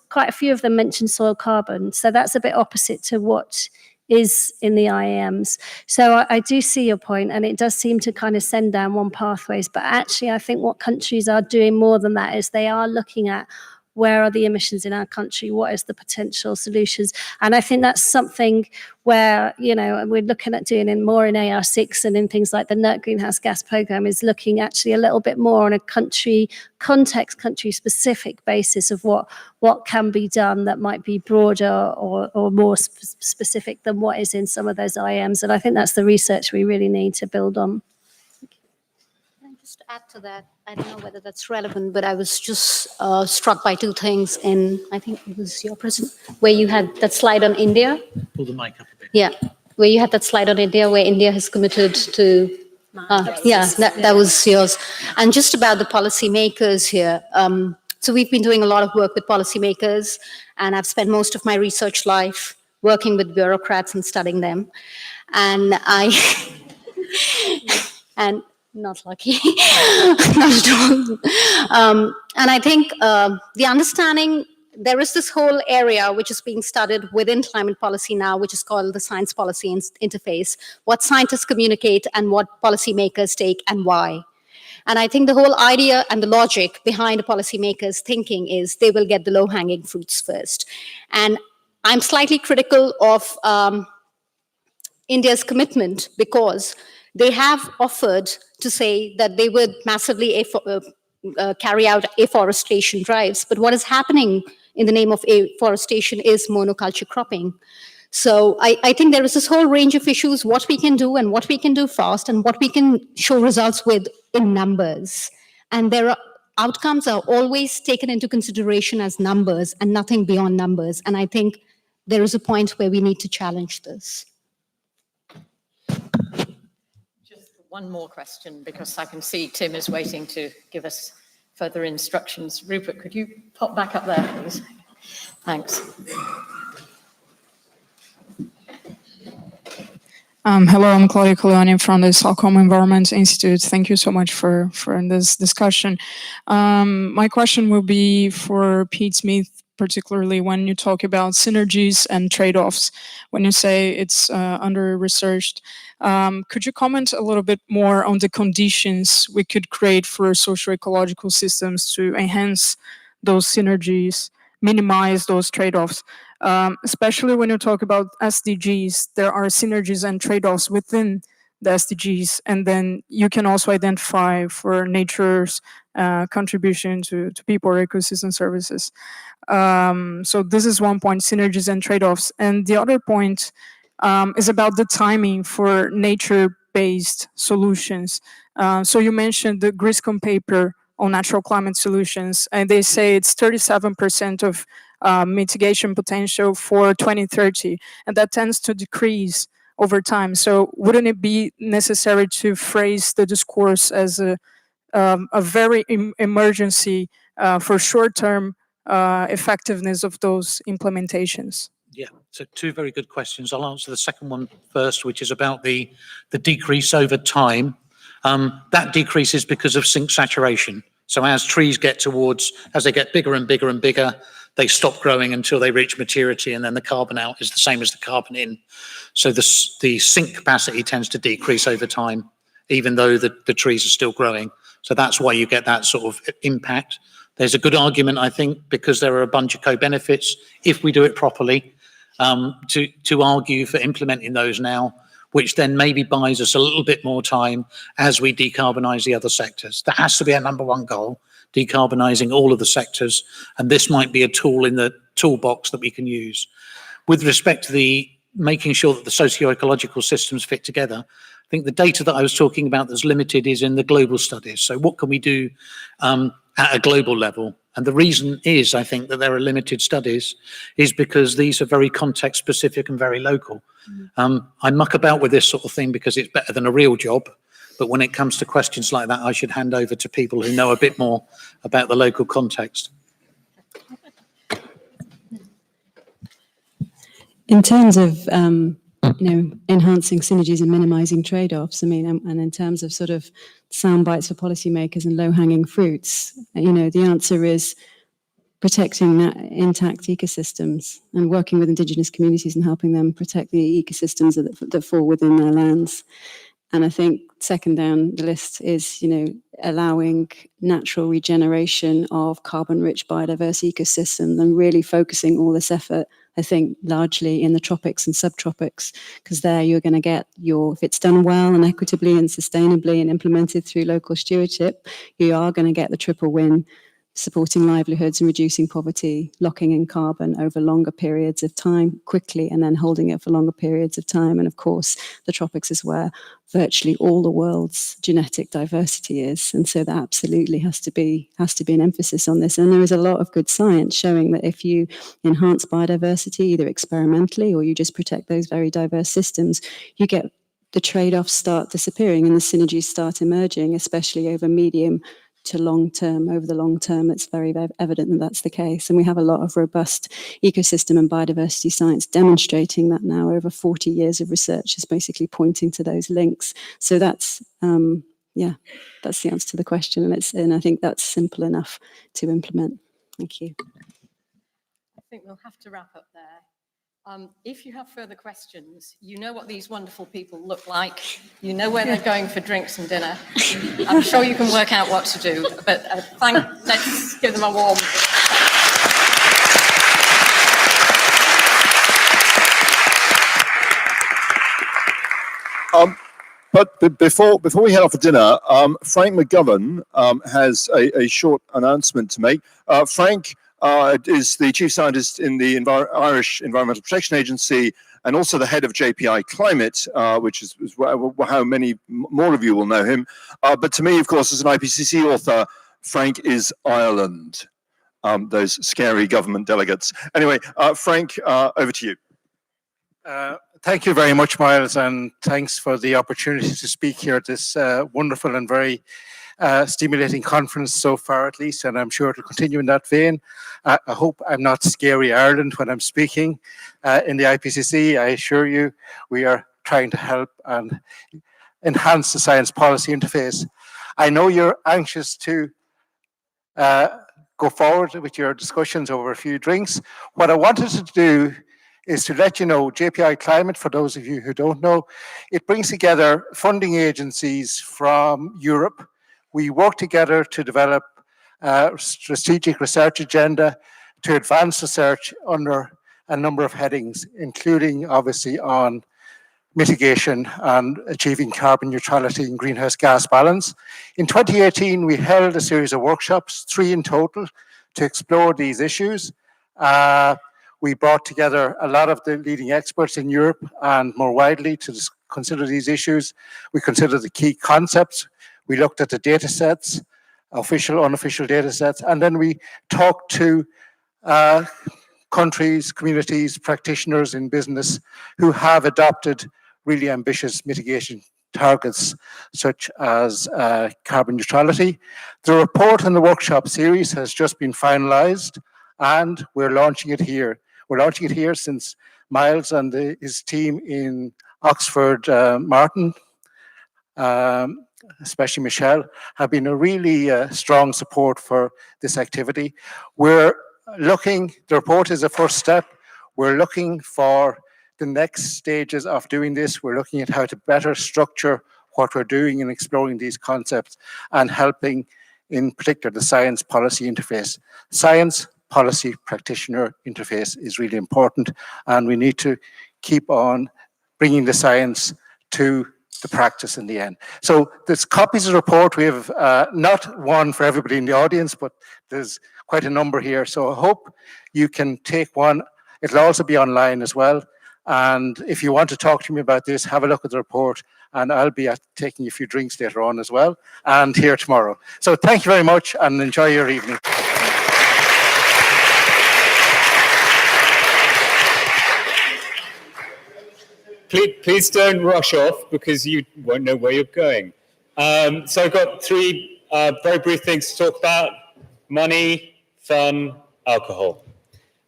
Quite a few of them mentioned soil carbon. So that's a bit opposite to what is in the IAMs. So I do see your point, and it does seem to kind of send down one pathways. But actually, I think what countries are doing more than that is they are looking at where are the emissions in our country, what is the potential solutions. And I think that's something where, we're looking at doing more in AR6 and in things like the NERC greenhouse gas program, is looking actually a little bit more on a country context, country specific basis of what can be done that might be broader or more specific than what is in some of those IMs. And I think that's the research we really need to build on. Just to add to that, I don't know whether that's relevant, but I was just struck by two things in, I think it was your presentation, where you had that slide on India. Pull the mic up a bit. Yeah, where you had that slide on India, where India has committed to, that was yours. And just about the policymakers here. So we've been doing a lot of work with policymakers, and I've spent most of my research life working with bureaucrats and studying them. And not lucky, not at all. And I think the understanding, there is this whole area which is being studied within climate policy now, which is called the science policy interface, what scientists communicate and what policymakers take and why. And I think the whole idea and the logic behind a policymaker's thinking is they will get the low-hanging fruits first. And I'm slightly critical of India's commitment, because they have offered to say that they would massively carry out afforestation drives. But what is happening in the name of afforestation is monoculture cropping. So I think there is this whole range of issues, what we can do and what we can do fast and what we can show results with in numbers. And outcomes are always taken into consideration as numbers and nothing beyond numbers. And I think there is a point where we need to challenge this. One more question, because I can see Tim is waiting to give us further instructions. Rupert, could you pop back up there, please? Thanks. Hello, I'm Claudia Coliani from the Stockholm Environment Institute. Thank you so much for this discussion. My question will be for Pete Smith. particularly when you talk about synergies and trade-offs, when you say it's under-researched. Could you comment a little bit more on the conditions we could create for socio-ecological systems to enhance those synergies, minimize those trade-offs? Especially when you talk about SDGs, there are synergies and trade-offs within the SDGs, and then you can also identify for nature's contribution to people or ecosystem services. So this is one point, synergies and trade-offs. And the other point is about the timing for nature-based solutions. So you mentioned the Griscom paper on natural climate solutions, and they say it's 37% of mitigation potential for 2030, and that tends to decrease over time. So wouldn't it be necessary to phrase the discourse as a very emergency for short-term effectiveness of those implementations? Yeah, so two very good questions. I'll answer the second one first, which is about the decrease over time. That decreases because of sink saturation. So as trees as they get bigger and bigger and bigger, they stop growing until they reach maturity, and then the carbon out is the same as the carbon in. So the sink capacity tends to decrease over time, even though the trees are still growing. So that's why you get that sort of impact. There's a good argument, I think, because there are a bunch of co-benefits, if we do it properly, to argue for implementing those now, which then maybe buys us a little bit more time as we decarbonise the other sectors. That has to be our number one goal, decarbonising all of the sectors, and this might be a tool in the toolbox that we can use. With respect to the making sure that the socio-ecological systems fit together, I think the data that I was talking about that's limited is in the global studies. So what can we do at a global level? And the reason is, I think, that there are limited studies is because these are very context specific and very local. I muck about with this sort of thing because it's better than a real job. But when it comes to questions like that, I should hand over to people who know a bit more about the local context. In terms of enhancing synergies and minimizing trade-offs, I mean, and in terms of sort of sound bites for policymakers and low-hanging fruits, the answer is protecting intact ecosystems and working with indigenous communities and helping them protect the ecosystems that fall within their lands. And I think second down the list is, allowing natural regeneration of carbon-rich biodiverse ecosystems and really focusing all this effort, I think, largely in the tropics and subtropics, because there you're going to get if it's done well and equitably and sustainably and implemented through local stewardship, you are going to get the triple win, supporting livelihoods and reducing poverty, locking in carbon over longer periods of time quickly, and then holding it for longer periods of time. And of course, the tropics is where virtually all the world's genetic diversity is. And so there absolutely has to be an emphasis on this. And there is a lot of good science showing that if you enhance biodiversity, either experimentally or you just protect those very diverse systems, you get the trade-offs start disappearing and the synergies start emerging, especially over medium to long term. Over the long term, it's very, very evident that that's the case. And we have a lot of robust ecosystem and biodiversity science demonstrating that now. Over 40 years of research is basically pointing to those links. So that's, that's the answer to the question. And I think that's simple enough to implement. Thank you. I think we'll have to wrap up there. If you have further questions, you know what these wonderful people look like. You know where they're going for drinks and dinner. I'm sure you can work out what to do. But let's give them a warm. But before we head off for dinner, Frank McGovern has a short announcement to make. Frank is the chief scientist in the Irish Environmental Protection Agency and also the head of JPI Climate, which is how many more of you will know him. But to me, of course, as an IPCC author, Frank is Ireland, those scary government delegates. Anyway, Frank, over to you. Thank you very much, Miles, and thanks for the opportunity to speak here at this wonderful and very stimulating conference so far, at least, and I'm sure it'll continue in that vein. I hope I'm not scary Ireland when I'm speaking in the IPCC. I assure you we are trying to help and enhance the science policy interface. I know you're anxious to go forward with your discussions over a few drinks. What I wanted to do is to let you know JPI Climate, for those of you who don't know, it brings together funding agencies from Europe. We work together to develop a strategic research agenda to advance research under a number of headings, including obviously on mitigation and achieving carbon neutrality and greenhouse gas balance. In 2018, we held a series of workshops, 3 in total, to explore these issues. We brought together a lot of the leading experts in Europe and more widely to consider these issues. We considered the key concepts. We looked at the data sets, official, unofficial data sets, and then we talked to countries, communities, practitioners in business who have adopted really ambitious mitigation targets, such as carbon neutrality. The report in the workshop series has just been finalized, and we're launching it here. We're launching it here since Miles and his team in Oxford, Martin, especially Michelle, have been a really strong support for this activity. We're looking, the report is a first step. We're looking for the next stages of doing this. We're looking at how to better structure what we're doing and exploring these concepts and helping, in particular, the science policy interface. Science policy practitioner interface is really important, and we need to keep on bringing the science to the practice in the end. So there's copies of the report. We have not one for everybody in the audience, but there's quite a number here. So I hope you can take one. It'll also be online as well. And if you want to talk to me about this, have a look at the report, and I'll be taking a few drinks later on as well, and here tomorrow. So thank you very much, and enjoy your evening. Please don't rush off because you won't know where you're going. So I've got 3 very brief things to talk about: money, fun, alcohol.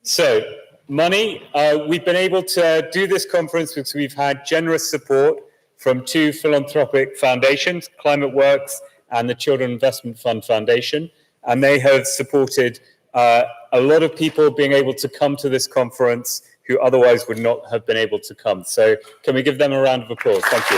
So money, we've been able to do this conference because we've had generous support from 2 philanthropic foundations, Climate Works and the Children Investment Fund Foundation, and they have supported a lot of people being able to come to this conference who otherwise would not have been able to come. So can we give them a round of applause? Thank you.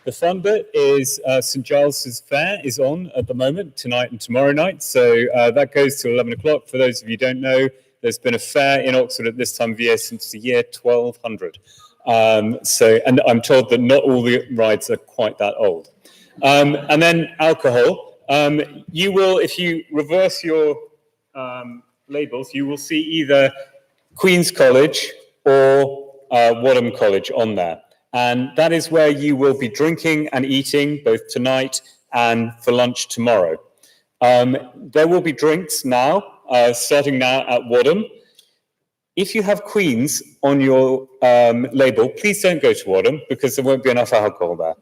The fun bit is St. Giles's Fair is on at the moment, tonight and tomorrow night. So that goes to 11 o'clock. For those of you who don't know, there's been a fair in Oxford at this time of year since the year 1200. And I'm told that not all the rides are quite that old. And then alcohol. You will, if you reverse your labels, you will see either Queen's College or Wadham College on there. And that is where you will be drinking and eating both tonight and for lunch tomorrow. There will be drinks now, starting now at Wadham. If you have Queen's on your label, please don't go to Wadham because there won't be enough alcohol there.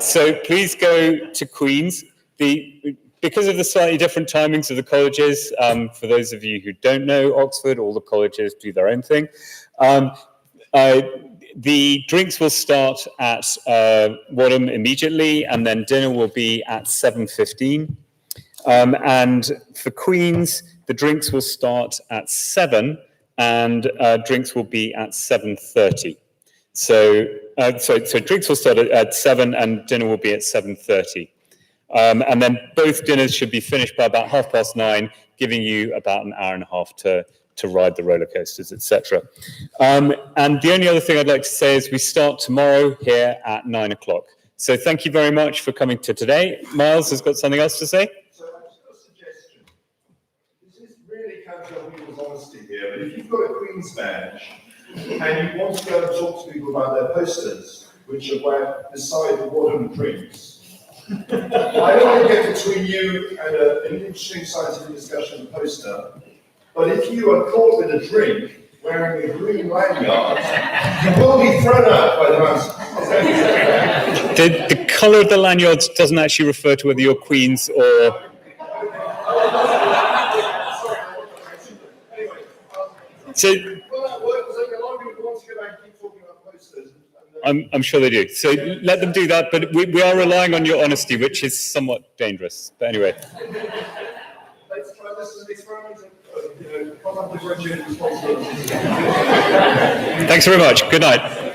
So please go to Queen's. Because of the slightly different timings of the colleges, for those of you who don't know Oxford, all the colleges do their own thing. The drinks will start at Wadham immediately, and then dinner will be at 7:15. And for Queen's, the drinks will start at 7, and drinks will be at 7:30. So drinks will start at 7, and dinner will be at 7:30. And then both dinners should be finished by about 9:30, giving you about an hour and a half to ride the roller coasters, etc. And the only other thing I'd like to say is we start tomorrow here at 9 o'clock. So thank you very much for coming to today. Miles has got something else to say. So I've just got a suggestion. This is really counts on people's honesty here, but if you've got a Queen's badge and you want to go and talk to people about their posters, which are beside the Wadham drinks, I don't want to get between you and an interesting scientific discussion of the poster, but if you are caught with a drink wearing a green lanyard, you will be thrown out by the mouse. The colour of the lanyards doesn't actually refer to whether you're Queen's or... So, Well, that works. A lot of people want to go back and keep talking I'm sure they do. So let them do that, but we are relying on your honesty, which is somewhat dangerous. But anyway. Let's try this as an experiment. Thanks very much. Good night.